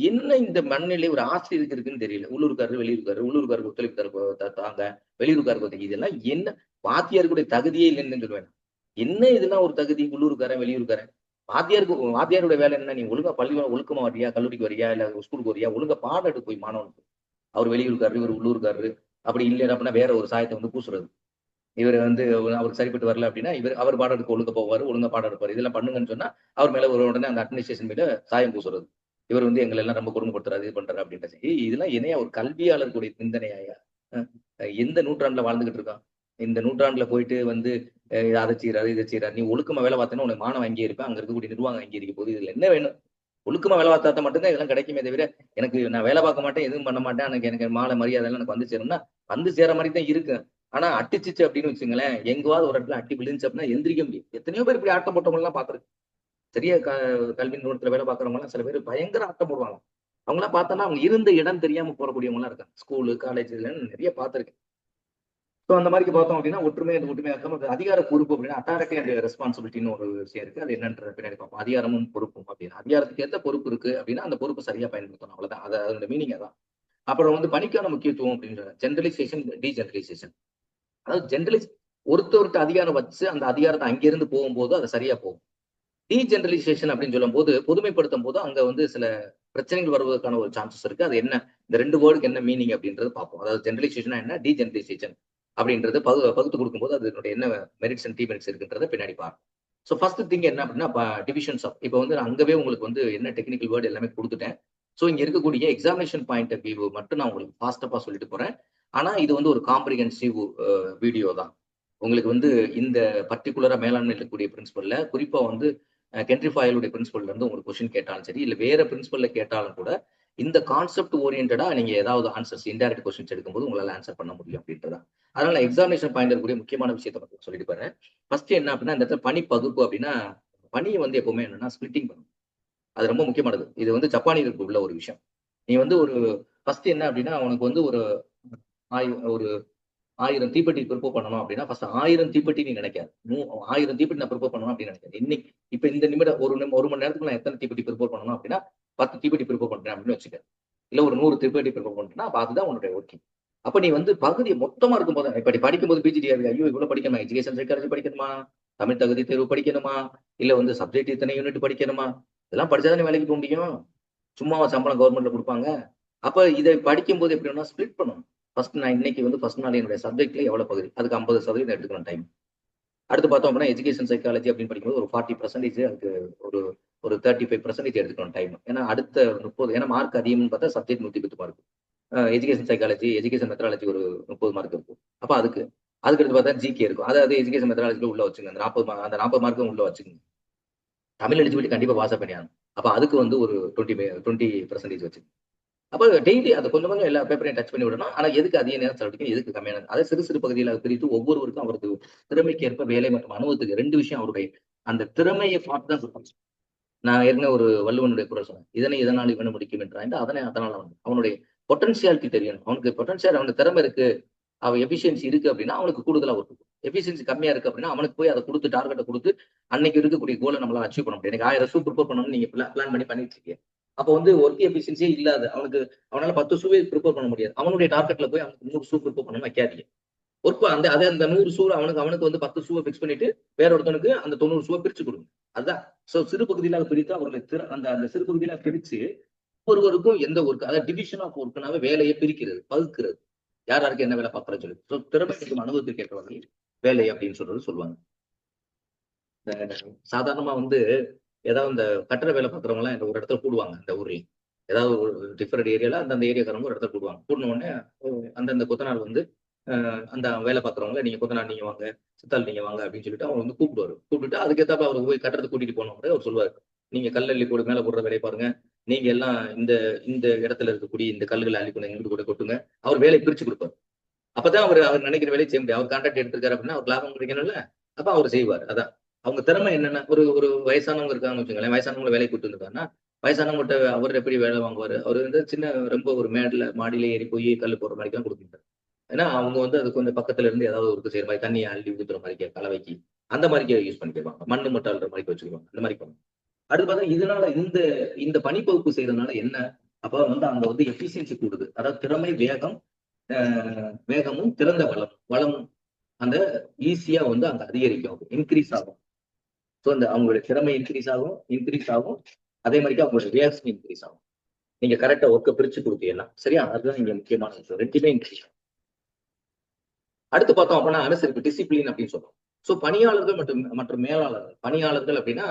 என்ன இந்த மனநிலை ஒரு ஆசிரியருக்கு இருக்குன்னு தெரியல. உள்ளூர்காரர், வெளியூர்காரர், உள்ளூர்காரருக்கு ஒத்துழைப்பு தாங்க, வெளியூர்காரருக்கு ஒத்துழைப்பு. இதெல்லாம் என்ன வாத்தியாருக்குடைய தகுதியே இல்லைன்னு சொல்லுவேன். என்ன இதெல்லாம் ஒரு தகுதி உள்ளூர்காரன், வெளியூர்காரன்? வாத்தியாருடைய வேலை என்ன? நீ ஒழுங்கா ஒழுக்கமா வரியா, கல்லூரிக்கு வரியா, இல்ல ஸ்கூலுக்கு வரியா, ஒழுங்கா பாடம் எடுத்து போய் மாணவனுக்கு. அவர் வெளியூர்காரரு, இவர் உள்ளூர்காரரு. அப்படி இல்லை அப்படின்னா வேற ஒரு சாயத்தை வந்து பூசுறது. இவர் வந்து அவருக்கு சரிப்பட்டு வரல அப்படின்னா, அவர் பாடம் எடுக்க ஒழுங்கா போவாரு, ஒழுங்கா பாடம் எடுப்பாரு. இதெல்லாம் பண்ணுங்கன்னு சொன்னா, அவர் மேல ஒரு உடனே அந்த அட்மினிஸ்ட்ரேஷன் மேல சாயம் பூசுறது. இவர் வந்து எங்களை எல்லாம் ரொம்ப கொடுமைப்படுத்துறாரு, இது பண்றாரு அப்படின்ட்டு. இதெல்லாம் இணையா ஒரு கல்வியாளர்களுடைய சிந்தனையாயா? எந்த நூற்றாண்டுல வாழ்ந்துகிட்டு இருக்கான்? இந்த நூற்றாண்டுல போயிட்டு வந்து அதை செய்யறாரு, இதை செய்யறாரு. நீ ஒழுக்கமா வேலை பார்த்தேன்னா உனக்கு மானம் அங்கே இருப்பேன். அங்க இருக்கக்கூடிய நிர்வாகம் அங்கே இருக்க போகுது. இதுல என்ன வேணும்? ஒழுக்கமா வேலை பார்த்தா மட்டும்தான் இதெல்லாம் கிடைக்குமே தவிர, எனக்கு நான் வேலை பார்க்க மாட்டேன், எதுவும் பண்ண மாட்டேன். எனக்கு எனக்கு மாலை மரியாதை எல்லாம் எனக்கு வந்து சேரும்னா, வந்து சேர மாதிரி தான் இருக்கு. ஆனா அட்டிச்சிச்சு அப்படின்னு வச்சுங்களேன், எங்கேயாவது ஒரு இடத்துல அட்டி விழுந்துச்சு அப்படின்னா எந்திரிக்க முடியும். எத்தனையோ பேர் இப்படி ஆட்டம் போட்டவங்க எல்லாம் பாத்துருக்கு. சரியா கல்வி நிறுவனத்துல வேலை பார்க்கறவங்க எல்லாம் சில பேர் பயங்கர ஆட்டம் போடுவாங்க. அவங்க எல்லாம் பார்த்தோம்னா அவங்க இருந்த இடம் தெரியாம போறக்கூடியவங்க எல்லாம் இருக்காங்க. ஸ்கூலு, காலேஜ்ல நிறைய பார்த்திருக்கேன். ஸோ அந்த மாதிரி பார்த்தோம் அப்படின்னா ஒற்றுமை அந்த ஒற்றுமையாக்கம் அது அதிகார பொறுப்பு அப்படின்னா அத்தாரிட்டி அண்ட் ரெஸ்பான்சிபிலிட்டின்னு ஒரு விஷயம் இருக்கு. அது என்னன்ற பின்னாடி பார்ப்போம். அதிகாரமும் பொறுப்பும் அப்படின்னு அதிகாரத்துக்கு ஏற்ற பொறுப்பு இருக்கு அப்படின்னா அந்த பொறுப்பு சரியா பயன்படுத்தணும். அவ்வளவுதான். அது அதோட மீனிங் அதான். அப்புறம் வந்து பணிக்கான முக்கியத்துவம் அப்படின்ற ஜென்ரலைசேஷன், டீஜெனரலைசேஷன். அதாவது ஜென்ரலைஸ் ஒருத்தருக்கு அதிகாரம் வச்சு அந்த அதிகாரத்தை அங்கிருந்து போகும்போது அது சரியா போகும். டீஜெனரலைசேஷன் அப்படின்னு சொல்லும் போது பொதுமைப்படுத்தும் போது அங்க வந்து சில பிரச்சனைகள் வருவதற்கான ஒரு சான்சஸ் இருக்கு. அது என்ன இந்த 2 வேர்டுக்கு என்ன மீனிங் அப்படின்றது பார்ப்போம். அதாவது ஜெனரலைசேஷன் என்ன, டீஜெனரலைசேஷன் அப்படின்றது பகுத்து கொடுக்கும்போது அதனுடைய என்ன மெரிட்ஸ் அண்ட் டிமெரிட்ஸ் இருக்குன்றத பின்னாடி பார்ப்போம். ஸோ ஃபர்ஸ்ட் திங் என்ன அப்படின்னா டிவிஷன்ஸ் ஆஃப் இப்போ வந்து அங்கவே உங்களுக்கு வந்து என்ன டெக்னிக்கல் வேர்டு எல்லாமே கொடுத்துட்டேன். ஸோ இங்க இருக்கக்கூடிய எக்ஸாமினேஷன் பாயிண்ட் ஆஃப் வியூ மட்டும் நான் உங்களுக்கு ஃபாஸ்டப்பா சொல்லிட்டு போறேன். ஆனா இது வந்து ஒரு காம்ப்ரிஹென்சிவ் வீடியோ தான். உங்களுக்கு வந்து இந்த பர்டிகுலரா மேலாண்மை இருக்கக்கூடிய பிரின்சிபல்ல குறிப்பா வந்து கென்ட்ரி ஃபாயலுடைய பிரின்சிபல்ல இருந்து உங்களுக்கு கொஸ்டின் கேட்டாலும் சரி, இல்ல வேற பிரின்சிபல்ல கேட்டாலும் கூட இந்த கான்செப்ட் ஓரியன்டா நீங்க ஏதாவது ஆன்சர்ஸ் இன்டைரக்ட் கொஸ்டின்ஸ் எடுக்கும்போது உங்களால ஆன்சர் பண்ண முடியும் அப்படின்றதா. அதனால எக்ஸாமினேஷன் பாயிண்ட் இருக்கக்கூடிய முக்கியமான விஷயத்தை மட்டும் சொல்லிட்டு போறேன். ஃபர்ஸ்ட் என்ன அப்படின்னா இந்த இடத்துல பணி பகுப்பு அப்படின்னா பணியை வந்து எப்பவுமே என்னன்னா ஸ்பிளிட்டிங் பண்ணணும். அது ரொம்ப முக்கியமானது. இது வந்து ஜப்பானியருக்கு உள்ள ஒரு விஷயம். நீ வந்து ஒரு ஃபர்ஸ்ட் என்ன அப்படின்னா உனக்கு வந்து ஒரு ஒரு 1000 தீப்பெட்டி ப்ரிப்பேர் பண்ணணும் அப்படின்னா ஃபர்ஸ்ட் 1000 தீப்பெட்டி நீ நினைக்காது. 1000 தீப்பெட்டி நான் ப்ரிப்பேர் பண்ணணும் அப்படின்னு நினைக்காது. இன்னைக்கு இப்ப இந்த நிமிடம் ஒரு மணி நேரத்துக்கு நான் எத்தனை தீப்பெட்டி ப்ரிப்பேர் பண்ணணும் அப்படின்னா 10 தீப்பெட்டி ப்ரிப்பேர் பண்றேன் அப்படின்னு வச்சுக்க. இல்ல ஒரு 100 தீப்பெட்டி ப்ரிப்பேர் பண்றேன்னா அப்ப அதுதான் உன்னுடைய ஒர்க்கிங். அப்ப நீ வந்து பகுதி மொத்தமா இருக்கும்போது இப்ப நீ படிக்கும்போது பிஜிடிஆர் ஐயோ இவ்வளவு படிக்கணுமா, எஜுகேஷன் சைக்காலஜி படிக்கணுமா, தமிழ் தகுதி தேர்வு படிக்கணுமா, இல்ல வந்து சப்ஜெக்ட் இத்தனை யூனிட் படிக்கணுமா, இதெல்லாம் படிச்சாதானே வேலைக்கு போக முடியும். சும்மாவா சம்பளம் கவர்மெண்ட்ல கொடுப்பாங்க. அப்ப இதை படிக்கும்போது எப்படின்னா ஸ்பிளிட் பண்ணணும். ஃபர்ஸ்ட் நான் இன்னைக்கு வந்து ஃபர்ஸ்ட் நாள் என்னுடைய சப்ஜெக்ட்ல எவ்வளவு பகுதி அதுக்கு 50% எடுத்துக்கணும் டைம். அடுத்து பார்த்தோம் அப்படின்னா எஜுகேஷன் சைக்காலஜி அப்படின்னு படிக்கும்போது ஒரு 40% அதுக்கு ஒரு ஒரு 35% எடுத்துக்கணும் டைம். ஏன்னா அடுத்த 30 ஏன்னா மார்க் அதிகம்னு பார்த்தா subject 110 mark. Education psychology, education methodology ஒரு 30 மார்க் இருக்கும். அப்ப அதுக்கு அடுத்து பார்த்தா ஜிகே இருக்கும். அதாவது எஜுகேஷன் மெத்தடாலஜில உள்ள வச்சுங்க. அந்த 40 மார்க்கும் உள்ள வச்சுக்கோங்க. தமிழ் எலிஜிபிலிட்டி கண்டிப்பா பாஸ் பண்ணியாகணும். அப்ப அதுக்கு வந்து ஒரு 20% வச்சு அப்ப டெய்லி அதை கொஞ்சம் கொஞ்சம் எல்லா பேப்பரையும் டச் பண்ணி விடணும். ஆனா எதுக்கு அதிக நேரம் செலவழிக்கணும், எதுக்கு கம்மியான அதை சிறு சிறு பகுதியில் பிரித்து ஒவ்வொருவருக்கும் அவருக்கு திறமைக்கு ஏற்ப வேலை மற்றும் அனுபவத்துக்கு 2 விஷயம் அவருடைய அந்த திறமையை பார்த்து தான் கொடுப்பாங்க. நான் ஏற்கனவே ஒரு வள்ளுவனுடைய குரல் சொன்னேன். இதனை இதனால் இவனை முடிக்கும் என்றான் அதனை அதனால் அவனுடைய பொட்டன்சியாலிட்டி தெரியணும். அவனுக்கு பொட்டன்சியல், அவனுக்கு திறமை இருக்கு, அவன் எஃபிஷியன்சி இருக்கு அப்படின்னா அவனுக்கு கூடுதலா ஒர்க் இருக்கும். எஃபிஷியன்சி கம்மியா இருக்கு அப்படின்னா அவனுக்கு போய் அதை கொடுத்து டார்கெட்டை கொடுத்து அன்னைக்கு இருக்கக்கூடிய கோலை நம்மளால அச்சீவ் பண்ண முடியும். எனக்கு 1000 ஷூ ப்ரிப்பேர் பண்ணணும்னு நீங்க பிளான் பண்ணி பண்ணிட்டு இருக்கீங்க. அப்போ வந்து ஒர்க் எஃபிஷியன்சியே இல்லாத அவனுக்கு அவனால 10 ஷூவே ப்ரிப்பேர் பண்ண முடியாது. அவனுடைய டார்கெட்ல போய் அவனுக்கு 100 ஷூ ப்ரிப்பேர் பண்ணணும் வைக்காதீங்க. ஒர்க் அந்த அதே அந்த 100 ஷூ அவனுக்கு வந்து 10 ஷூவை பிக்ஸ் பண்ணிட்டு வேற ஒருத்தனுக்கு அந்த 90 ஷூவை பிரிச்சு கொடுங்க. அதுதான். சோ சிறு பகுதியில பிரித்து அவர்களை அந்த சிறு பகுதியில பிரிச்சு ஒருவருக்கும் எந்த ஒர்க், அதாவது டிவிஷன் ஆஃப் ஒர்க்னாவே வேலையை பிரிக்கிறது, பகுக்கிறது. யார் யாருக்கு என்ன வேலை பார்க்கறன்னு சொல்லி. ஸோ திறமை மற்றும் அனுபவத்திற்கு ஏற்றவர்கள் வேலை அப்படின்னு சொல்லுவாங்க. சாதாரணமா வந்து ஏதாவது இந்த கட்டட வேலை பார்க்குறவங்க எல்லாம் ஒரு இடத்துல கூடுவாங்க. இந்த ஊர்ல ஏதாவது ஒரு டிஃபரெண்ட் ஏரியால அந்த ஏரியாக்காரங்க ஒரு இடத்துல கூடுவாங்க. கூடின உடனே அந்தந்த கொத்தனார் வந்து அந்த வேலை பார்க்குறவங்க, நீங்க கொத்தனார் நீங்க வாங்க, சித்தாள் நீங்க வாங்க அப்படின்னு சொல்லிட்டு அவங்க வந்து கூப்பிடுவாரு. கூப்பிட்டு அதுக்கேற்றாப்ப அவர் போய் கட்டடத்தை கூட்டிட்டு போனவங்க அவர் சொல்லுவாரு, நீங்க கல்லள்ளி போடு மேல போடுற வேலையை பாருங்க, நீங்க எல்லாம் இந்த இந்த இடத்துல இருக்கக்கூடிய இந்த கல்லுகளை அள்ளி கொண்டு எங்கிட்டு கூட கொட்டுங்க. அவர் வேலையை பிரிச்சு கொடுப்பாரு. அப்பதான் அவர் நினைக்கிற வேலையை செய்ய முடியும். அவர் கான்ட்ராக்ட் எடுத்திருக்காரு அப்படின்னா அவர் லாபம் கிடைக்கணும்ல, அப்ப அவர் செய்வார். அதான் அவங்க திறமை என்னன்னா, ஒரு ஒரு வயசானவங்க இருக்காங்கன்னு வச்சுக்கோங்களேன், வயசானவங்களை வேலைக்கு கூட்டு வந்துருக்காருன்னா வயசானவங்கள்ட்ட அவர் எப்படி வேலை வாங்குவாரு? அவர் வந்து சின்ன ரொம்ப ஒரு மாடியில ஏறி போய் கல் போடுற மாதிரி தான் கொடுத்துட்டாரு. ஏன்னா அவங்க வந்து அது கொஞ்சம் பக்கத்துல இருந்து ஏதாவது ஒரு செய்யற மாதிரி தண்ணியை அள்ளி ஊத்துற மாதிரி கலவைக்கு அந்த மாதிரி யூஸ் பண்ணிக்குவாங்க. மண்ணு மட்டும் அள்ளுற மாதிரி வச்சுக்குவாங்க. அந்த மாதிரி பண்ணுவாங்க. அடுத்து பார்த்தா இதனால இந்த இந்த பனிப்பகுப்பு செய்யறதுனால என்ன? அப்ப வந்து அங்க வந்து எஃபிசியன்சி கூடுது. அதாவது திறமை, வேகமும் திறந்த வளமும் அந்த ஈஸியா வந்து அங்க அதிகரிக்கும், இன்க்ரீஸ் ஆகும். ஸோ அந்த அவங்களுடைய திறமை இன்க்ரீஸ் ஆகும். அதே மாதிரி அவங்களுடைய வேகம் இன்க்ரீஸ் ஆகும். நீங்க கரெக்டா ஒர்க்கை பிரிச்சு கொடுத்தீங்கன்னா சரியா, அதுதான் இங்க முக்கியமான விஷயம். ரெண்டுமே இன்க்ரீஸ் ஆகும். அடுத்து பார்த்தோம் அப்படின்னா அனுசரிப்பு, டிசிப்ளின் அப்படின்னு சொல்றோம். ஸோ பணியாளர்கள் மற்றும் மேலாளர்கள். பணியாளர்கள் அப்படின்னா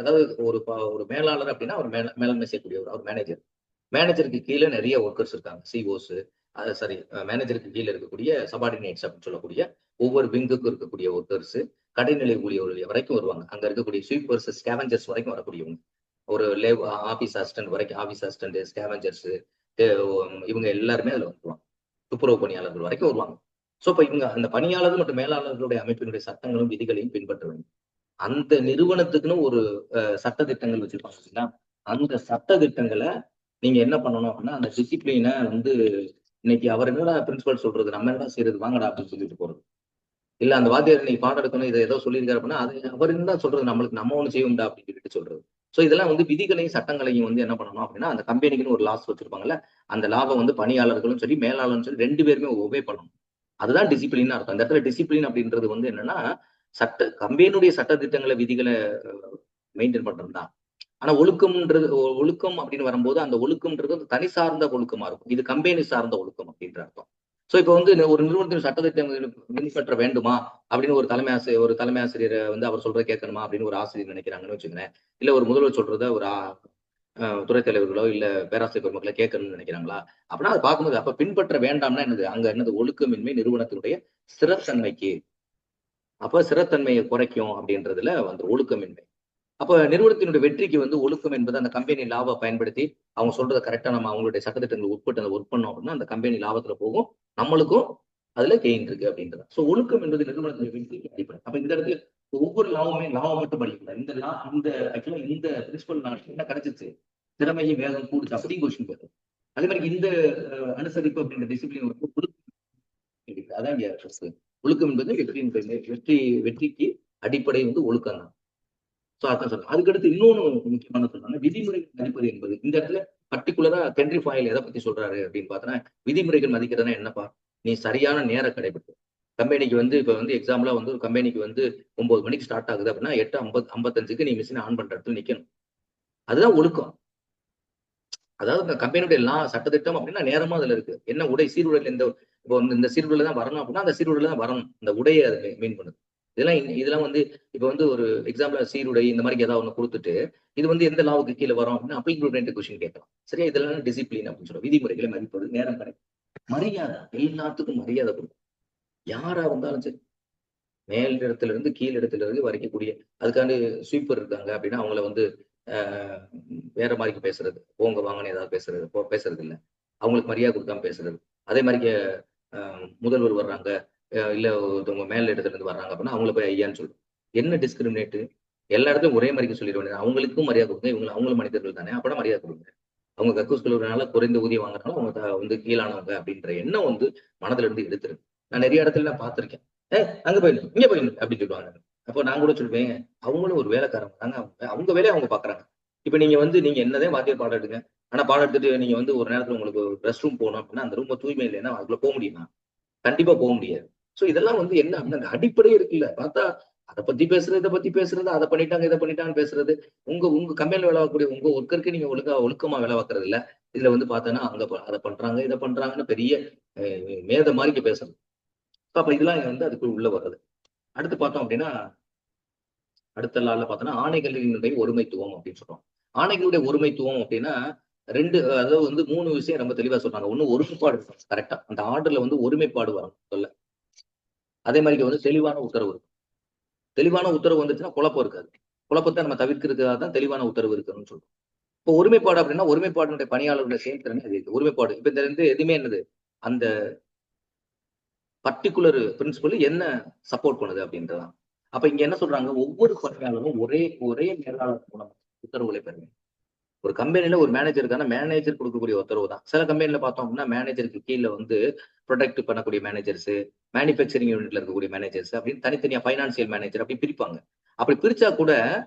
அதாவது ஒரு மேலாளர் அப்படின்னா ஒரு மேலாண்மை செய்யக்கூடியவர், அவர் மேனேஜர். மேனேஜருக்கு கீழே நிறைய ஒர்க்கர்ஸ் இருக்காங்க, சிஓஸ். சாரி, மேனேஜருக்கு கீழே இருக்கக்கூடிய சபார்டினேட்ஸ் அப்படின்னு சொல்லக்கூடிய ஒவ்வொரு விங்குக்கும் இருக்கக்கூடிய ஒர்க்கர்ஸ், கடைநிலை ஊழியர்கள் வரைக்கும் வருவாங்க. அங்க இருக்கக்கூடிய ஸ்வீப்பர்ஸ், ஸ்கேவஞ்சர்ஸ் வரைக்கும் வரக்கூடியவங்க. ஒரு ஆபீஸ் அசிஸ்டன்ட் வரைக்கும், ஆபீஸ் அசிஸ்டன்ட், ஸ்கேவஞ்சர்ஸ், இவங்க எல்லாருமே அதுல வந்துருவாங்க. துப்புரவு பணியாளர்கள் வரைக்கும் வருவாங்க. சோ இப்ப இவங்க அந்த பணியாளர்கள் மற்றும் மேலாளர்களுடைய அமைப்பினுடைய சட்டங்களும் விதிகளையும் பின்பற்ற வேண்டும். அந்த நிறுவனத்துக்குன்னு ஒரு சட்ட திட்டங்கள் வச்சிருப்பாங்க. அந்த சட்ட திட்டங்களை நீங்க என்ன பண்ணணும் அப்படின்னா, அந்த டிசிப்ளினை வந்து இன்னைக்கு அவர் என்னடா பிரின்சிபல் சொல்றது, நம்ம என்னடா செய்யறது, வாங்கடா அப்படின்னு சொல்லிட்டு போறது. இல்ல அந்த வாத்தியார் இன்னைக்கு பாடம் எடுக்கணும், இதை ஏதோ சொல்லியிருக்காரு அப்படின்னா அது அவர் என்ன சொல்றது, நம்ம ஒண்ணு செய்வோம்டா அப்படின்னு சொல்லிட்டு சொல்றது. சோ இதெல்லாம் வந்து விதிகளையும் சட்டங்களையும் வந்து என்ன பண்ணணும் அப்படின்னா, அந்த கம்பெனிக்குன்னு ஒரு லாஸ் வச்சிருப்பாங்கல்ல, அந்த லாபம் வந்து பணியாளர்களும் சரி மேலாளரும் சரி 2 பேருமே ஒபே பண்ணணும். அதுதான் டிசிப்ளின் அர்த்தம். அந்த இடத்துல டிசிப்ளின் அப்படின்றது வந்து என்னன்னா, கம்பெனியுடைய சட்ட திட்டங்களை விதிகளை மெயின்டைன் பண்றதுதான். ஆனா ஒழுக்கம் அப்படின்னு வரும்போது அந்த ஒழுக்கம்ன்றது தனி சார்ந்த ஒழுக்கமா இருக்கும். இது கம்பெனி சார்ந்த ஒழுக்கம் அப்படின்ற அர்த்தம். சோ இப்ப வந்து ஒரு நிறுவனத்தின் சட்டத்திட்டம் பின்பற்ற வேண்டுமா அப்படின்னு ஒரு தலைமை ஆசிரியரை வந்து அவர் சொல்றதை கேட்கணுமா அப்படின்னு ஒரு ஆசிரியர் நினைக்கிறாங்கன்னு வச்சுக்கோங்களேன். இல்ல ஒரு முதல்வர் சொல்றத ஒரு துறைத் தலைவர்களோ இல்ல பேராசிரியர் பெருமக்களை கேட்கணும்னு நினைக்கிறாங்களா அப்படின்னா அதை பார்க்கும்போது அப்ப பின்பற்ற வேண்டாம்னா என்னது ஒழுக்கமின்மை நிறுவனத்தினுடைய ஸ்திரத்தன்மைக்கு, அப்ப ஸ்திரத்தன்மையை குறைக்கும் அப்படின்றதுல வந்து ஒழுக்கமின்மை. அப்ப நிறுவனத்தினுடைய வெற்றிக்கு வந்து ஒழுக்கம் என்பது அந்த கம்பெனி லாபம் பயன்படுத்தி அவங்க சொல்றதை கரெக்டா நம்ம அவங்களுடைய சட்டத்திட்டங்கள் உட்பட்டு அதை ஒர்க் பண்ணோம் அப்படின்னா அந்த கம்பெனி லாபத்துல போகும், நம்மளுக்கும் அதுல கெயின் இருக்கு அப்படின்றது. சோ ஒழுக்கம் என்பது நிறுவனத்தினுடைய வெற்றிக்கு அடிப்படை. அப்ப இந்த இடத்துல ஒவ்வொரு லாபம் மட்டும் படிக்கல, இந்த ஆக்சுவலா இந்த பிரின்சிபல் என்ன கிடைச்சிச்சு, திறமையும் வேகம் கூடுச்சு அப்படின்னு கொஸ்டின் கேட்கும். அதே மாதிரி இந்த அனுசரிப்பு அப்படின்ற டிசிப்ளின் அதான் ஒழுக்கம் என்பது வெற்றிக்கு அடிப்படை வந்து ஒழுக்கம் தான். சோ அதான் சொல்றேன். அதுக்கடுத்து இன்னொன்னு முக்கியமான சொல்றாங்க, விதிமுறைகள் மதிப்பது என்பது. இந்த இடத்துல பர்டிகுலரா ஹென்றி ஃபாயில் எதை பத்தி சொல்றாரு அப்படின்னு பார்த்தோன்னா, விதிமுறைகள் மதிக்கிறதுனா என்னப்பா, நீ சரியான நேரம் கடைபிடிப்பு. கம்பெனிக்கு வந்து இப்ப வந்து எக்ஸாம்பிளா வந்து ஒரு கம்பெனிக்கு வந்து 9 மணிக்கு ஸ்டார்ட் ஆகுது அப்படின்னா 8:55 நீ மிஷினை ஆன் பண்ற இடத்துல நிக்கணும். அதுதான் ஒழுக்கம். அதாவது இந்த கம்பெனியுடைய சட்டத்திட்டம் அப்படின்னா நேரமா அதுல இருக்கு. என்ன உடை சீருடையில இப்போ இந்த சீருடையில தான் வரணும் அப்படின்னா அந்த சீருடையில தான் வரணும். இந்த உடையை அதை மீன் பண்ணுது. இதெல்லாம் வந்து இப்ப வந்து ஒரு எக்ஸாம்பிள் சீருடை இந்த மாதிரி ஏதாவது ஒண்ணு கொடுத்துட்டு இது வந்து எந்த லாவுக்கு கீழே வரும் அப்படின்னா அப்ளிகபிள் கொஸ்டின் கேட்கலாம். சரியா, இதெல்லாம் டிசிப்ளின் அப்படின்னு சொல்றோம். விதிமுறைகளை மதிப்பது, நேரம் கிடைக்கும், மரியாதை, எல்லாத்துக்கும் மரியாதை கொடுக்கும். யாரா இருந்தாலும் சரி, மேல் இடத்துல இருந்து கீழ் இடத்துல இருந்து வரைக்கக்கூடிய அதுக்காண்டி ஸ்வீப்பர் இருக்காங்க அப்படின்னா அவங்கள வந்து வேற மாதிரி பேசுறது, போங்க வாங்கன்னு ஏதாவது பேசுறது இல்லை. அவங்களுக்கு மரியாதை கொடுக்காம பேசுறது. அதே மாதிரி முதல்வர் வர்றாங்க இல்ல ஒருத்தவங்க மேல் இடத்துல இருந்து வர்றாங்க அப்படின்னா அவங்கள போய் ஐயான்னு சொல்லுவோம். என்ன டிஸ்கிரிமினேட், எல்லா இடத்துலயும் ஒரே மாதிரி சொல்லிட வேண்டியது. அவங்களுக்கும் மரியாதை கொடுங்க, அவங்களும் மனிதர்கள் தானே, அப்பதான் மரியாதை கொடுங்க. அவங்க கக்கூஸ் கழுவுறதுனால குறைந்த ஊதியம் வாங்குறதுனால அவங்க வந்து கீழானவங்க அப்படின்ற எண்ணம் வந்து மனதுல இருந்து எடுத்துருக்கு. நான் நிறைய இடத்துல நான் பார்த்திருக்கேன். அங்க போயிடணும் இங்க போயிடணும் அப்படின்னு சொல்லுவாங்க. அப்போ நான் கூட சொல்லுவேன், அவங்களும் ஒரு வேலைக்காரங்க தாங்க, அவங்க அவங்க வேலையை அவங்க பாக்குறாங்க. இப்ப நீங்க வந்து நீங்க என்னதான் வாத்தியார் பாடம் எடுங்க, ஆனா பாடம் எடுத்துட்டு நீங்க வந்து ஒரு நேரத்துல உங்களுக்கு ரெஸ்ட் ரூம் போகணும் அப்படின்னா அந்த ரூம் தூய்மை இல்லைன்னா அதுக்குள்ள போக முடியுமா? கண்டிப்பா போக முடியாது. சோ இதெல்லாம் வந்து என்ன அப்படின்னா அந்த அடிப்படையே இருக்குல்ல. பார்த்தா அத பத்தி பேசுறது, இத பத்தி பேசுறது, அத பண்ணிட்டாங்க, இத பண்ணிட்டாங்கன்னு பேசுறது. உங்க உங்க கம்பெனில வேலை பார்க்கக்கூடிய உங்க ஒர்க்கருக்கு நீங்க ஒழுக்கமா வேலை பார்க்கறது இல்ல. இதுல வந்து பார்த்தோன்னா, அங்க அத பண்றாங்க, இத பண்றாங்கன்னு பெரிய மேத மாரிக்கு பேசுறது. அப்ப இதெல்லாம் வந்து அதுக்குள்ள உள்ள வருது. அடுத்து பார்த்தோம் அப்படின்னா, அடுத்த லால பார்த்தோம்னா, ஆணைகளினுடைய ஒருமைத்துவம் அப்படின்னு சொல்றோம். ஆணைகளுடைய ஒருமைத்துவம் அப்படின்னா, 2 அதாவது வந்து 3 விஷயம் ரொம்ப தெளிவா சொல்றாங்க. 1 ஒருமைப்பாடு இருக்கணும். கரெக்ட்டா. அந்த ஆர்டர்ல வந்து ஒருமைப்பாடு வரணும் முதல்ல. அதே மாரி இங்க வந்து தெளிவான உத்தரவு இருக்கும். தெளிவான உத்தரவு வந்துச்சுன்னா குழப்பம் இருக்காது. குழப்பத்த நம்ம தவிர்க்கிறதுக்காக தான் தெளிவான உத்தரவு இருக்கணும்னு சொல்றோம். இப்போ ஒருமைப்பாடு அப்படின்னா, ஒருமைப்பாட்டினுடைய பணியாளருடைய செயல்திறன் அது ஒருமைப்பாடு. இப்ப இந்த வந்து எதுவுமே என்னது? அந்த பர்ட்டிகுலர் பிரின்சிபல் என்ன சப்போர்ட் பண்ணுது அப்படின்றது தான். அப்ப இங்க என்ன சொல்றாங்க? ஒவ்வொரு பணியாளரும் ஒரே ஒரே மேலாளர் மூலம் உத்தரவுகளை பெற வேண்டும். ஒரு கம்பெனில ஒரு மேனேஜர் இருக்கான்னா, மேனேஜர் குடுக்கக்கூடிய உத்தரவு தான். சில கம்பெனில பார்த்தோம் அப்படின்னா, மேனேஜருக்கு கீழ வந்து புரொடக்ட் பண்ணக்கூடிய மேனேஜர்ஸ், மேனுஃபேக்சரிங் யூனிட்ல இருக்கக்கூடிய மேனேஜர்ஸ் அப்படின்னு தனித்தனியா பைனான்சியல் மேனேஜர் அப்படி பிரிப்பாங்க. அப்படி பிரிச்சா கூட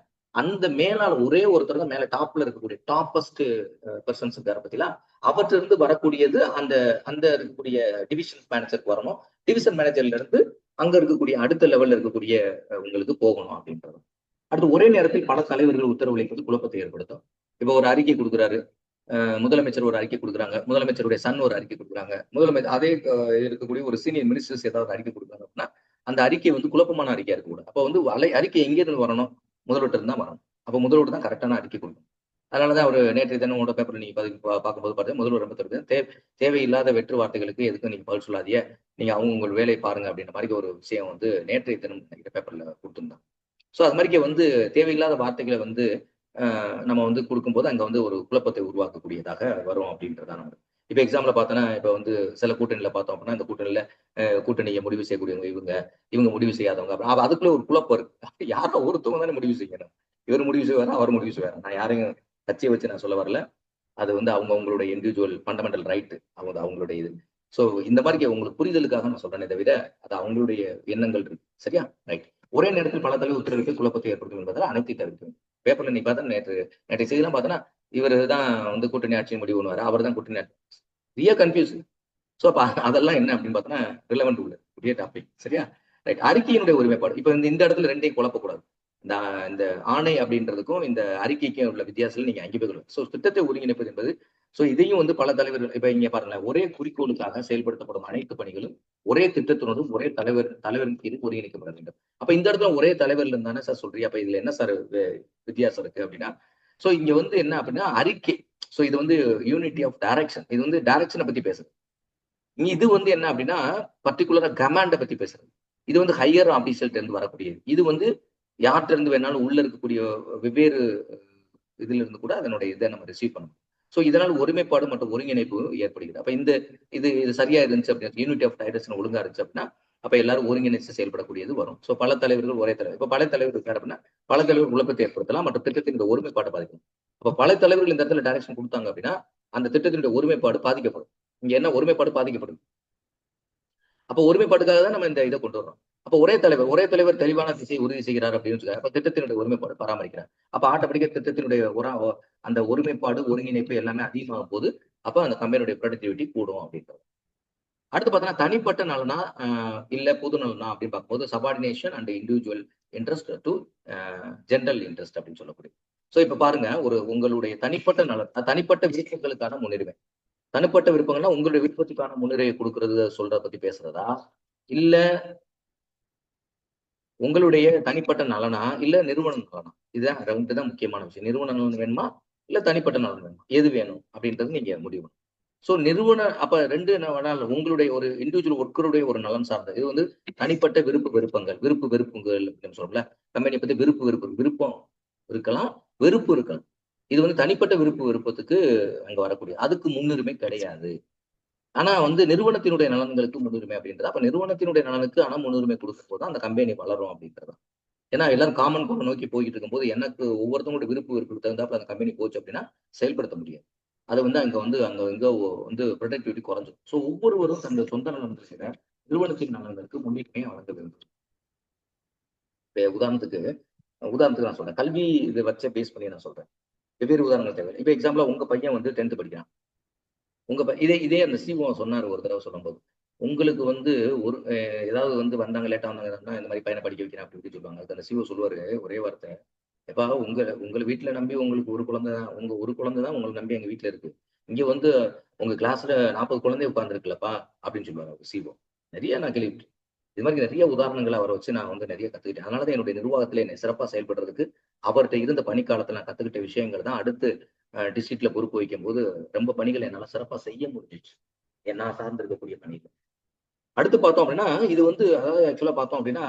அந்த மேலாளர் ஒரே ஒருத்தர் தான் மேல டாப்ல இருக்கக்கூடிய டாப்பஸ்ட் பெர்சன்ஸ் இருக்காரு பாத்தீங்களா? அவர்ட்ட இருந்து வரக்கூடியது அந்த அந்த இருக்கக்கூடிய டிவிஷன் மேனேஜருக்கு வரணும். டிவிஷன் மேனேஜர்ல இருந்து அங்க இருக்கக்கூடிய அடுத்த லெவல்ல இருக்கக்கூடிய உங்களுக்கு போகணும் அப்படின்றது. அடுத்து ஒரே நேரத்தில் பல தலைவர்கள் உத்தரவளிப்பது குழப்பத்தை ஏற்படுத்தும். இப்ப ஒரு அறிக்கை குடுக்குறாரு. முதலமைச்சர் ஒரு அறிக்கை குடுக்குறாங்க. முதலமைச்சருடைய சன் ஒரு அறிக்கை குடுக்குறாங்க. முதலமைச்சர் அதே இருக்கக்கூடிய ஒரு சீனியர் மினிஸ்டர்ஸ் ஏதாவது அறிக்கை குடுக்குறாங்க அப்படின்னா, அந்த அறிக்கை வந்து குழப்பமான அறிக்கையா இருக்கக்கூடாது. அப்ப வந்து அறிக்கை எங்கேருந்து வரணும்? முதல்வர்ட்ட இருந்து தான் வரணும். அப்ப முதல்வர் தான் கரெக்ட்டான அறிக்கை குடுக்கணும். அதனாலதான் அவரு நேற்றைய தினம் உங்களோட பேப்பர்ல நீங்க பார்க்கும்போது பார்த்தீங்கன்னா, முதல்வர் ரொம்ப தெரிவித்தார். தேவையில்லாத வெற்று வார்த்தைகளுக்கு எதுக்கும் நீங்க பதில் சொல்லாதீங்க. நீங்க அவங்க உங்கள் வேலைய பாருங்க அப்படின்ற மாரி ஒரு விஷயம் வந்து நேற்றைய தினம் நெனைக்கிறேன் பேப்பர்ல குடுத்திருந்தாங்க. சோ அது மாரிக்கு வந்து தேவையில்லாத வார்த்தைகள வந்து நம்ம வந்து குடுக்கும்போது, அங்க வந்து ஒரு குழப்பத்தை உருவாக்கக்கூடியதாக வரும் அப்படின்றதான் நம்ம. இப்ப எக்ஸாம்பிள்ல பார்த்தோன்னா, இப்ப வந்து சில கூட்டணியில பார்த்தோம் அப்படின்னா, இந்த கூட்டணியில கூட்டணிய முடிவு செய்யக்கூடியவங்க இவங்க, இவங்க முடிவு செய்யாதவங்க. அப்ப அதுக்குள்ள ஒரு குழப்பம் இருக்கு. யாரோ ஒருத்தவங்க தானே முடிவு செய்யணும். இவரு முடிவு செய்வாரா? அவரு முடிவு செய்வாரா? நான் யாரையும் கட்சிய வச்சு நான் சொல்ல வரல. அது வந்து அவங்களுடைய இண்டிவிஜுவல் ஃபண்டமெண்டல் ரைட். அவங்களுடைய இது. சோ இந்த மாரி உங்களுக்கு புரிதலுக்காக நான் சொல்றேனே தவிர, அது அவங்களுடைய எண்ணங்கள் இருக்கு. சரியா? ரைட். ஒரே நேரத்தில் பல தலைவர் உத்தரவிட்டு குழப்பத்தை ஏற்படுத்தும் என்பதால் அனைத்தை தவிர்க்கும். பேப்பர்ல நீ பார்த்தா நேற்றைய செய்திலாம் பார்த்தன்னா, இவரு தான் வந்து கூட்டணி ஆட்சியின் முடிவு பண்ணுவாரு. அவர் தான் கூட்டணி ஆட்சி. கன்ஃப்யூஸ். சோ அப்ப அதெல்லாம் என்ன அப்படின்னு பார்த்தோம்னா, ரிலவன்ட் உள்ள பெரிய டாபிக். சரியா? ரைட். அறிக்கையினுடைய ஒருமைப்பாடு. இப்ப இந்த இடத்துல 2யும் குழப்பக்கூடாது. இந்த இந்த ஆணை அப்படின்றதுக்கும், இந்த அறிக்கைக்கும் உள்ள வித்தியாசத்துல நீங்க அங்கே போய் சோ திட்டத்தை ஒருங்கிணைப்பது என்பது இதையும் வந்து பல தலைவர்கள் இப்ப இங்க பாருங்களேன், ஒரே குறிக்கோளுக்காக செயல்படுத்தப்படும் அனைத்து பணிகளும் ஒரே திட்டத்தினரும் ஒரே தலைவரின் கீழ் ஒருங்கிணைக்கப்பட வேண்டும். அப்ப இந்த இடத்துல ஒரே தலைவர்ல இருந்தானே சார் சொல்றீங்க. அப்ப இதுல என்ன சார் வித்தியாசம் இருக்கு அப்படின்னா, இங்க வந்து என்ன அப்படின்னா அறிக்கை. இது வந்து யூனிட்டி ஆஃப் டைரக்ஷன். இது வந்து டைரக்ஷனை பத்தி பேசுது. இது வந்து என்ன அப்படின்னா, பர்ட்டிகுலரா கமாண்ட பத்தி பேசுறது. இது வந்து ஹையர் ஆபீசர்ட்ட இருந்து வரக்கூடியது. இது வந்து யார்ட்ட இருந்து வேணாலும் உள்ள இருக்கக்கூடிய வெவ்வேறு இதுல இருந்து கூட அதனுடைய இத நம்ம ரிசீவ் பண்ணணும். இதனால் ஒருமைப்பாடு மற்றும் ஒருங்கிணைப்பு ஏற்படுகிறது. அப்ப இது சரியா இருந்துச்சு அப்படின்னா, யூனிட்டி ஆஃப் டைரக்ஷன் ஒழுங்கா இருந்துச்சு அப்படின்னா, அப்ப எல்லாரும் ஒருங்கிணைச்சு செயல்படக்கூடியது வரும். பல தலைவர்கள் ஒரே தலைவர். இப்ப பல தலைவர் இருக்காரு அப்படின்னா, பல தலைவர் குழப்பத்தை ஏற்படுத்தலாம் மற்றும் திட்டத்தின் இந்த ஒருமைப்பாட்டை பாதிக்கும். அப்ப பல தலைவர்கள் இந்த இடத்துல டைரக்ஷன் குடுத்தாங்க அப்படின்னா, அந்த திட்டத்தினுடைய ஒருமைப்பாடு பாதிக்கப்படும். இங்க என்ன ஒருமைப்பாடு பாதிக்கப்படும். அப்ப ஒருமைப்பாட்டுக்காக தான் நம்ம இந்த இதை கொண்டு வரோம். அப்ப ஒரே தலைவர் தெளிவான திசையை உறுதி செய்கிறார் அப்படின்னு சொல்லி அப்ப திட்டத்தினுடைய ஒருமைப்பாடு பராமரிக்கிறார். அப்ப ஆட்டோமேட்டிக்கா திட்டத்தினுடைய அந்த ஒருமைப்பாடு, ஒருங்கிணைப்பு எல்லாமே அதிகமாகும் போது, அப்ப அந்த கம்பெனியுடைய ப்ரொடக்டிவிட்டி கூடும் அப்படின்றது. அடுத்து பார்த்தீங்கன்னா, தனிப்பட்ட நலனா இல்ல பொது நலனா அப்படின்னு பார்க்கும்போது subordination and individual interest to general interest அப்படின்னு சொல்லக்கூடிய. இப்ப பாருங்க உங்களுடைய தனிப்பட்ட நலன், தனிப்பட்ட விருப்பங்களுக்கான முன்னுரிமை. தனிப்பட்ட விருப்பங்கள்னா உங்களுடைய விருப்பத்துக்கான முன்னுரிமை கொடுக்கறது சொல்றத பத்தி பேசுறதா? இல்ல உங்களுடைய தனிப்பட்ட நலனா? இல்ல நிறுவன நலனா? இதுதான் 2 தான் முக்கியமான விஷயம். நிறுவன நலன் வேணுமா? இல்ல தனிப்பட்ட நலன் வேணுமா? எது வேணும்? அப்படின்றது நீங்க முடிவு பண்ணணும். அப்ப 2 என்ன வேணாலும் உங்களுடைய ஒரு இண்டிவிஜுவல் ஒர்க்கருடைய ஒரு நலன் சார்ந்தது. இது வந்து தனிப்பட்ட விருப்பு வெறுப்புங்கள் அப்படின்னு சொல்றோம்ல. கம்பெனிய பத்தி விருப்பம் இருக்கலாம், வெறுப்பு இருக்கலாம். இது வந்து தனிப்பட்ட விருப்பத்துக்கு அங்க வரக்கூடிய அதுக்கு முன்னுரிமை கிடையாது. ஆனா வந்து நிறுவனத்தினுடைய நலன்களுக்கு முன்னுரிமை அப்படின்றது. அப்ப நிறுவனத்தினுடைய நலனுக்கு முன்னுரிமை கொடுக்கும்போது அந்த கம்பெனி வளரும் அப்படின்றது. ஏன்னா எல்லாரும் காமன் கோல நோக்கி போய்கிட்டு இருக்கும்போது எனக்கு ஒவ்வொருத்தவங்களுடைய விருப்பத்துக்கு தகுந்தாப்புல அந்த கம்பெனி போச்சு அப்படின்னா செயல்படுத்த முடியாது. அது வந்து அங்க வந்து ப்ரொடக்டிவிட்டி குறைஞ்சிடும். ஸோ ஒவ்வொருவரும் தங்கள் சொந்த நலன் செய்கிற நிறுவனத்தின் நலன்களுக்கு முன்னுரிமையை வழங்க வேண்டும். இப்போ உதாரணத்துக்கு நான் சொல்றேன். கல்வி இதை வச்ச பேஸ் பண்ணி நான் சொல்றேன். வெவ்வேறு உதாரணங்கள் தேவை. இப்போ எக்ஸாம்பிளா உங்க பையன் வந்து 10th படிக்கிறான். இதே அந்த சிஓ சொன்னாரு ஒரு தடவை சொல்லும்போது, உங்களுக்கு வந்து ஒரு ஏதாவது வந்து வந்தாங்க லேட்டா வந்தாங்கன்னா இந்த மாதிரி பையனை படிக்க வைக்கிறேன் அப்படி இப்படி சொல்லுவாங்க. அதுக்கு அந்த சிஓ சொல்லுவாரு ஒரே வார்த்தை, எப்பா உங்க வீட்டுல நம்பி உங்களுக்கு ஒரு குழந்தை தான், உங்க ஒரு குழந்தை தான் உங்களை நம்பி எங்க வீட்டுல இருக்கு. இங்க வந்து உங்க கிளாஸ்ல 40 குழந்தை உட்கார்ந்துருக்குல்லப்பா அப்படின்னு சொல்லுவாங்க சிஓ. நிறைய நான் கேள்விப்பட்டேன். இது மாதிரி நிறைய உதாரணங்களை அவரை வச்சு நான் வந்து நிறைய கத்துக்கிட்டேன். அதனாலதான் என்னுடைய நிர்வாகத்துல என்னை சிறப்பா செயல்படுறதுக்கு அவர்கிட்ட இருந்த பணிக்காலத்துல நான் கத்துக்கிட்ட விஷயங்கள் தான் அடுத்து டிஸ்ட்ரிக்ட்ல பொறுப்பு வைக்கும் போது ரொம்ப பணிகளை என்னால சிறப்பா செய்ய முடிஞ்சிச்சு. நான் சார்ந்திருக்கக்கூடிய பணிகள். அடுத்து பார்த்தோம் அப்படின்னா இது வந்து அதாவது ஆக்சுவலா பார்த்தோம் அப்படின்னா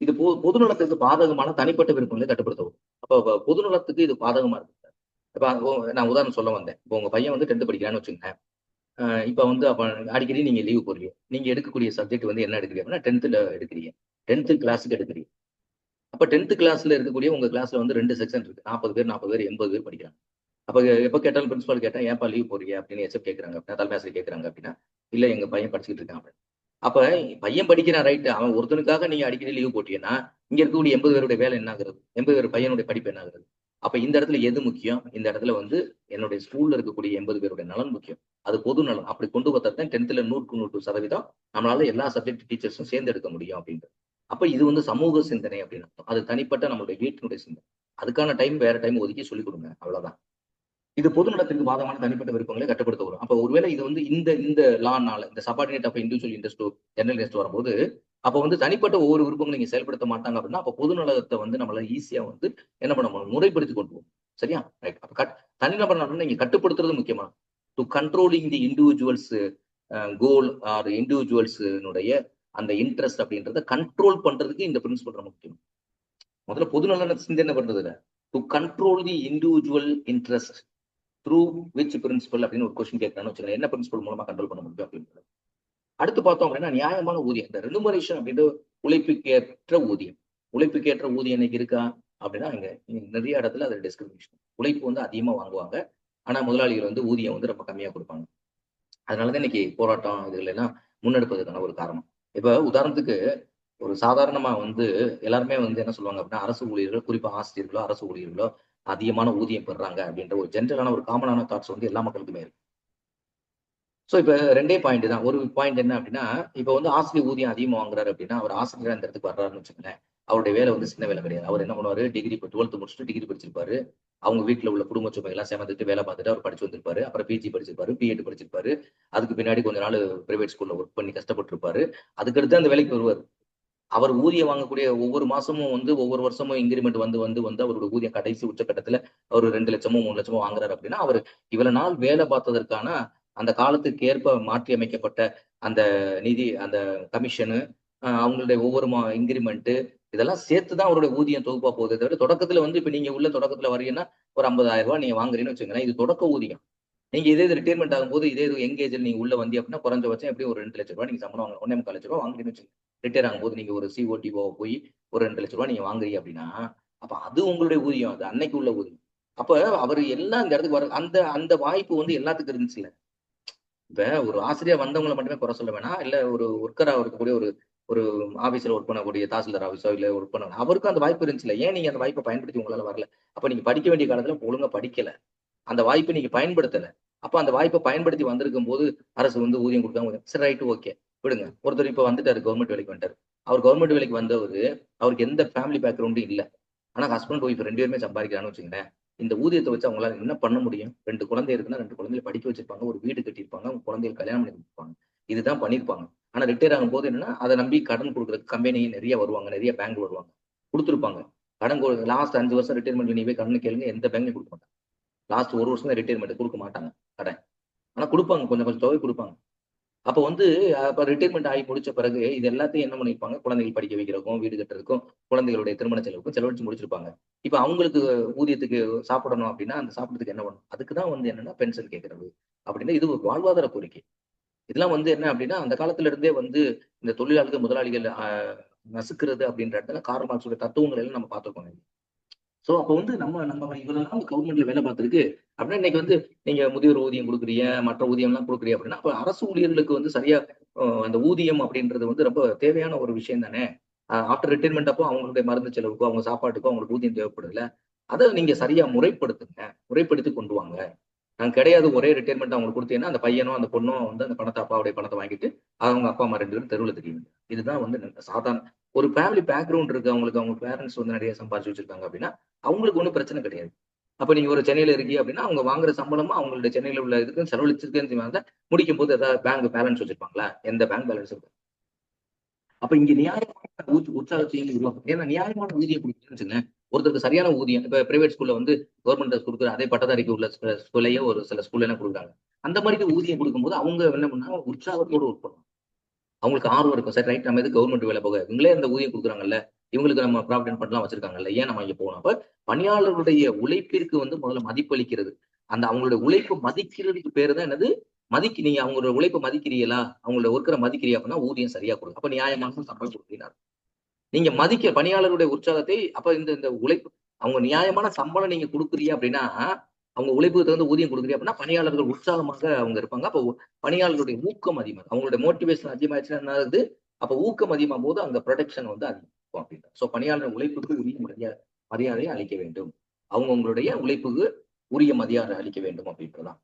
இது பொதுநலத்துக்கு பாதகமான தனிப்பட்ட விருப்பங்களை கட்டுப்படுத்தவும். அப்ப பொதுநலத்துக்கு இது பாதகமா இருக்கு. இப்ப நான் உதாரணம் சொல்ல வந்தேன். இப்போ உங்க பையன் வந்து 10th படிக்கிறான்னு வச்சுக்கோங்க. இப்ப வந்து அப்ப அடிக்கடி நீங்க லீவ் போடுறீங்க. நீங்க எடுக்கக்கூடிய சப்ஜெக்ட் வந்து என்ன எடுக்கிறீங்க அப்படின்னா 10th எடுக்கிறீங்க. 10th கிளாஸுக்கு எடுக்கிறீங்க. அப்ப 10th கிளாஸ்ல இருக்கக்கூடிய உங்க கிளாஸ்ல வந்து 2 செக்ஷன் இருக்கு. 40 பேர் 40 பேர் 80 பேர் படிக்கிறாங்க. அப்ப எப்ப கேட்டாலும் பிரின்சிபால் கேட்டா ஏன்ப்பா லீவ் போடுறீங்க அப்படின்னு எஸ்எப் கேட்கறாங்க அப்படின்னா தலைமை ஆசிரியர் கேட்கறாங்க அப்படின்னா இல்ல எங்க பையன் படிச்சுட்டு இருக்கான் அப்படின்னு. அப்ப பையன் படிக்கிறான் ரைட், அவன் ஒருத்தனுக்காக நீங்க அடிக்கடி லீவ் போட்டீங்கன்னா இங்க இருக்கக்கூடிய 80 பேருடைய வேலை என்ன ஆகுறது? 80 பேர் பையனுடைய படிப்பு என்ன ஆகுறது? அப்ப இந்த இடத்துல எது முக்கியம்? இந்த இடத்துல வந்து என்னுடைய ஸ்கூல்ல இருக்கக்கூடிய 80 பேருடைய நலன் முக்கியம். அது பொது நலன். அப்படி கொண்டு வந்தாதான் 10th 100% நம்மளால எல்லா சப்ஜெக்ட் டீச்சர்ஸும் சேர்ந்து எடுக்க முடியும் அப்படின்றது. அப்ப இது வந்து சமூக சிந்தனை அப்படின்னு அர்த்தம். அது தனிப்பட்ட நம்மளுடைய வீட்டினுடைய சிந்தனை. அதுக்கான டைம் வேற டைம் ஒதுக்கி சொல்லிக் கொடுங்க, அவ்வளவுதான். இது பொது நலத்திற்கு பாதகமான தனிப்பட்ட விருப்பங்களை கட்டுப்படுத்த வரும். அப்ப ஒருவேளை இது வந்து இந்த இந்த லானால இந்த subordinate of individual interest general interest வரும்போது அப்ப வந்து தனிப்பட்ட ஒவ்வொரு விருப்பங்களும் நீங்க செயல்படுத்த மாட்டாங்க அப்படின்னா அப்ப பொது நலத்தை வந்து நம்மளால ஈஸியா வந்து என்ன பண்ண முடியும், முறைப்படுத்தி கொண்டு போகும். சரியா? ரைட். அப்ப தனிநபர் நலனை நீங்க கட்டுப்படுத்துறது முக்கியமா? To controlling the individuals goal or இண்டிவிஜுவல்ஸினுடைய அந்த இன்ட்ரெஸ்ட் அப்படின்றத கண்ட்ரோல் பண்றதுக்கு இந்த பிரின்சிபல் ரொம்ப முக்கியம். முதல்ல பொது நலன சிந்தனை பண்றது to control the individual interest through which principle அப்படின்னு ஒரு கொஸ்டின் கேட்கறான்னு வச்சுக்கோங்க. என்ன பிரின்சிபல் மூலமா கண்ட்ரோல் பண்ண முடியும் அப்படின்னு. அடுத்து பார்த்தோம் அப்படின்னா நியாயமான ஊதியம். இந்த ரெனுமரேஷன் அப்படின்ற உழைப்புக்கேற்ற ஊதியம். உழைப்புக்கேற்ற ஊதியம் இன்னைக்கு இருக்கா அப்படின்னா இங்க நிறைய இடத்துல அது டிஸ்கிரிமினேஷன். உழைப்பு வந்து அதிகமா வாங்குவாங்க. ஆனா முதலாளிகள் வந்து ஊதியம் வந்து ரொம்ப கம்மியா கொடுப்பாங்க. அதனாலதான் இன்னைக்கு போராட்டம் இதுகள் எல்லாம் முன்னெடுப்பதற்கான ஒரு காரணம். இப்ப உதாரணத்துக்கு ஒரு சாதாரணமா வந்து எல்லாருமே வந்து என்ன சொல்லுவாங்க அப்படின்னா அரசு ஊழியர்கள், குறிப்பா ஆசிரியர்களோ அரசு ஊழியர்களோ அதிகமான ஊதியம் பெறாங்க அப்படின்ற ஒரு ஜென்ரலான ஒரு காமனான தாட்ஸ் வந்து எல்லா மக்களுக்குமே இருக்கு. ஸோ இப்ப 2 பாயிண்ட் தான். ஒரு பாயிண்ட் என்ன அப்படின்னா இப்ப வந்து ஆசிரியர் ஊதியம் அதிகமா வாங்குறாரு அப்படின்னா அவர் ஆசிரியரா இந்த இடத்துக்கு வர்றாருன்னு வச்சுக்கோங்களேன். அவருடைய வேலை வந்து சின்ன வேலை கிடையாது. அவர் என்ன பண்ணுவாரு, டிகிரி இப்போ 12th முடிச்சுட்டு டிகிரி படிச்சிருப்பாரு. அவங்க வீட்டுல உள்ள குடும்ப சுமை எல்லாம் சேர்ந்துட்டு வேலை பார்த்துட்டு அவர் படிச்சு வந்திருப்பாரு. அப்புறம் பிஜி படிச்சிருப்பாரு, பிஎட் படிச்சிருப்பாரு. அதுக்கு பின்னாடி கொஞ்ச நாள் பிரைவேட் ஸ்கூல்ல ஒர்க் பண்ணி கஷ்டப்பட்டிருப்பாரு. அதுக்கடுத்து அந்த வேலைக்கு வருவார். அவர் ஊதியம் வாங்கக்கூடிய ஒவ்வொரு மாசமும் வந்து ஒவ்வொரு வருஷமும் இன்கிரிமெண்ட் வந்து அவரோட ஊதியம் கடைசி உச்சக்கட்டத்துல அவர் 2 லட்சமோ 3 லட்சமோ வாங்குறாரு அப்படின்னா அவர் இவ்வளவு நாள் வேலை பார்த்ததற்கான அந்த காலத்துக்கு ஏற்ப மாற்றி அமைக்கப்பட்ட அந்த நிதி அந்த கமிஷனு அவங்களுடைய ஒவ்வொரு இன்கிரிமெண்ட் இதெல்லாம் சேர்த்துதான் அவருடைய ஊதியம் தொகுப்பா போகுது. தவிர தொடக்கத்துல வந்து இப்ப நீங்க உள்ள தொடக்கத்துல வரீங்கன்னா ஒரு 50,000 ரூபாய் நீங்க வாங்குறீங்கன்னு வச்சுக்கோங்களேன். இது தொடக்க ஊதியம். நீங்க இது ரிட்டைர்மெண்ட் ஆகும்போது இது எங்கேஜ்ல நீங்க உள்ள வந்தீங்க அப்படின்னா குறைஞ்சபட்சம் எப்படி ஒரு 2 லட்சம் ரூபாய் நீங்க சம்பளம் வாங்க 1,4 லட்சம் ரூபாய் வாங்குறீங்கன்னு வச்சுக்கோங்க. ரிட்டையர் ஆகும்போது நீங்க ஒரு சிஓடிஓ போய் ஒரு 2 லட்சம் ரூபாய் நீங்க வாங்குறீங்க அப்படின்னா அப்ப அது உங்களுடைய ஊதியம். அது அன்னைக்கு உள்ள ஊதியம். அப்ப அவர் எல்லாம் இந்த இடத்துக்கு வர அந்த அந்த வாய்ப்பு வந்து எல்லாத்துக்கும் இருந்துச்சுல்ல. இப்ப ஒரு ஆசிரியர் வந்தவங்களை மட்டுமே குறை சொல்ல வேணாம். இல்ல ஒரு ஒர்க்கரா இருக்கக்கூடிய ஒரு ஒரு ஆபீஸ்ல ஒர்க் பண்ணக்கூடிய தாசில்தார் ஆபீஸோ இல்ல ஒர்க் பண்ண அவருக்கும் அந்த வாய்ப்பு இருந்துச்சுல்ல. ஏன் நீங்க அந்த வாய்ப்பை பயன்படுத்தி உங்களால வரல? அப்ப நீங்க படிக்க வேண்டிய காலத்துல ஒழுங்கா படிக்கல. அந்த வாய்ப்பை நீங்க பயன்படுத்தல. அப்ப அந்த வாய்ப்பை பயன்படுத்தி வந்திருக்கும் போது அரசு வந்து ஊதியம் கொடுக்காம சரி ரைட் ஓகே விடுங்க. ஒருத்தர் இப்ப வந்துட்டாரு, கவர்மெண்ட் வேலைக்கு வந்துட்டாரு. அவர் கவர்மெண்ட் வேலைக்கு வந்தவரு அவருக்கு எந்த ஃபேமிலி பேக்ரவுண்டும் இல்ல. ஆனா ஹஸ்பண்ட் ஒய்ஃப் 2 பேருமே சம்பாதிக்கிறான்னு வச்சுங்களேன். இந்த ஊதியத்தை வச்சு அவங்களால என்ன பண்ண முடியும்? 2 குழந்தை இருக்குன்னா 2 குழந்தைய படிக்க வச்சிருப்பாங்க, ஒரு வீடு கட்டியிருப்பாங்க, அவங்க குழந்தைகள் கல்யாணம் பண்ணி கொடுப்பாங்க. இதுதான் பண்ணிருப்பாங்க. ஆனா ரிட்டையர் ஆகும் போது என்னன்னா அதை நம்பி கடன் கொடுக்குறதுக்கு கம்பெனி நிறைய வருவாங்க, நிறைய பேங்க் வருவாங்க, கொடுத்துருப்பாங்க. கடன் லாஸ்ட் 5 வருஷம் ரிட்டையர்மெண்ட் நீ போய் கடன் கேளுங்க, எந்த பேங்க்லையும் கொடுக்க மாட்டாங்க. லாஸ்ட் ஒரு வருஷம் தான் ரிட்டையர்மெண்ட் கொடுக்க மாட்டாங்க கடன். ஆனா கொடுப்பாங்க, கொஞ்சம் கொஞ்சம் தொகை கொடுப்பாங்க. அப்ப வந்து அப்ப ரிட்டைர்மெண்ட் ஆகி முடிச்ச பிறகு இது எல்லாத்தையும் என்ன பண்ணிருப்பாங்க, குழந்தைகள் படிக்க வைக்கிறதுக்கும் வீடு கட்டுறதுக்கும் குழந்தைகளுடைய திருமண செலவுக்கும் செலவழிச்சு முடிச்சிருப்பாங்க. இப்ப அவங்களுக்கு ஊதியத்துக்கு சாப்பிடணும் அப்படின்னா அந்த சாப்பிடறதுக்கு என்ன பண்ணும்? அதுக்குதான் வந்து என்னன்னா பென்ஷன் கேட்கறது அப்படின்னா இது ஒரு வாழ்வாதார கோரிக்கை. இதெல்லாம் வந்து என்ன அப்படின்னா அந்த காலத்துல இருந்தே வந்து இந்த தொழிலாளர்கள் முதலாளிகள் நசுக்கிறது அப்படின்ற இடத்துல கார்ல் மார்க்ஸோட தத்துவங்கள் எல்லாம் நம்ம பார்த்திருக்கோம். சோ அப்ப வந்து நம்ம இவ்வளவு நாள் கவர்மெண்ட்ல வேலை பார்த்திருக்கு அப்படின்னா இன்னைக்கு வந்து நீங்க முதியோர் ஊதியம் கொடுக்குறீங்க, மற்ற ஊதியம் எல்லாம் கொடுக்குறீங்க அப்படின்னா அப்ப அரசு ஊழியர்களுக்கு வந்து சரியா அந்த ஊதியம் அப்படின்றது வந்து ரொம்ப தேவையான ஒரு விஷயம் தானே. ஆஃப்டர் ரிட்டைர்மெண்ட் அப்போ அவங்களுடைய மருந்து செலவுக்கோ அவங்க சாப்பாட்டுக்கோ அவங்களுக்கு ஊதியம் தேவைப்படுதுல்ல. அதை நீங்க சரியா முறைப்படுத்துங்க, முறைப்படுத்தி கொண்டு வாங்க. நான் கிடையாது ஒரே ரிட்டைர்மெண்ட் அவங்களுக்கு கொடுத்தீங்கன்னா அந்த பையனோ அந்த பொண்ணோ வந்து அந்த பணத்தை அப்பாவுடைய பணத்தை வாங்கிட்டு அவங்க அப்பா அம்மா 2 பேரும் தெருவில் தெரியும். இதுதான் வந்து சாதாரண ஒரு ஃபேமிலி பேக்ரவுண்ட் இருக்கு அவங்களுக்கு, அவங்க பேரண்ட்ஸ் வந்து நிறைய சம்பாதிச்சு வச்சிருக்காங்க அப்படின்னா அவங்களுக்கு ஒன்றும் பிரச்சனை கிடையாது. அப்ப நீங்க ஒரு சென்னையில இருக்கீங்க அப்படின்னா அவங்க வாங்குற சம்பளமா அவங்களுடைய சென்னையில உள்ள இதுக்கு செலவழிச்சிருக்கேன்னு முடிக்கும் போது ஏதாவது பேங்க் பேலன்ஸ் வச்சிருப்பாங்களா? எந்த பேங்க் பேலன்ஸ் இருக்கு? அப்ப இங்க நியாயமான உற்சாகத்தையும் உருவாக்கும். ஏன்னா நியாயமான ஊதியம் கொடுக்குறேன்னு ஒருத்தருக்கு சரியான ஊதியம் இப்ப பிரைவேட் ஸ்கூல்ல வந்து கவர்மெண்ட் கொடுக்குற அதே பட்டதாரிக்கு உள்ள ஸ்கூல்லையே ஒரு சில ஸ்கூல்ல எல்லாம் கொடுக்குறாங்க. அந்த மாதிரி ஊதியம் கொடுக்கும்போது அவங்க என்ன பண்ணா உற்சாகத்தோடு ஒர்க் பண்ணுவாங்க. அவங்களுக்கு ஆர்வம் இருக்கும். சரி ரைட் நம்ம எது கவர்மெண்ட் வேலை போக இவங்களே அந்த ஊதியம் கொடுக்குறாங்கல்ல, இவங்களுக்கு நம்ம ப்ராவிடென்ட் ஃபண்ட்லாம் வச்சிருக்காங்கல்ல, ஏன் நம்ம இங்க போகணும்? அப்ப பணியாளர்களுடைய உழைப்பிற்கு வந்து முதல்ல மதிப்பளிக்கிறது. அந்த அவங்களுடைய உழைப்பு மதிக்கிறதுக்கு பேரு தான் என்னது? நீங்க அவங்களோட உழைப்பை மதிக்கிறீங்களா? அவங்களோட ஒர்க்கரை மதிக்கிறீங்க அப்படின்னா ஊதியம் சரியா கொடுங்க. அப்ப நியாயமான சம்பளம் கொடுக்குறீங்க. நீங்க பணியாளருடைய உற்சாகத்தை அப்ப இந்த இந்த உழைப்பு அவங்க நியாயமான சம்பளம் நீங்க கொடுக்குறீங்க அப்படின்னா அவங்க உழைப்புக்கு தகுந்த ஊதியம் கொடுக்குறீங்க அப்படின்னா பணியாளர்கள் உற்சாகமாக அவங்க இருப்பாங்க. அப்போ பணியாளர்களுடைய ஊக்கம் அதிகமாக அவங்களுடைய மோட்டிவேஷன் அதிகமாச்சுன்னா என்ன ஆகுது? அப்ப ஊக்கம் அதிகமாகும் போது அந்த ப்ரொடக்ஷன் வந்து அதிகம் அப்படின்னு. சோ பணியாளர் உழைப்புக்கு உரிய மரியாதையை அளிக்க வேண்டும். அவங்களுடைய உழைப்புக்கு உரிய மரியாதை அளிக்க வேண்டும் அப்படின்றதான்.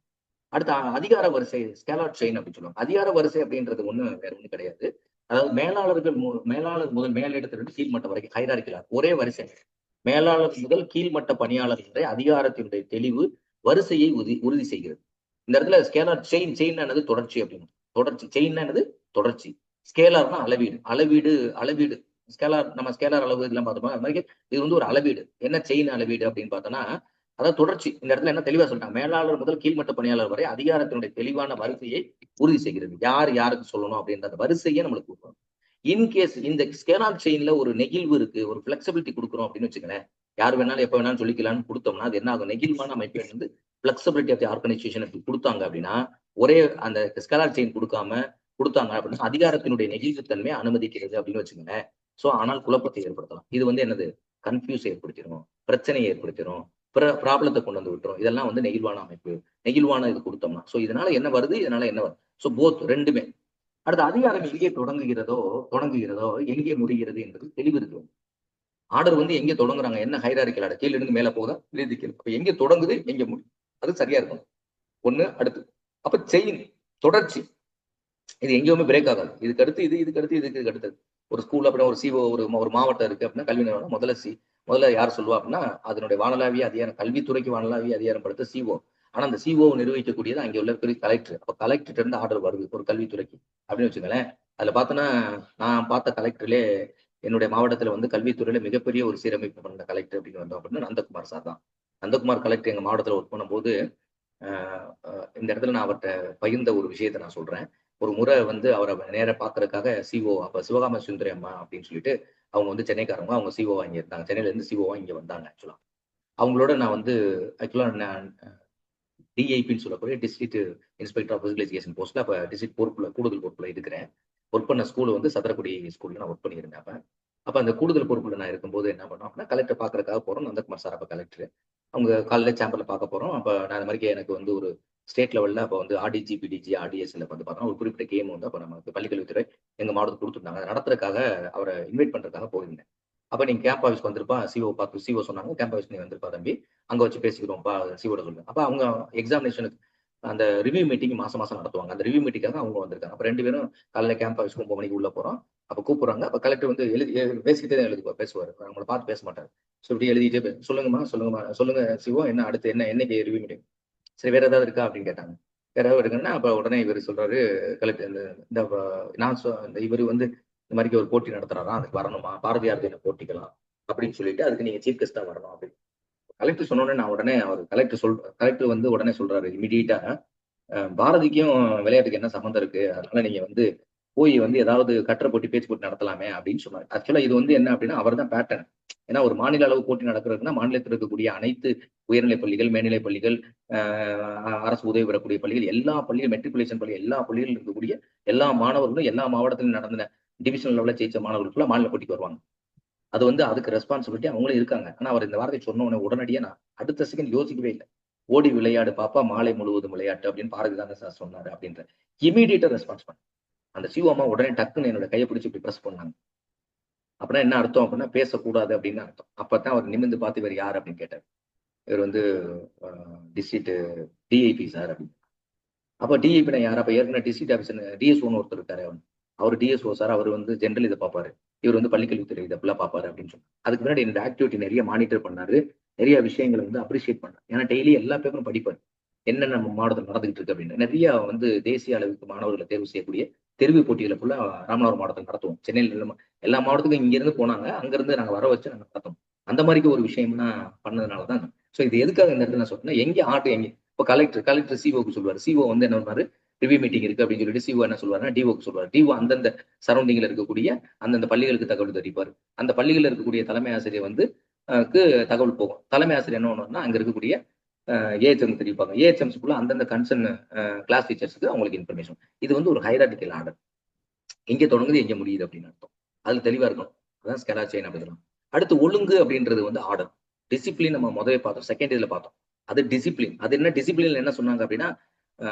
அடுத்த அதிகார வரிசை ஸ்கேலாட் செயின் அப்படின்னு சொல்லுவாங்க. அதிகார வரிசை அப்படின்றது வேற ஒண்ணு கிடையாது. அதாவது மேலாளர் முதல் மேலிடத்திலிருந்து கீழ்மட்டம் வரைக்கும் ஹைரார்கிலா ஒரே வரிசை. மேலாளர் முதல் கீழ்மட்ட பணியாளர் வரை அதிகாரத்தினுடைய தெளிவு வரிசையை உறுதி செய்கிறது. இந்த இடத்துல ஸ்கேலார் செயின் என்னது? தொடர்ச்சி அப்படின்னு. தொடர்ச்சி செயின் என்னது? தொடர்ச்சி. ஸ்கேலார்னா அளவீடு. அளவீடு நம்ம ஸ்கேலார் அளவு இதெல்லாம் பார்த்தோமா அது மாதிரி இது வந்து ஒரு அளவீடு. என்ன செயின் அளவீடு அப்படின்னு பார்த்தோம்னா அதாவது தொடர்ச்சி. இந்த இடத்துல என்ன தெளிவா சொல்லிட்டாங்க? மேலாளர் முதல் கீழ்மட்ட பணியாளர் வரை அதிகாரத்தினுடைய தெளிவான வரிசையை உறுதி செய்கிறது. யார் யாருக்கு சொல்லணும் அப்படின்ற அந்த வரிசையை நம்மளுக்கு கொடுக்கணும். இன்கேஸ் இந்த ஸ்கேலார் செயின்ல ஒரு நெகிழ்வு இருக்கு, ஒரு பிளெக்சிபிலிட்டி கொடுக்குறோம் அப்படின்னு வச்சுக்கோங்களேன். யார் வேணாலும் எப்ப வேணாலும் சொல்லிக்கலாம்னு கொடுத்தோம்னா அது என்ன ஆகும்? நெகிழ்வான அமைப்பு வந்து பிளெக்சிபிலிட்டி ஆஃப் தி ஆர்கனைசேஷன் கொடுத்தாங்க அப்படின்னா ஒரே அந்த ஸ்கேலார் செயின் கொடுத்தாங்க அப்படின்னா அதிகாரத்தினுடைய நெகிழ்வுத்தன்மையை அனுமதிக்கிறது அப்படின்னு வச்சுக்கோங்களேன். சோ ஆனால் குழப்பத்தை ஏற்படுத்தலாம். இது வந்து என்னது? கன்ஃபியூஸ் ஏற்படுத்திடும், பிரச்சனையை ஏற்படுத்திடும், ப்ராப்ளத்தை கொண்டு வந்து விட்டுரும். இதெல்லாம் வந்து நெகிழ்வான அமைப்பு. நெகிழ்வான இது கொடுத்தோம்னா சோ இதனால என்ன வருது? இதனால என்ன வருது? சோ போத் ரெண்டுமே. அடுத்த அதிகாரம் எங்கே தொடங்குகிறதோ எங்கே முடிகிறது என்பது தெளிவு இருக்கு. ஆர்டர் வந்து எங்க தொடங்குறாங்க? என்ன ஹைரார்கிக்கல் ஆர்டர்? கீழ இருந்து மேல போகுதா? அப்ப எங்க தொடங்குது எங்க முடியும்? அது சரியா இருக்கணும். ஒண்ணு அடுத்து. அப்ப செயின் தொடர்ச்சி. இது எங்கேயுமே பிரேக் ஆகாது. இதுக்கு அடுத்து இதுக்கு அடுத்தது. ஒரு ஸ்கூல் அப்படின்னா ஒரு சிஓ ஒரு மாவட்டம் இருக்கு அப்படின்னா கல்வி நிறுவனம் முதல்ல யார் சொல்லுவா அப்படின்னா அதனுடைய வானளாவிய அதிகாரம் கல்வித்துறைக்கு வானளாவிய அதிகாரம் படுத்த சிஓ. ஆனா அந்த சிஓ நிர்வகிக்கக்கூடியது அங்கே உள்ள பெரிய கலெக்டர். அப்ப கலெக்டர் இருந்து ஆர்டர் வருது ஒரு கல்வித்துறைக்கு அப்படின்னு வச்சுங்களேன். அதுல பார்த்தோன்னா நான் பார்த்த கலெக்டர்லே என்னுடைய மாவட்டத்துல வந்து கல்வித்துறையில மிகப்பெரிய ஒரு சீரமைப்பு பண்ண கலெக்டர் அப்படின்னு வந்தோம் அப்படின்னா நந்தகுமார் சார் தான். நந்தகுமார் கலெக்டர் எங்க மாவட்டத்துல ஒர்க் பண்ணும்போது இந்த இடத்துல நான் அவர்கிட்ட பகிர்ந்த ஒரு விஷயத்த நான் சொல்றேன். ஒரு முறை வந்து அவரை நேர பாக்குறதுக்காக சிஓ அப்ப சிவகாம சுந்தரி அம்மா அப்படின்னு சொல்லிட்டு அவங்க வந்து சென்னைக்காரங்க, அவங்க சிஓ இங்க இருந்தாங்க. சென்னையில இருந்து சிஓ இங்க வந்தாங்க ஆக்சுவலா. அவங்களோட நான் வந்து ஆக்சுவலா நான் டிஐபின்னு சொல்லக்கூடிய district inspector of physical education போஸ்ட்ல அப்ப டிஸ்ட்ரிக்ட் கூடுதல் பொறுப்புல இருக்கிறேன். ஒர்க் பண்ண ஸ்கூல் வந்து சதுரக்குடி ஸ்கூல்ல நான் ஒர்க் பண்ணியிருந்தேன். அப்ப அந்த கூடுதல் பொறுப்புல நான் இருக்கும்போது என்ன பண்ணோம் அப்படின்னா கலெக்டர் பாக்குறதுக்காக போறோம். நந்தகுமார் சார் அப்ப கலெக்டர். அவங்க காலையில சேம்பர்ல பார்க்க போறோம். அப்ப நான் இந்த மாதிரி எனக்கு வந்து ஒரு ஸ்டேட் லெவல்ல அப்ப வந்து ஆர்டிஜி பிடிஜி ஆர்டிஎஸ்ல வந்து பார்த்தோம்னா ஒரு குறிப்பிட்ட கேம் வந்து அப்ப நமக்கு பள்ளிக்கல்வித்துறை எங்க மாவட்டத்துக்கு கொடுத்துருந்தாங்க. நடத்துறதுக்காக அவரை இன்வைட் பண்றதுக்காக போயிருந்தேன். அப்ப நீங்க கேம்ப் ஆஃபீஸ்க்கு வந்திருப்பா சிஓ பார்த்து சிஓ சொன்னாங்க கேம்ப் ஆஃபீஸ் நீ வந்திருப்பா தம்பி அங்க வச்சு பேசிக்கிறோம்ப்பா சிஓட சொல்லுங்க. அப்ப அவங்க எக்ஸாமினேஷனுக்கு அந்த ரிவ்யூ மீட்டிங் மாசம் நடத்துவாங்க. அந்த ரிவ்யூ மீட்டிங்காக அவங்க வந்திருக்காங்க. அப்ப 2 பேரும் காலையில கேம்ப் ஆஃபீஸ்க்கு 9 மணிக்கு உள்ள போறோம். அப்ப கூப்பிடுறாங்க. அப்ப கலெக்டர் வந்து பேசிக்கிட்டே தான் பேசுவாரு. அவங்கள பார்த்து பேச மாட்டாரு. ஸோ இப்படி எழுதிட்டே சொல்லுங்க சிவோ என்ன அடுத்து என்னைக்கு ரிவ்யூ மீட்டிங்? சரி வேற ஏதாவது இருக்கா அப்படின்னு கேட்டாங்க. வேற ஏதாவது இருக்குன்னா அப்ப உடனே இவர் சொல்றாரு கலெக்டர் இந்த நான் இவர் வந்து இந்த மாதிரி ஒரு போட்டி நடத்துறாராம் அதுக்கு வரணுமா பாரதியார் தின போட்டிக்கலாம் அப்படின்னு சொல்லிட்டு அதுக்கு நீங்க சீஃப் கெஸ்டா வரணும் அப்படின்னு கலெக்டர் சொன்னோடனே நான் உடனே அவர் கலெக்டர் வந்து உடனே சொல்றாரு இமீடியட்டா பாரதிக்கும் விளையாட்டுக்கு என்ன சம்மந்தம் இருக்கு அதனால நீங்க வந்து போய் வந்து ஏதாவது கட்டுரை போட்டி பேச்சு போட்டி நடத்தலாமே அப்படின்னு சொன்னார். ஆக்சுவலா இது வந்து என்ன அப்படின்னா அவர் தான் பேட்டர்ன். ஏன்னா ஒரு மாநில அளவு போட்டி நடக்கிறதுனா மாநிலத்தில் இருக்கக்கூடிய அனைத்து உயர்நிலை பள்ளிகள் மேல்நிலை பள்ளிகள் அரசு உதவி பெறக்கூடிய பள்ளிகள் எல்லா பள்ளியும் மெட்ரிகுலேஷன் பள்ளி எல்லா பள்ளிகளும் இருக்கக்கூடிய எல்லா மாணவர்களும் எல்லா மாவட்டத்திலும் நடந்த டிவிஷன் லெவலில் ஜெயிச்ச மாணவர்களுக்குள்ள மாநில போட்டிக்கு வருவாங்க. அது வந்து அதுக்கு ரெஸ்பான்சிபிலிட்டி அவங்களும் இருக்காங்க. ஆனா அவர் இந்த வார்த்தை சொன்ன உடனே உடனடியா நான் அடுத்த செகண்ட் யோசிக்கவே இல்லை. ஓடி விளையாடு பாப்பா மாலை முழுவதும் விளையாட்டு அப்படின்னு பாரதிதாசன் சார் சொன்னாரு அப்படின்ற இமீடியட்டா ரெஸ்பான்ஸ் பண்ண அந்த சிவ அம்மா உடனே டக்குன்னு என்னோட கையை பிடிச்சி இப்படி ப்ரெஸ் பண்ணாங்க. அப்படின்னா என்ன அர்த்தம் அப்படின்னா பேசக்கூடாது அப்படின்னு அர்த்தம். அப்பதான் அவர் நிமிர்ந்து பார்த்து இவர் யார் அப்படின்னு கேட்டார். இவர் வந்து டிஸ்ட்ரிக்ட் டிஐபி சார் அப்படின்னு. அப்ப டிஐபி நான் யார்? அப்ப ஏற்கனவே டிஸ்ட்ரிக்ட் ஆஃபீஸர் டிஎஸ்ஓன்னு ஒருத்தர் இருக்காரு. அவர் டிஎஸ்ஓ சார், அவர் வந்து ஜென்ரல் இதை பார்ப்பாரு, இவர் வந்து பள்ளிக்கல்வித்துறை இதை ஃபுல்லா பார்ப்பாரு அப்படின்னு சொன்னார். அதுக்கு முன்னாடி என்னோட ஆக்டிவிட்டி நிறைய மானிட்டர் பண்ணாரு, நிறைய விஷயங்களை வந்து அப்ரிஷியேட் பண்ணார். ஏன்னா டெய்லி எல்லா பேப்பரும் படிப்பார், என்னென்ன நம்ம மாவட்டத்தில் நடந்துகிட்டு இருக்கு அப்படின்னு. நிறைய வந்து தேசிய அளவுக்கு மாணவர்களை தேர்வு செய்யக்கூடிய தெரிவு போட்டிகளை ஃபுல்லா ராமநாதபுரம் மாவட்டத்தில் நடத்துவோம். சென்னையில் எல்லா மாவட்டத்துக்கும் இங்கிருந்து போனாங்க, அங்கிருந்து நாங்க வர வச்சு நாங்க நடத்தோம். அந்த மாதிரிக்கு ஒரு விஷயம்லாம் பண்ணதுனாலதான். ஸோ இது எதுக்காக இந்த இடத்துல நான் சொல்றேன்னா, எங்க ஆர்ட் எங்க இப்போ கலெக்டர் சிஓக்கு சொல்லுவார். சிஓ வந்து என்ன பண்ணாரு, ரிவ்யூ மீட்டிங் இருக்கு அப்படின்னு சொல்லிட்டு சிஓ என்ன சொல்லுவாருன்னா டிஓக்கு சொல்லுவார். டிஓ அந்தந்த சரௌண்டிங்ல இருக்கக்கூடிய அந்தந்த பள்ளிகளுக்கு தகவல் தெரிவிப்பார். அந்த பள்ளிகளில் இருக்கக்கூடிய தலைமை ஆசிரியர் வந்து தகவல் போகும். தலைமை ஆசிரியர் என்ன பண்ணுவாருன்னா அங்க இருக்கக்கூடிய ஏஹெச்எம் தெரிவிப்பாங்க. ஏஹெச்எம்ஸ்க்குள்ள அந்தந்த கன்சர்ன் கிளாஸ் டீச்சர்ஸ்க்கு அவங்களுக்கு இன்ஃபர்மேஷன். இது வந்து ஒரு ஹைரார்டிக்கல் ஆர்டர். எங்க தொடங்குது எங்க முடியுது அப்படின்னு அர்த்தம். அதுல தெளிவா இருக்கணும். அதான் ஸ்கெலா செயின் அப்படின்னா. அடுத்து ஒழுங்கு அப்படின்றது வந்து ஆர்டர். டிசிப்ளின் நம்ம முதவே பார்த்தோம், செகண்ட் இதுல பார்த்தோம். அது டிசிப்ளின். அது என்ன டிசிப்ளின்ல என்ன சொன்னாங்க அப்படின்னா,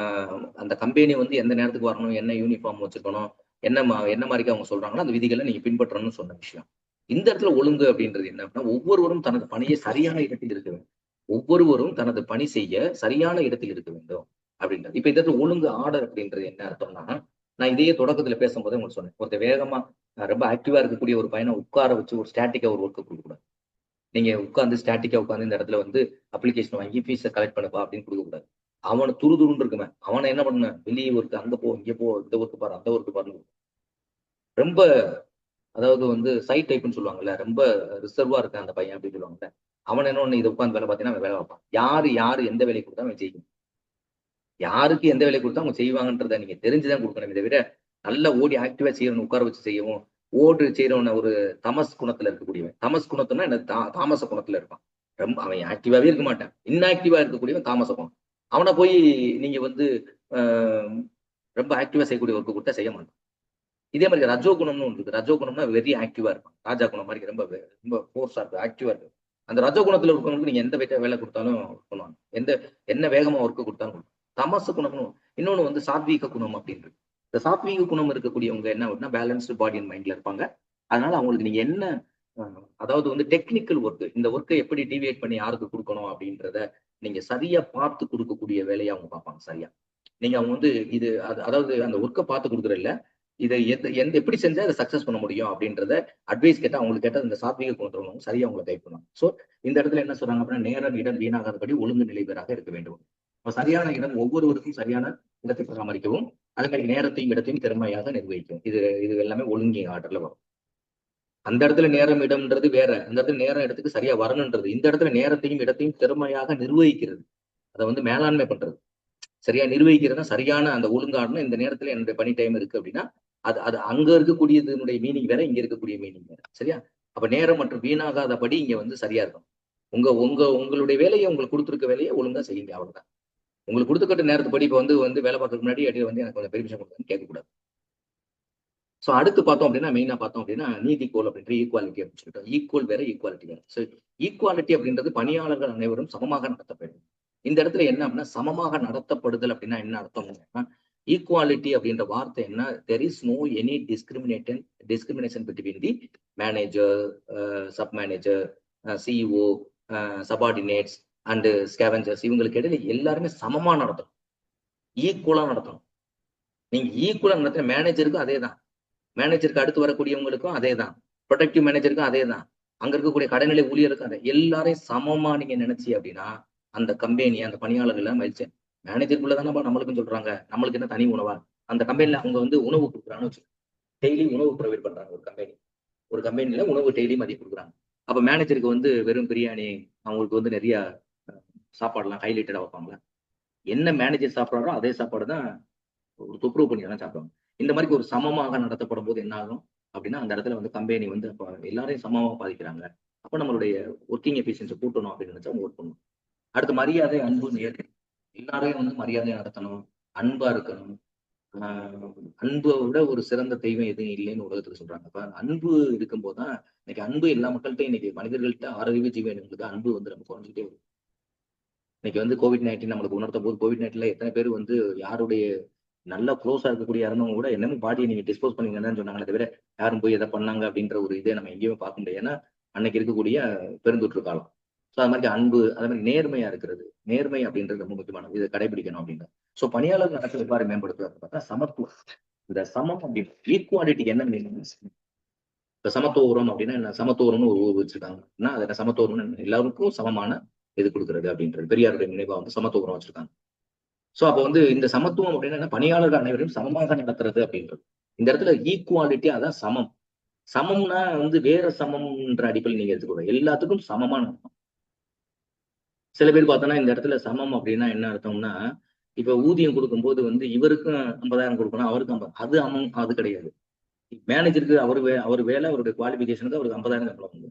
அந்த கம்பெனி வந்து எந்த நேரத்துக்கு வரணும், என்ன யூனிஃபார்ம் வச்சுக்கணும், என்ன மாதிரிக்கு அவங்க சொல்றாங்களோ அந்த விதிகளை நீங்க பின்பற்றணும்னு சொன்ன விஷயம். இந்த இடத்துல ஒழுங்கு அப்படின்றது என்ன அப்படின்னா, ஒவ்வொருவரும் தனது பணியை சரியான இடத்தில் இருக்க வேண்டும். ஒவ்வொருவரும் தனது பணி செய்ய சரியான இடத்தில் இருக்க வேண்டும் அப்படின்றது. இப்ப இந்த இடத்துல ஒழுங்கு ஆர்டர் அப்படின்றது என்ன அர்த்தம்னா, நான் இதையே தொடக்கத்துல பேசும்போது உங்களுக்கு சொன்னேன். ஒருத்தர் வேகமா ரொம்ப ஆக்டிவா இருக்கக்கூடிய ஒரு பையனை உட்கார வச்சு ஒரு ஸ்டாட்டிக்கா ஒரு ஒர்க் கொடுக்கக்கூடாது. நீங்க உட்காந்து ஸ்டாட்டிக்கா உட்காந்து இந்த இடத்துல வந்து அப்ளிகேஷன் வாங்கி ஃபீஸை கலெக்ட் பண்ணப்பா அப்படின்னு கொடுக்கக்கூடாது. அவனை துருதுருன்னு இருக்குமே, அவனை என்ன பண்ண, வெளியே ஒர்க்கு அங்க போ, இங்க போ, இந்த ஒர்க்கு பாரு, அந்த ஒர்க்கு பாரு. ரொம்ப அதாவது வந்து சைட் டைப்னு சொல்லுவாங்கல்ல, ரொம்ப ரிசர்வா இருக்கான் அந்த பையன் அப்படின்னு சொல்லுவாங்கல்ல. அவன் என்ன ஒண்ணு இதை உட்காந்து வேலை பார்த்தீங்கன்னா அவன் வேலை பார்ப்பான். யாரு எந்த வேலையை கொடுத்தா அவன் செய்யும். யாருக்கு எந்த வேலை கொடுத்தா அவங்க செய்வாங்கன்றதை நீங்க தெரிஞ்சுதான் கொடுக்கணும். இதை விட நல்லா ஓடி ஆக்டிவா செய்யணும், உட்கார வச்சு செய்யவும், ஓடு செய்யறவன ஒரு தமஸ் குணத்துல இருக்கக்கூடியவன். தமஸ் குணத்துனா என்ன, தாமச குணத்துல இருப்பான். ரொம்ப அவன் ஆக்டிவாவே இருக்க மாட்டான். இன்ஆக்டிவா இருக்கக்கூடியவன் தாமச குணம். அவனை போய் நீங்க வந்து ரொம்ப ஆக்டிவா செய்யக்கூடிய ஒர்க்கு கொடுத்தா செய்ய மாட்டான். இதே மாதிரி ரஜோ குணம்னு ஒன்று இருக்கு. ரஜோ குணம்னா வெரி ஆக்டிவா இருப்பான். ராஜா குணம் மாதிரி ரொம்ப ரொம்ப ஃபோர்ஸா இருக்கும், ஆக்டிவா இருக்கும். அந்த ரஜோ குணத்துல இருக்கவங்களுக்கு நீங்க எந்த வேலை கொடுத்தாலும் பண்ணுவாங்க. என்ன வேகமா ஒர்க்கு கொடுத்தாலும். தமசு குணம்னு இன்னொன்னு வந்து சாத்வீக குணம் அப்படின்னு இருக்கு. இந்த சாத்வீக குணம் இருக்கக்கூடியவங்க என்ன அப்படின்னா பேலன்ஸ்டு பாடி அண்ட் மைண்ட்ல இருப்பாங்க. அதனால அவங்களுக்கு நீங்க என்ன அதாவது வந்து டெக்னிக்கல் ஒர்க், இந்த ஒர்க்கை எப்படி டிவியேட் பண்ணி யாருக்கு கொடுக்கணும் அப்படின்றத நீங்க சரியா பார்த்து கொடுக்கக்கூடிய வேலையை அவங்க பார்ப்பாங்க. சரியா நீங்க அவங்க வந்து இது அதாவது அந்த ஒர்க்கை பார்த்து கொடுக்குற இல்ல, இதை எந்த எப்படி செஞ்சா அதை சக்சஸ் பண்ண முடியும் அப்படின்றத அட்வைஸ் கேட்டா அவங்களுக்கு கேட்ட இந்த சாத்வீக குணம் சரியா அவங்களை கைட் பண்ணுவாங்க. சோ இந்த இடத்துல என்ன சொல்றாங்க அப்படின்னா, நேரம் இடம் வீணாகாதபடி ஒழுங்கு நிலைபெறாக இருக்க வேண்டும். சரியான இடம் ஒவ்வொருவருக்கும் சரியான இடத்தை பராமரிக்கவும், அதே மாதிரி நேரத்தையும் இடத்தையும் திறமையாக நிர்வகிக்கும். இது எல்லாமே ஒழுங்கிய ஆர்டர்ல வரும். அந்த இடத்துல நேரம் இடம்ன்றது வேற, அந்த இடத்துல நேரம் இடத்துக்கு சரியா வரணுன்றது. இந்த இடத்துல நேரத்தையும் இடத்தையும் திறமையாக நிர்வகிக்கிறது, அதை வந்து மேலாண்மை பண்றது. சரியா நிர்வகிக்கிறதுனா சரியான அந்த ஒழுங்காடுனா இந்த நேரத்துல என்னுடைய பணி டைம் இருக்கு அப்படின்னா அது அது அங்க இருக்கக்கூடியதனுடைய மீனிங் வேற, இங்க இருக்கக்கூடிய மீனிங் வேற. சரியா அப்ப நேரம் மற்றும் வீணாகாதபடி இங்க வந்து சரியா இருக்கும். உங்களுடைய வேலையை உங்களுக்கு கொடுத்துருக்க வேலையை ஒழுங்கா செய்யுங்க, அவ்வளவுதான். உங்களுக்கு கொடுத்துக்கிட்ட நேரத்துப்படி இப்ப வந்து வேலை பார்க்கறதுக்கு முன்னாடி அடி வந்து எனக்கு கொஞ்சம் பெர்மிஷன் கொடுங்கன்னு கேட்கக்கூடாது. ஸோ அடுத்து பார்த்தோம் அப்படின்னா மெயினா பார்த்தோம் அப்படின்னா நீதிக்கோள் அப்படின்ற ஈக்குவாலிட்டி அப்படின்னு சொல்லிட்டோம். ஈக்குவல் வேற, ஈக்குவாலிட்டி வேற. ஸோ ஈக்குவாலிட்டி அப்படின்றது பணியாளர்கள் அனைவரும் சமமாக நடத்தப்படும். இந்த இடத்துல என்ன அப்படின்னா சமமாக நடத்தப்படுதல் அப்படின்னா என்ன அர்த்தம்? ஈக்குவாலிட்டி அப்படின்ற வார்த்தை என்ன, there is no any discrimination between the manager, sub manager, CEO, subordinates and scavengers. இவங்களுக்கு இடையில எல்லாருமே சமமா நடத்தணும், ஈக்குவலா நடத்தணும். நீங்க ஈக்குவலா நடத்தின மேனேஜருக்கும் அதே தான், மேனேஜருக்கு அடுத்து வரக்கூடியவங்களுக்கும் அதே தான், ப்ரொடக்டிவ் மேனேஜருக்கும் அதே தான், அங்க இருக்கக்கூடிய கடைநிலை ஊழியருக்கும் அதே. எல்லாரையும் சமமா நீங்க நினைச்சி அப்படின்னா அந்த கம்பெனி அந்த பணியாளர்கள் மதிச்சேன். மேனேஜருக்குள்ள தானே நம்மளுக்கும் சொல்றாங்க, நம்மளுக்கு என்ன தனி உணவா? அந்த கம்பெனில அவங்க வந்து உணவு கொடுக்குறாங்கன்னு வச்சு, டெய்லி உணவு ப்ரொவைட் பண்றாங்க. ஒரு கம்பெனில உணவு டெய்லி மதியம் கொடுக்குறாங்க. அப்ப மேனேஜருக்கு வந்து வெறும் பிரியாணி, அவங்களுக்கு வந்து நிறைய சாப்பாடுலாம் ஹைலைட்டடா வைப்பாங்களா? என்ன மேனேஜர் சாப்பிட்றாரோ அதே சாப்பாடு தான் ஒரு துப்புரவு பண்ணி தான் சாப்பிடுவாங்க. இந்த மாதிரி ஒரு சமமாக நடத்தப்படும் போது என்ன ஆகும் அப்படின்னா, அந்த இடத்துல வந்து கம்பெனி வந்து அப்ப எல்லாரையும் சமமாக பாதிக்கிறாங்க. அப்ப நம்மளுடைய ஒர்க்கிங் எஃபிஷியன்சி கூட்டணும் அப்படின்னு நினைச்சா அவங்க ஒர்க் பண்ணணும். அடுத்து மரியாதை, அன்பு, நேர்மை. எல்லாரையும் வந்து மரியாதையா நடத்தணும், அன்பா இருக்கணும், அன்பை விட ஒரு சிறந்த தெய்வம் எதுவும் இல்லைன்னு உலகத்துல சொல்றாங்க. அப்ப அன்பு இருக்கும்போது தான் இன்னைக்கு அன்பு எல்லா மக்கள்கிட்ட இன்னைக்கு மனிதர்கள்ட்ட ஆறறிவு ஜீவன்களுக்கு அன்பு வந்து நம்ம குறைஞ்சிட்டே வரும். இன்னைக்கு வந்து COVID-19 நம்மளுக்கு உணர்த்தும் போது COVID-19 எத்தனை பேர் வந்து யாருடைய நல்லா க்ளோஸா இருக்கக்கூடிய இறந்தவங்க கூட என்னமோ பாடியை நீங்க டிஸ்போஸ் பண்ணீங்கன்னு சொன்னாங்களே தவிர யாரும் போய் எதை பண்ணாங்க அப்படின்ற ஒரு இதை நம்ம எங்கேயுமே பார்க்க முடியாது. ஏன்னா அன்னைக்கு இருக்கக்கூடிய பெருந்தொற்று காலம். ஸோ அது மாதிரி அன்பு, அதே மாதிரி நேர்மையா இருக்கிறது. நேர்மை அப்படின்றது ரொம்ப முக்கியமானது. இதை கடைபிடிக்கணும் அப்படின்னு. ஸோ பணியாளர் நடத்தை எவ்வாறு மேம்படுத்துவார் பார்த்தா சமத்துவம். இந்த சமம் அப்படின்னு ஈக்குவாலிட்டிக்கு என்ன மீனிங்? இப்ப சமத்துவ உரம் அப்படின்னா என்ன? சமத்துவ உரம்னு ஒரு ஊர் வச்சிருக்காங்கன்னா அது சமத்துவ உரம்னு என்ன? எல்லாருக்கும் சமமான இது கொடுக்குறது அப்படின்றது பெரியாருடைய நினைவா வந்து சமத்துவ உரம் வச்சிருக்காங்க. சோ அப்ப வந்து இந்த சமத்துவம் அப்படின்னா என்ன? பணியாளர்கள் அனைவரையும் சமமாக நடத்துறது அப்படின்றது. இந்த இடத்துல ஈக்குவாலிட்டி அதான் சமம். சமம்னா வந்து வேற சமம்ன்ற அடிப்படையில் நீங்க எடுத்துக்கூடாது. எல்லாத்துக்கும் சமமா நடக்கும். சில பேர் பார்த்தோன்னா இந்த இடத்துல சமம் அப்படின்னா என்ன அர்த்தம்னா, இப்ப ஊதியம் கொடுக்கும்போது வந்து இவருக்கும் 50,000 கொடுக்கணும், அவருக்கும் 50. அது கிடையாது. மேனேஜருக்கு அவர் வேலை அவருடைய குவாலிஃபிகேஷனுக்கு அவருக்கு 50,000 சம்பளம் உண்டு.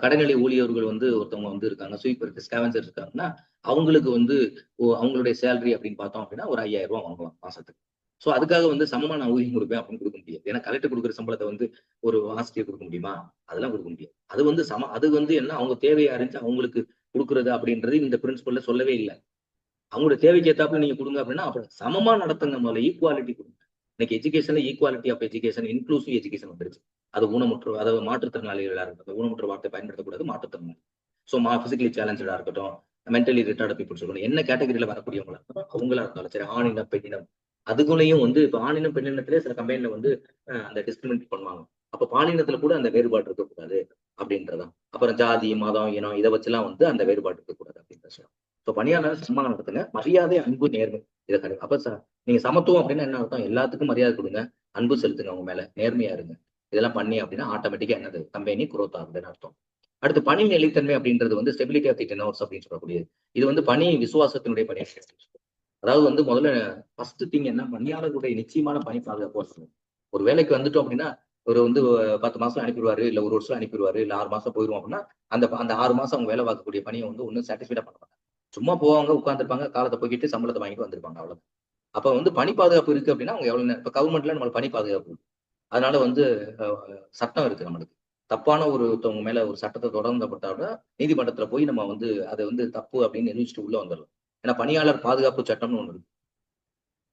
கடைநிலை ஊழியர்கள் வந்து ஒருத்தவங்க வந்து இருக்காங்க, ஸ்வீப்பர் ஸ்கேவெஞ்சர் இருக்காங்கன்னா அவங்களுக்கு வந்து அவங்களுடைய சேலரி அப்படின்னு பார்த்தோம் அப்படின்னா ஒரு 5,000 வாங்கலாம் மாசத்துக்கு. ஸோ அதுக்காக வந்து சமமா நான் ஊதியம் கொடுப்பேன் அப்படின்னு கொடுக்க முடியாது. ஏன்னா கலெக்டர் கொடுக்குற சம்பளத்தை வந்து ஒரு ஆசிரியர் கொடுக்க முடியுமா? அதெல்லாம் கொடுக்க முடியாது. அது வந்து அது வந்து என்ன அவங்க தேவையா இருந்துச்சு அவங்களுக்கு கொடுக்குறது அப்படின்றது இந்த பிரின்சிபல்ல சொல்லவே இல்லை. அவங்களோட தேவைக்கு ஏத்தாப்புல நீங்க கொடுங்க அப்படின்னா அப்புறம் சமமா நடத்துங்க, முதல்ல ஈக்குவாலிட்டி கொடுங்க. இன்னைக்கு எஜுகேஷன்ல equality of education, inclusive education வந்துருச்சு. அது ஊனமுற்ற, அதாவது மாற்றுத்திறனாளிகளா இருக்கட்டும், ஊனமுற்ற வார்த்தை பயன்படுத்தக்கூடாது, மாற்றுத்திறனாளி. ஸோ பிசிக்கலி சேலஞ்சடா இருக்கட்டும், மென்டலி ரிட்டார்ட் பீப்புள்ஸ் இருக்கணும், என்ன கேட்டகரியில வரக்கூடியவங்களா இருக்கட்டும், அவங்களா இருந்தாலும் சரி, ஆணினம் பெண்ணினம் அதுக்குள்ளேயும் வந்து இப்ப ஆணினம் பெண்ணினத்திலே சில கம்பெனில வந்து அந்த டிஸ்கிரிமினேட் பண்ணுவாங்க. அப்ப பாலினத்துல கூட அந்த வேறுபாடு இருக்கக்கூடாது அப்படின்றதான். அப்புறம் ஜாதி, மதம், இனம் இதை வச்சுலாம் வந்து அந்த வேறுபாடு இருக்கக்கூடாது அப்படின்ற சொல்லலாம். ஸோ பணியாளர் சமமா நடத்துங்க, மரியாதை, அன்பு, நேர்மை இதை கிடைக்கும். அப்ப நீங்க சமத்துவம் அப்படின்னா என்ன அர்த்தம்? எல்லாத்துக்கும் மரியாதை கொடுங்க, அன்பு செலுத்துங்க, அவங்க மேல நேர்மையா இருங்க. இதெல்லாம் பண்ணி அப்படின்னா ஆட்டோமேட்டிக்கா என்னது கம்பெனி குரோத் ஆகுதுன்னு அர்த்தம். அடுத்து பணி நிலைத்தன்மை அப்படின்றது வந்து ஸ்டெபிலிட்டி ஆஃப் தி டெனோர்ஸ் அப்படின்னு சொல்லக்கூடியது. இது வந்து பணி விசுவாசத்தினுடைய பணி. அதாவது வந்து முதல்ல ஃபர்ஸ்ட் திங் என்ன, பணியாளர்களுடைய நிச்சயமான பணி பாதுகாப்பு. ஒரு வேலைக்கு வந்துட்டோம் அப்படின்னா ஒரு வந்து 10 மாசம் அனுப்பிடுவாரு, இல்ல ஒரு வருஷம் அனுப்பிடுவாரு, இல்ல 6 மாசம் போயிரும் அப்படின்னா அந்த அந்த 6 மாசம் அவங்க வேலை பார்க்கக்கூடிய பணியை வந்து ஒன்றும் சாட்டிஸ்ஃபைடா பண்ண மாட்டாங்க. சும்மா போவாங்க, உட்காந்துருப்பாங்க, காலத்தை போய்கிட்டு சம்பளத்தை வாங்கிட்டு வந்திருப்பாங்க, அவ்வளவு. அப்ப வந்து பணி பாதுகாப்பு இருக்கு அப்படின்னா அவங்க எவ்வளவு இப்ப கவர்மெண்ட்ல நம்ம பணி பாதுகாப்பு. அதனால வந்து சட்டம் இருக்கு நம்மளுக்கு. தப்பான ஒருத்தவங்க மேல ஒரு சட்டத்தை தொடர்ந்தப்பட்டா நீதிமன்றத்துல போய் நம்ம வந்து அதை வந்து தப்பு அப்படின்னு நிரூபிச்சுட்டு உள்ள வந்துடலாம். ஏன்னா பணியாளர் பாதுகாப்பு சட்டம்னு ஒண்ணு இருக்கு.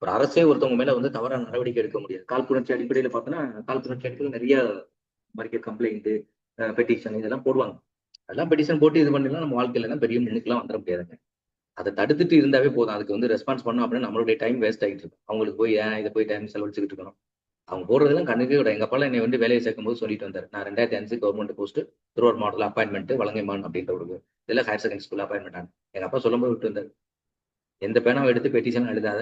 ஒரு அரசே ஒருத்தவங்க மேல வந்து தவறான நடவடிக்கை எடுக்க முடியாது. காழ்ப்புணர்ச்சி அடிப்படையில பார்த்தோன்னா காழ்ப்புணர்ச்சி அடிப்படையில் நிறைய மறிக்க கம்ப்ளைண்ட், பெட்டிஷன் இதெல்லாம் போடுவாங்க. அதெல்லாம் பெட்டிஷன் போட்டு இது பண்ணலாம் நம்ம வாழ்க்கையில பெரிய முன்னுக்குலாம் வந்துட முடியாதுங்க. அதை தடுத்துட்டு இருந்தாவே போதும். அதுக்கு வந்து ரெஸ்பான்ஸ் பண்ணோம் அப்படின்னா நம்மளுடைய டைம் வேஸ்ட் ஆகிட்டு இருக்கும். அவங்களுக்கு போய் ஏன் இதை போய் டைம் செலவழிச்சுக்கிட்டு இருக்கணும். அவங்க போடுறதெல்லாம் கண்ணுக்கே விட. எங்க அப்பாலாம் என்னை வந்து வேலையை சேர்க்கும் போது சொல்லிட்டு வந்தார். நான் 2005 கவர்மெண்ட் போஸ்ட் திருவாரூர் மாவட்டத்தில் அப்பாயின்மெண்ட் வலங்கைமான் அப்படின்ற ஒரு இதெல்லாம் ஹையர் செகண்டரி ஸ்கூல் அப்பாயின்மெண்ட் ஆனது. எங்க அப்பா சொல்லும்போது விட்டு வந்தார். எந்த பேனாவை எடுத்து பெட்டிஷன் எழுதாத,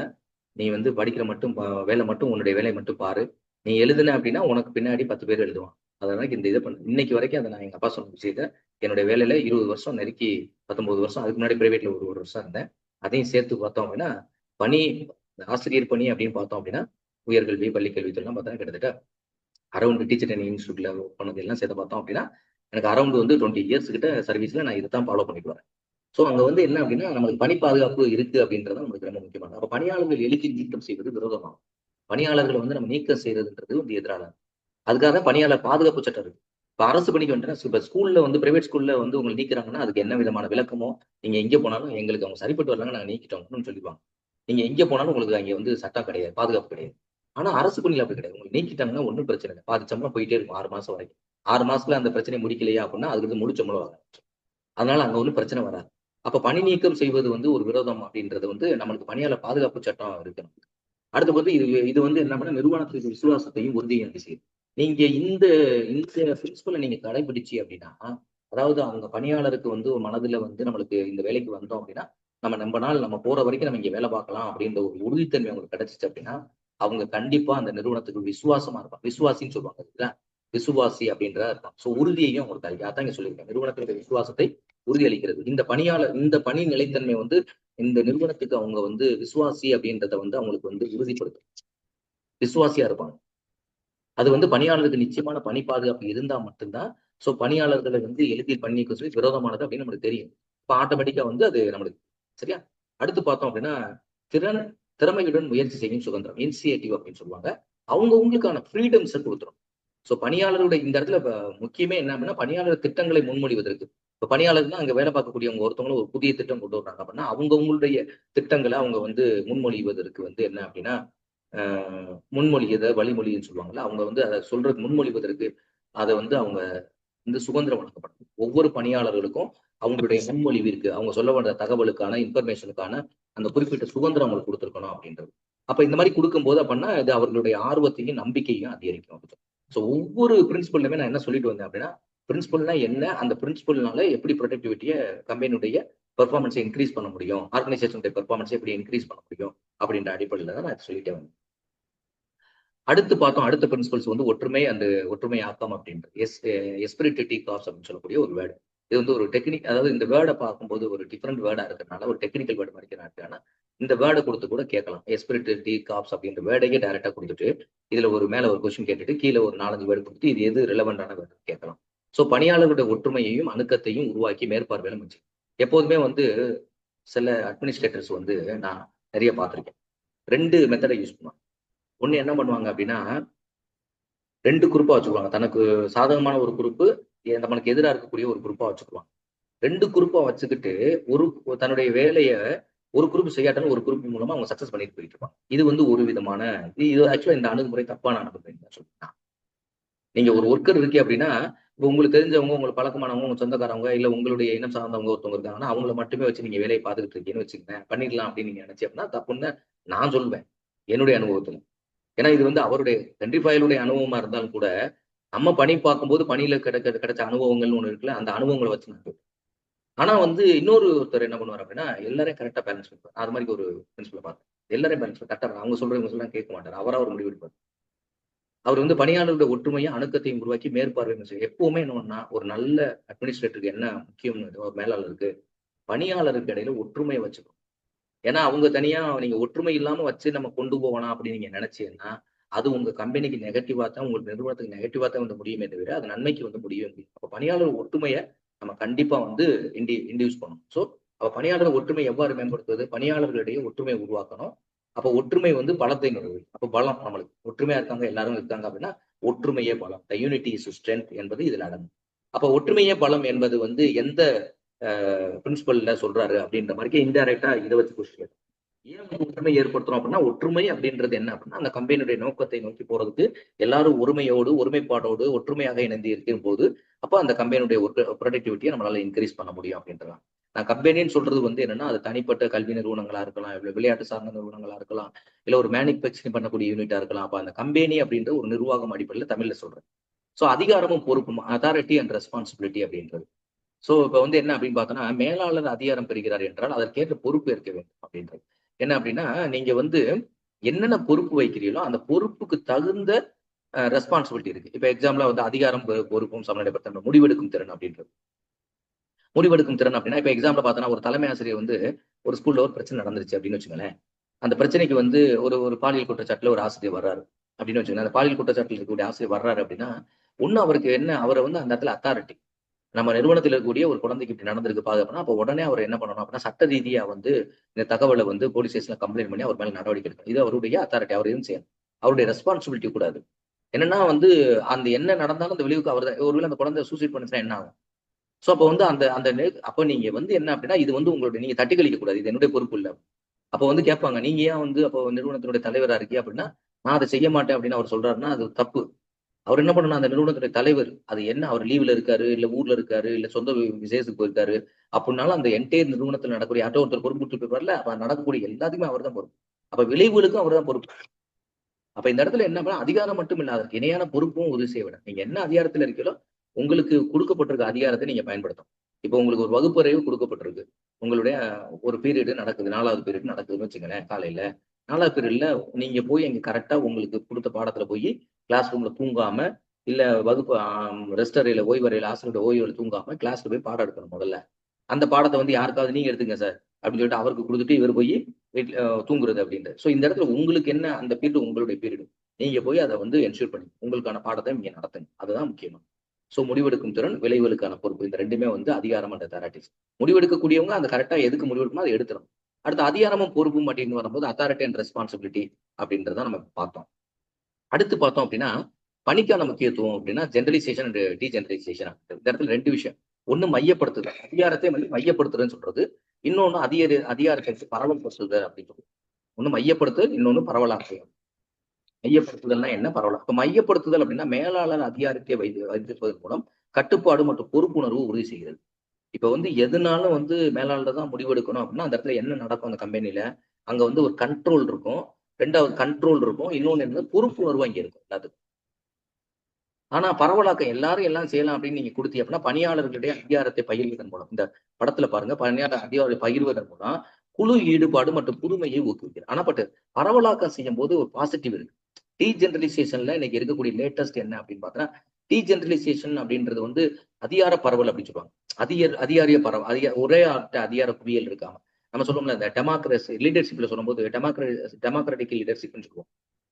நீ வந்து படிக்கிற மட்டும் வேலை மட்டும் உன்னுடைய வேலையை மட்டும் பாரு. நீ எழுதுன அப்படின்னா உனக்கு பின்னாடி 10 பேர் எழுதுவான். அதனால இந்த இதை பண்ணு. இன்னைக்கு வரைக்கும் அதை நான் எங்க அப்பா சொன்ன விஷயத்த என்னுடைய வேலையில 20 வருஷம் நெருக்கி 19 வருஷம் அதுக்கு முன்னாடி பிரைவேட்ல ஒரு வருஷம் இருந்தேன். அதையும் சேர்த்து பார்த்தோம் அப்படின்னா பணி, ஆசிரியர் பணி அப்படின்னு பார்த்தோம் அப்படின்னா உயர்கல்வி, பள்ளி கல்வித்துறைலாம் பார்த்தா கிட்டத்தட்ட அரௌண்ட் டீச்சர் ட்ரைனிங் இன்ஸ்டியூட்ல ஒர்க் பண்ணது எல்லாம் சேர்த்து பார்த்தோம் அப்படின்னா எனக்கு அரௌண்ட் வந்து 20 இயர்ஸ் கிட்ட சர்வீஸ்ல நான் இதை தான் ஃபாலோ பண்ணிட்டு வரேன். ஸோ அங்க வந்து என்ன அப்படின்னா நமக்கு பணி பாதுகாப்பு இருக்கு அப்படின்றது நமக்கு ரொம்ப முக்கியமானது. அப்ப பணியாளர்கள் எளிதில் நீக்கம் செய்வது விரோதமாகும். பணியாளர்களை வந்து நம்ம நீக்கம் செய்யறதுன்றது வந்து எதிரான. அதுக்காக தான் பணியாளர் பாதுகாப்பு சட்டம் இருக்கு. இப்ப அரசு பணிக்கு வந்துட்டு இப்ப ஸ்கூல்ல வந்து பிரைவேட் ஸ்கூல்ல வந்து உங்களை நீக்கிறாங்கன்னா அதுக்கு என்ன விதமான விளக்கமோ, நீங்க எங்க போனாலும் எங்களுக்கு அவங்க சரிப்பட்டு வரலாங்க நாங்க நீக்கிட்டோம்னு சொல்லிடுவாங்க. நீங்க எங்க போனாலும் உங்களுக்கு அங்க வந்து சட்டம் கிடையாது, பாதுகாப்பு கிடையாது. ஆனா அரசு பணியில அப்படி கிடையாது. உங்களுக்கு நீக்கிட்டாங்கன்னா ஒன்றும் பிரச்சனை இல்லை. பாதி சம்பளம் போயிட்டே இருக்கும் 6 மாசம் வரைக்கும். 6 மாசத்துல அந்த பிரச்சனையை முடிக்கலையா அப்படின்னா அதுக்கு முழு சம்பளம் வராது. அதனால அங்க ஒன்றும் பிரச்சனை வராது. அப்ப பணி நீக்கம் செய்வது வந்து ஒரு விரோதம் அப்படின்றது வந்து நம்மளுக்கு பணியாளர் பாதுகாப்பு சட்டம் இருக்கு. அடுத்து வந்து இது இது வந்து என்ன பண்ண நிறுவனத்துக்கு விசுவாசத்தையும் உறுதியும் செய்யுது. நீங்க இந்த இந்த பிரின்சிபலை நீங்க கடைபிடிச்சு அப்படின்னா, அதாவது அவங்க பணியாளருக்கு வந்து ஒரு மனதுல வந்து நம்மளுக்கு இந்த வேலைக்கு வந்தோம் அப்படின்னா, நம்ம நம்ம நாள் நம்ம போற வரைக்கும் நம்ம இங்க வேலை பார்க்கலாம் அப்படின்ற ஒரு உறுதித்தன்மை அவங்களுக்கு கிடைச்சிச்சு அப்படின்னா, அவங்க கண்டிப்பா அந்த நிறுவனத்துக்கு விசுவாசமா இருப்பாங்க. விசுவாசின்னு சொல்லுவாங்க இல்லையா? விசுவாசி அப்படின்றதா இருப்பாங்க. சோ உறுதியையும் அவங்களுக்கு அளிக்கும். அதான் இங்க சொல்லியிருக்கேன். நிறுவனத்தினுடைய விசுவாசத்தை உறுதியளிக்கிறது. இந்த பணியாளர் இந்த பணி நிலைத்தன்மை வந்து இந்த நிறுவனத்துக்கு அவங்க வந்து விசுவாசி அப்படின்றத வந்து அவங்களுக்கு வந்து உறுதிப்படுத்தும். விசுவாசியா இருப்பாங்க. அது வந்து பணியாளருக்கு நிச்சயமான பணி பாதுகாப்பு இருந்தா மட்டும்தான் சோ பணியாளர்களை வந்து எளிதில் பணி நீக்கம் சொல்லி விரோதமானது அப்படின்னு நமக்கு தெரியும். இப்ப ஆட்டோமேட்டிக்கா வந்து அது நம்மளுக்கு சரியா. அடுத்து பார்த்தோம் அப்படின்னா திறன் திறமையுடன் முயற்சி செய்யும் சுதந்திரம், இனிஷியேட்டிவ் அப்படின்னு சொல்லுவாங்க. அவங்கவுங்களுக்கான ஃப்ரீடம்ஸை கொடுத்துரும். ஸோ பணியாளருடைய இந்த இடத்துல முக்கியமே என்ன அப்படின்னா, பணியாளர் திட்டங்களை முன்மொழிவதற்கு. இப்போ பணியாளர்னா அங்கே வேலை பார்க்கக்கூடியவங்க ஒருத்தவங்களும் ஒரு புதிய திட்டம் கொண்டு வர்றாங்க அப்படின்னா, அவங்கவுங்களுடைய திட்டங்களை அவங்க வந்து முன்மொழிவதற்கு வந்து என்ன அப்படின்னா, முன்மொழியதை வழிமொழின்னு சொல்லுவாங்கல்ல, அவங்க வந்து அதை சொல்றது முன்மொழிவதற்கு அதை வந்து அவங்க இந்த சுதந்திரம் வழங்கப்படும். ஒவ்வொரு பணியாளர்களுக்கும் அவங்களுடைய முன்மொழிவிற்கு, அவங்க சொல்ல வேண்டிய தகவலுக்கான இன்ஃபர்மேஷனுக்கான அந்த குறிப்பிட்ட சுதந்திரம் அவங்களுக்கு கொடுத்துருக்கணும் அப்படின்றது. அப்ப இந்த மாதிரி கொடுக்கும்போது அப்படின்னா இது அவர்களுடைய ஆர்வத்தையும் நம்பிக்கையும் அதிகரிக்கும். ஸோ ஒவ்வொரு பிரின்சிபல்லுமே நான் என்ன சொல்லிட்டு வந்தேன் அப்படின்னா, பிரின்சிபல்னா என்ன, அந்த பிரின்சிபல்னால எப்படி ப்ரொடக்டிவிட்டியை கம்பெனியுடைய பெர்ஃபார்மன்ஸை இன்க்ரீஸ் பண்ண முடியும், ஆர்கனைசேஷனுடைய பெர்ஃபார்மன்ஸை எப்படி இன்க்ரீஸ் பண்ண முடியும் அப்படின்ற அடிப்படையில் தான் நான் சொல்லிட்டே வந்தேன். அடுத்து பார்த்தோம், அடுத்த பிரின்சிபல்ஸ் வந்து ஒற்றுமை அந்த ஒற்றுமை ஆக்கம் அப்படின்றது எஸ்பிரிட்டி காப்ஸ் அப்படின்னு சொல்லக்கூடிய ஒரு வேர்டு. இது வந்து ஒரு டெக்னிக், அதாவது இந்த வேர்டை பார்க்கும்போது ஒரு டிஃப்ரெண்ட் வேர்டா இருக்கிறதுனால ஒரு டெக்னிக்கல் வேர்டு மாதிரி இருக்கானா இந்த வேர்டை கொடுத்து கூட கேட்கலாம். எஸ்பிரிட்டி காப்ஸ் அப்படின்ற வேர்டையே டைரக்டா கொடுத்துட்டு இதுல ஒரு மேல ஒரு கொஸ்டின் கேட்டுட்டு கீழே ஒரு 4-5 வேர்டு கொடுத்து இது எது ரிலவெண்டான வேர்டு கேட்கலாம். ஸோ பணியாளர்களுடைய ஒற்றுமையையும் அணுக்கத்தையும் உருவாக்கி மேற்பார்வையில முடிச்சு எப்போதுமே வந்து சில அட்மினிஸ்ட்ரேட்டர்ஸ் வந்து நான் நிறைய பார்த்துருக்கேன். 2 மெத்தடை யூஸ் பண்ணுவாங்க. ஒண்ணு என்ன பண்ணுவாங்க அப்படின்னா, 2 குரூப்பா வச்சுக்குவாங்க. தனக்கு சாதகமான ஒரு குரூப்பு, நம்மளுக்கு எதிரா இருக்கக்கூடிய ஒரு குரூப்பா வச்சுக்குவாங்க. 2 குரூப்பா வச்சுக்கிட்டு ஒரு தன்னுடைய வேலைய ஒரு குரூப் செய்யாட்டாலும் ஒரு குரூப் மூலமா அவங்க சக்சஸ் பண்ணிட்டு போயிட்டு இருப்பாங்க. இது வந்து ஒரு விதமான இது ஆக்சுவலா இந்த அணுகுமுறை தப்பான அணுகுமுறைன்னு தான் சொல்லலாம். நீங்க ஒரு ஒர்க்கர் இருக்கே அப்படின்னா, இப்போ உங்களுக்கு தெரிஞ்சவங்க, உங்களுக்கு பழக்கமானவங்க, உங்க சொந்தக்காரவங்க, இல்ல உங்களுடைய இனம் சார்ந்தவங்க ஒருத்தவங்க இருக்காங்கன்னா, அவங்கள மட்டுமே வச்சு நீங்க வேலையை பார்த்துக்கிட்டு இருக்கீங்கன்னு வச்சுக்கங்க, பண்ணிடலாம் அப்படின்னு நீங்க நினைச்சீங்க அப்படின்னா தப்புன்னு நான் சொல்லுவேன். என்னுடைய அனுபவத்துல. ஏன்னா இது வந்து அவருடைய ஹென்றி ஃபயலுடைய அனுபவமா இருந்தாலும் கூட, நம்ம பணி பார்க்கும்போது பணியில கிடைச்ச அனுபவங்கள்னு ஒண்ணு இருக்குல்ல, அந்த அனுபவங்கள வச்சு நான் ஆனா வந்து இன்னொரு ஒருத்தர் என்ன பண்ணுவார் அப்படின்னா, எல்லாரையும் கரெக்ட்டா பேலன்ஸ் பண்ணுவார். அது மாரி ஒரு பிரின்சிபல பார்த்தேன். எல்லாரையும் பேலன்ஸ் கரெக்ட்டா அவங்க சொல்றது இவங்க சொல்றது கேட்க மாட்டாரு. அவரா ஒரு முடிவு எடுப்பார். அவர் வந்து பணியாளர்களுடைய ஒற்றுமையும், அணுக்கத்தையும் உருவாக்கி மேற்பார்வை செய்யும். எப்பவுமே என்ன பண்ணா, ஒரு நல்ல அட்மினிஸ்ட்ரேட்டருக்கு என்ன முக்கியம்னு ஒரு மேலாளருக்கு, பணியாளருக்கு இடையில ஒற்றுமைய வச்சுக்கணும். ஏன்னா, அவங்க தனியா நீங்க ஒற்றுமை இல்லாம வச்சு நம்ம கொண்டு போகலாம் அப்படின்னு நீங்க நினைச்சீங்கன்னா, அது உங்க கம்பெனிக்கு நெகட்டிவா தான், உங்க நிறுவனத்துக்கு நெகட்டிவா தான் வந்து முடியுமே தவிர, அது நன்மைக்கு வந்து முடியவே முடியாது. அப்ப பணியாளர் ஒற்றுமைய நம்ம கண்டிப்பா வந்து இன்டியூஸ் பண்ணணும். ஸோ, அப்ப பணியாளர் ஒற்றுமை எவ்வாறு மேம்படுத்துவது? பணியாளர்களிடையே ஒற்றுமையை உருவாக்கணும். அப்ப ஒற்றுமை வந்து பலத்தை நிறுவுது. அப்ப பலம் நம்மளுக்கு ஒற்றுமையா இருக்காங்க, எல்லாரும் இருக்காங்க அப்படின்னா, ஒற்றுமையே பலம். த யூனிட்டி இஸ் ஸ்ட்ரென்த் என்பது இதில் அடங்கும். அப்ப ஒற்றுமையே பலம் என்பது வந்து எந்த பிரின்சிபல்ல சொல்றாரு அப்படின்ற மாதிரி இன்டைரக்டா இதை வச்சு கொஸ்டின் ஏன் வந்து ஒற்றுமை ஏற்படுத்துறோம் அப்படின்னா, ஒற்றுமை அப்படின்றது என்ன அப்படின்னா, அந்த கம்பெனியுடைய நோக்கத்தை நோக்கி போறதுக்கு எல்லாரும் ஒருமையோடு, ஒருமைப்பாடோடு, ஒற்றுமையாக இணைந்து இருக்கும்போது, அப்ப அந்த கம்பெனியுடைய ப்ரொடக்டிவிட்டியை நம்மளால இன்கிரீஸ் பண்ண முடியும் அப்படின்றதான். நான் கம்பெனின்னு சொல்றது வந்து என்னன்னா, அது தனிப்பட்ட கல்வி நிறுவனங்களா இருக்கலாம், இல்ல விளையாட்டு சார்ந்த நிறுவனங்களா இருக்கலாம், இல்ல ஒரு மேனுஃபேக்சரிங் பண்ணக்கூடிய யூனிட்டா இருக்கலாம். அப்ப அந்த கம்பெனி அப்படின்ற ஒரு நிர்வாகம் அடிப்படையில் தமிழ்ல சொல்றேன். ஸோ அதிகாரமும் பொறுப்பும், அத்தாரிட்டி அண்ட் ரெஸ்பான்சிபிலிட்டி அப்படின்றது. ஸோ இப்ப வந்து என்ன அப்படின்னு பார்த்தோம்னா, மேலாளர் அதிகாரம் பெறுகிறார் என்றால் அதற்கேற்ற பொறுப்பு ஏற்க வேண்டும் அப்படின்றது. என்ன அப்படின்னா, நீங்க வந்து என்னென்ன பொறுப்பு வைக்கிறீங்களோ, அந்த பொறுப்புக்கு தகுந்த ரெஸ்பான்சிபிலிட்டி இருக்கு. இப்ப எக்ஸாம்பிளா வந்து அதிகாரம், பொறுப்பும் சமநிலைப்படுத்த முடிவெடுக்கும் திறன் அப்படின்றது. முடிவெடுக்கும் திறன் அப்படின்னா, இப்ப எக்ஸாம்பிள் பார்த்தோம்னா, ஒரு தலைமை ஆசிரியர் வந்து ஒரு ஸ்கூல்ல ஒரு பிரச்சனை நடந்துருச்சு அப்படின்னு வச்சுக்கோங்களேன். அந்த பிரச்சனைக்கு வந்து ஒரு ஒரு பாலியல் குற்றச்சாட்டுல ஒரு ஆசிரியர் வர்றாரு அப்படின்னு வச்சுக்கோங்க. அந்த பாலியல் குற்றச்சாட்டுல இருக்கக்கூடிய ஆசிரியர் வர்றாரு அப்படின்னா, ஒண்ணு அவருக்கு என்ன, அவரை வந்து அந்த இடத்துல அத்தாரிட்டி, நம்ம நிறுவனத்தில் இருக்கக்கூடிய ஒரு குழந்தைக்கு இப்படி நடந்திருக்கு பாதுகாப்புனா, அப்போ உடனே அவர் என்ன பண்ணணும் அப்படின்னா, சட்ட ரீதியா வந்து இந்த தகவலை வந்து போலீஸ் ஸ்டேஷன்ல கம்ப்ளைண்ட் பண்ணி அவர் மேல நடவடிக்கை எடுக்கணும். இது அவருடைய அத்தாரிட்டி. அவர் எதுவும் செய்யணும். அவருடைய ரெஸ்பான்சிபிலிட்டி கூடாது. என்னன்னா வந்து அந்த என்ன நடந்தாலும் அந்த விளைவுக்கு அவர் தான். ஒருவேளை அந்த குழந்தை சூசைட் பண்ணுச்சுன்னா என்ன ஆகும்? சோ அப்ப வந்து அந்த அந்த அப்ப நீங்க வந்து என்ன அப்படின்னா, இது வந்து உங்களுடைய, நீங்க தட்டி கழிக்க கூடாது. இது என்னுடைய பொறுப்பு இல்ல. அப்ப வந்து கேட்பாங்க, நீங்க ஏன் வந்து அப்போ நிறுவனத்தினுடைய தலைவரா இருக்கீங்க அப்படின்னா, நான் அதை செய்ய மாட்டேன் அப்படின்னு அவர் சொல்றாருன்னா அது தப்பு. அவர் என்ன பண்ணணும், அந்த நிறுவனத்துடைய தலைவர் அது என்ன, அவர் லீவ்ல இருக்காரு, இல்ல ஊர்ல இருக்காரு, இல்ல சொந்த விசேஷத்துக்கு போயிருக்காரு அப்படின்னாலும் அந்த என்டையர் நிறுவனத்தில் நடக்கக்கூடிய யார்ட்டோ ஒருத்தர் பொறுப்பு போயிருப்பார்ல, அப்ப நடக்கக்கூடிய எல்லாத்துக்குமே அவர் தான் பொறுப்பு. அப்ப விளைவுகளுக்கும் அவர் தான் பொறுப்பு. அப்ப இந்த இடத்துல என்ன பண்ணா, அதிகாரம் மட்டும் இல்ல, அதற்கு இணையான பொறுப்பும் உதவி செய்ய வேண்டும். நீங்க என்ன அதிகாரத்துல இருக்கீங்களோ, உங்களுக்கு கொடுக்கப்பட்டிருக்க அதிகாரத்தை நீங்க பயன்படுத்தணும். இப்போ உங்களுக்கு ஒரு வகுப்பறைவு கொடுக்கப்பட்டிருக்கு. உங்களுடைய ஒரு பீரியடு நடக்குது, 4வது பீரியட் நடக்குதுன்னு வச்சுங்களேன் காலையில. 4வது பீரியட்ல நீங்க போய் அங்க கரெக்டா உங்களுக்கு கொடுத்த பாடத்துல போய் கிளாஸ் ரூம்ல தூங்காம, இல்ல வகுப்பு ரெஸ்ட் அறையில ஓய்வறையில ஆசிரியரோட ஓய்வுல தூங்காம கிளாஸ்ல போய் பாடம் எடுக்கணும் முதல்ல. அந்த பாடத்த வந்து யாருக்காவது நீங்க எடுத்துங்க சார் அப்படின்னு சொல்லிட்டு அவருக்கு குடுத்துட்டு இவர் போய் வீட்ல தூங்குறது அப்படின்ட்டு. ஸோ இந்த இடத்துல உங்களுக்கு என்ன, அந்த பீரியட் உங்களுடைய பீரியடு. நீங்க போய் அத வந்து என்ஷூர் பண்ணி உங்களுக்கான பாடத்த நீங்க நடத்துங்க. அதுதான் முக்கியமா. ஸோ முடிவெடுக்கும் திறன், விளைவுகளுக்கான பொறுப்பு. இந்த 2மே வந்து அதிகாரம் அண்ட் அத்தாரிட்டீஸ். முடிவெடுக்கக்கூடியவங்க அந்த கரெக்ட்டா எதுக்கு முடிவெடுக்கணுமோ அத எடுத்துறணும். அடுத்து அதிகாரமும் பொறுப்பும் அப்படின்னு வரும்போது அத்தாரிட்டி அண்ட் ரெஸ்பான்சிபிலிட்டி அப்படின்றத நம்ம பார்த்தோம். அடுத்து பார்த்தோம் அப்படின்னா பணிக்கான முக்கியத்துவம் அப்படின்னா ஜெனரலைசேஷன் அண்ட் டீஜெனரலைசேஷன். இந்த இடத்துல ரெண்டு விஷயம். ஒண்ணு மையப்படுத்துதல், அதிகாரத்தை வந்து மையப்படுத்துறதுன்னு சொல்றது. இன்னொன்னு அதிகாரத்தை பரவல்படுத்துதல் அப்படின்னு சொல்றது. ஒண்ணு மையப்படுத்துதல், இன்னொன்னு பரவலாக்குதல். மையப்படுத்துதல்னா என்ன, பரவலா இப்ப மையப்படுத்துதல் அப்படின்னா மேலாளர் அதிகாரத்தை வைத்திருப்பதன் மூலம் கட்டுப்பாடு மற்றும் பொறுப்புணர்வு உறுதி செய்கிறது. இப்ப வந்து எதுனாலும் வந்து மேலாளர் தான் முடிவெடுக்கணும் அப்படின்னா அந்த இடத்துல என்ன நடக்கும் அந்த கம்பெனில, அங்க வந்து ஒரு கண்ட்ரோல் இருக்கும். ரெண்டாவது கண்ட்ரோல் இருக்கும். இன்னொன்னு என்ன, பொறுப்புணர்வு அங்க இருக்கும் எல்லாத்துக்கும். ஆனா பரவலாக்கம் எல்லாரும் எல்லாம் செய்யலாம் அப்படின்னு நீங்க கொடுத்தீங்க அப்படின்னா பணியாளர்களுடைய அதிகாரத்தை பகிர்வதன் மூலம், இந்த படத்துல பாருங்க, பணியாளர் அதிகாரத்தை பகிர்வதன் மூலம் குழு ஈடுபாடு மற்றும் புதுமையை ஊக்குவிக்கிறது. ஆனா பரவலாக்கம் செய்யும் போது ஒரு பாசிட்டிவ் இருக்கு. டீஜெனரலைசேஷன்ல இன்னைக்கு இருக்கக்கூடிய லேட்டஸ்ட் என்ன அப்படின்னு பார்த்தோன்னா, டீஜெனரலைசேஷன் அப்படின்றது வந்து அதிகார பரவல் அப்படின்னு சொல்லுவாங்க. அதிகாரிய பரவல், ஒரே அதிகார குவியல் இருக்காம நம்ம சொல்லுவோம்ல, இந்த டெமோக்ரஸி லீடர்ஷிப்ல சொல்லும்போது டெமோக்ராட்டிக் லீடர்ஷிப்னு சொல்லுவோம்.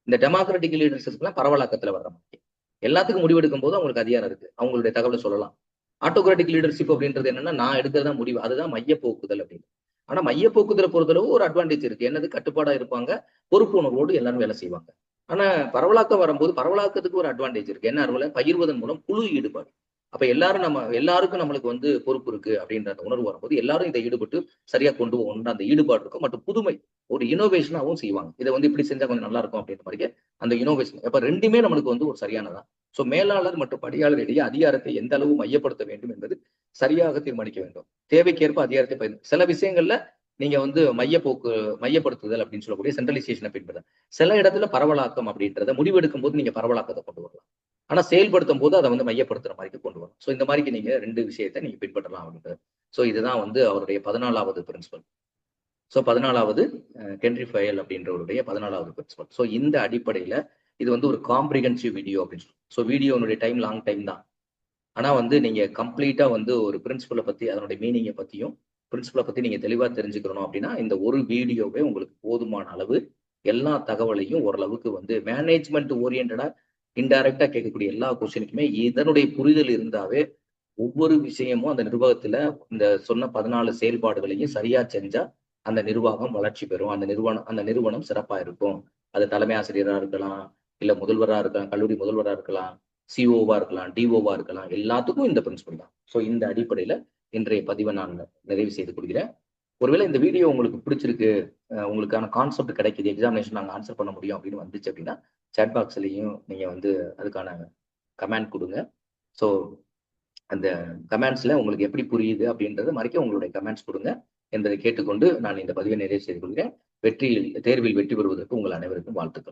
இந்த டெமோக்ராட்டிக் லீடர்ஷிப்லாம் பரவலாக்கத்துல வர்ற மாதிரி எல்லாத்துக்கும் முடிவெடுக்கும் போது அவங்களுக்கு அதிகாரம் இருக்கு, அவங்களுடைய தகவலை சொல்லலாம். ஆட்டோகிராட்டிக் லீடர்ஷிப் அப்படின்றது என்னன்னா, நான் எடுக்கிறதா முடிவு, அதுதான் மையப்போக்குதல் அப்படின்னு. ஆனா மையப்போக்குதலை பொறுத்தளவு ஒரு அட்வான்டேஜ் இருக்கு. என்னது, கட்டுப்பாடா இருப்பாங்க, பொறுப்பு உணர்வோடு எல்லாரும் வேலை செய்வாங்க. ஆனா பரவலாக்கம் வரும்போது பரவலாக்கத்துக்கு ஒரு அட்வான்டேஜ் இருக்கு. என்ன அறுவலை பகிர்வதன் மூலம் குழு ஈடுபாடு. அப்ப எல்லாருக்கும் நம்மளுக்கு வந்து பொறுப்பு இருக்கு அப்படின்ற அந்த உணர்வு வரும்போது எல்லாரும் இதை ஈடுபட்டு சரியா கொண்டு போகணுன்ற அந்த ஈடுபாடு இருக்கும். மற்றும் புதுமை ஒரு இனோவேஷனாகவும் செய்வாங்க. இதை வந்து இப்படி செஞ்சா கொஞ்சம் நல்லா இருக்கும் அப்படின்ற மாதிரி அந்த இனோவேஷன். அப்ப ரெண்டுமே நம்மளுக்கு வந்து ஒரு சரியானதான். சோ மேலாளர் மற்றும் பணியாளர் இடையே அதிகாரத்தை எந்த அளவு மையப்படுத்த வேண்டும் என்பது சரியாக தீர்மானிக்க வேண்டும். தேவைக்கேற்ப அதிகாரத்தை பயன்படுத்த சில விஷயங்கள்ல நீங்க வந்து மையப்படுத்துதல் அப்படின்னு சொல்லக்கூடிய சென்ட்ரலைசேஷனை பின்பற்ற, சில இடத்துல பரவலாக்கம் அப்படின்றத முடிவெடுக்கும் போது நீங்க பரவலாக்கத்தை கொண்டு வரலாம். ஆனா செயல்படுத்தும் போது அதை வந்து மையப்படுத்துற மாதிரி கொண்டு வரும். சோ இந்த மாதிரி நீங்க ரெண்டு விஷயத்தை நீங்க பின்பற்றலாம் அப்படின்றது. சோ இதுதான் வந்து அவருடைய 14வது பிரின்சிபல். சோ 14வது ஹென்றி ஃபயல் அப்படின்றவருடைய 14வது பிரின்சிபல். சோ இந்த அடிப்படையில இது வந்து ஒரு காம்ப்ரிஹென்சிவ் வீடியோ அப்படின்னு சொல்லுவோம். ஸோ வீடியோனுடைய டைம் லாங் டைம் தான். ஆனா வந்து நீங்க கம்ப்ளீட்டா வந்து ஒரு பிரின்சிபலை பத்தி, அதனுடைய மீனிங்கை பத்தியும் பிரின்சிபலை பத்தி நீங்க தெளிவா தெரிஞ்சுக்கணும் அப்படின்னா இந்த ஒரு வீடியோவே உங்களுக்கு போதுமான அளவு எல்லா தகவலையும் ஓரளவுக்கு வந்து மேனேஜ்மெண்ட் ஓரியன்டா இன்டைரக்டா கேட்கக்கூடிய எல்லா கொஸ்டினுக்குமே இதனுடைய புரிதல் இருந்தாவே ஒவ்வொரு விஷயமும் அந்த நிர்வாகத்துல இந்த சொன்ன 14 செயல்பாடுகளையும் சரியா செஞ்சா அந்த நிர்வாகம் வளர்ச்சி பெறும். அந்த நிறுவனம் சிறப்பா இருக்கும். அது தலைமை ஆசிரியரா இருக்கலாம், இல்ல முதல்வரா இருக்கலாம், கல்லூரி முதல்வரா இருக்கலாம், சிஓவா இருக்கலாம், டிஓவா இருக்கலாம். எல்லாத்துக்கும் இந்த பிரின்சிபல் தான். ஸோ இந்த அடிப்படையில இன்றைய பதிவை நான் நிறைவு செய்து கொள்கிறேன். ஒருவேளை இந்த வீடியோ உங்களுக்கு பிடிச்சிருக்கு, உங்களுக்கான கான்செப்ட் கிடைக்குது, எக்ஸாமினேஷன் நாங்கள் ஆன்சர் பண்ண முடியும் அப்படின்னு வந்துச்சு அப்படின்னா சேட் பாக்ஸ்லையும் நீங்க வந்து அதுக்கான கமெண்ட் கொடுங்க. ஸோ அந்த கமெண்ட்ஸ்ல உங்களுக்கு எப்படி புரியுது அப்படின்றத மறைக்க உங்களுடைய கமெண்ட்ஸ் கொடுங்க என்பதை கேட்டுக்கொண்டு நான் இந்த பதிவை நிறைவு செய்து கொள்கிறேன். தேர்வில் வெற்றி பெறுவதற்கு உங்கள் அனைவருக்கும் வாழ்த்துக்கள்.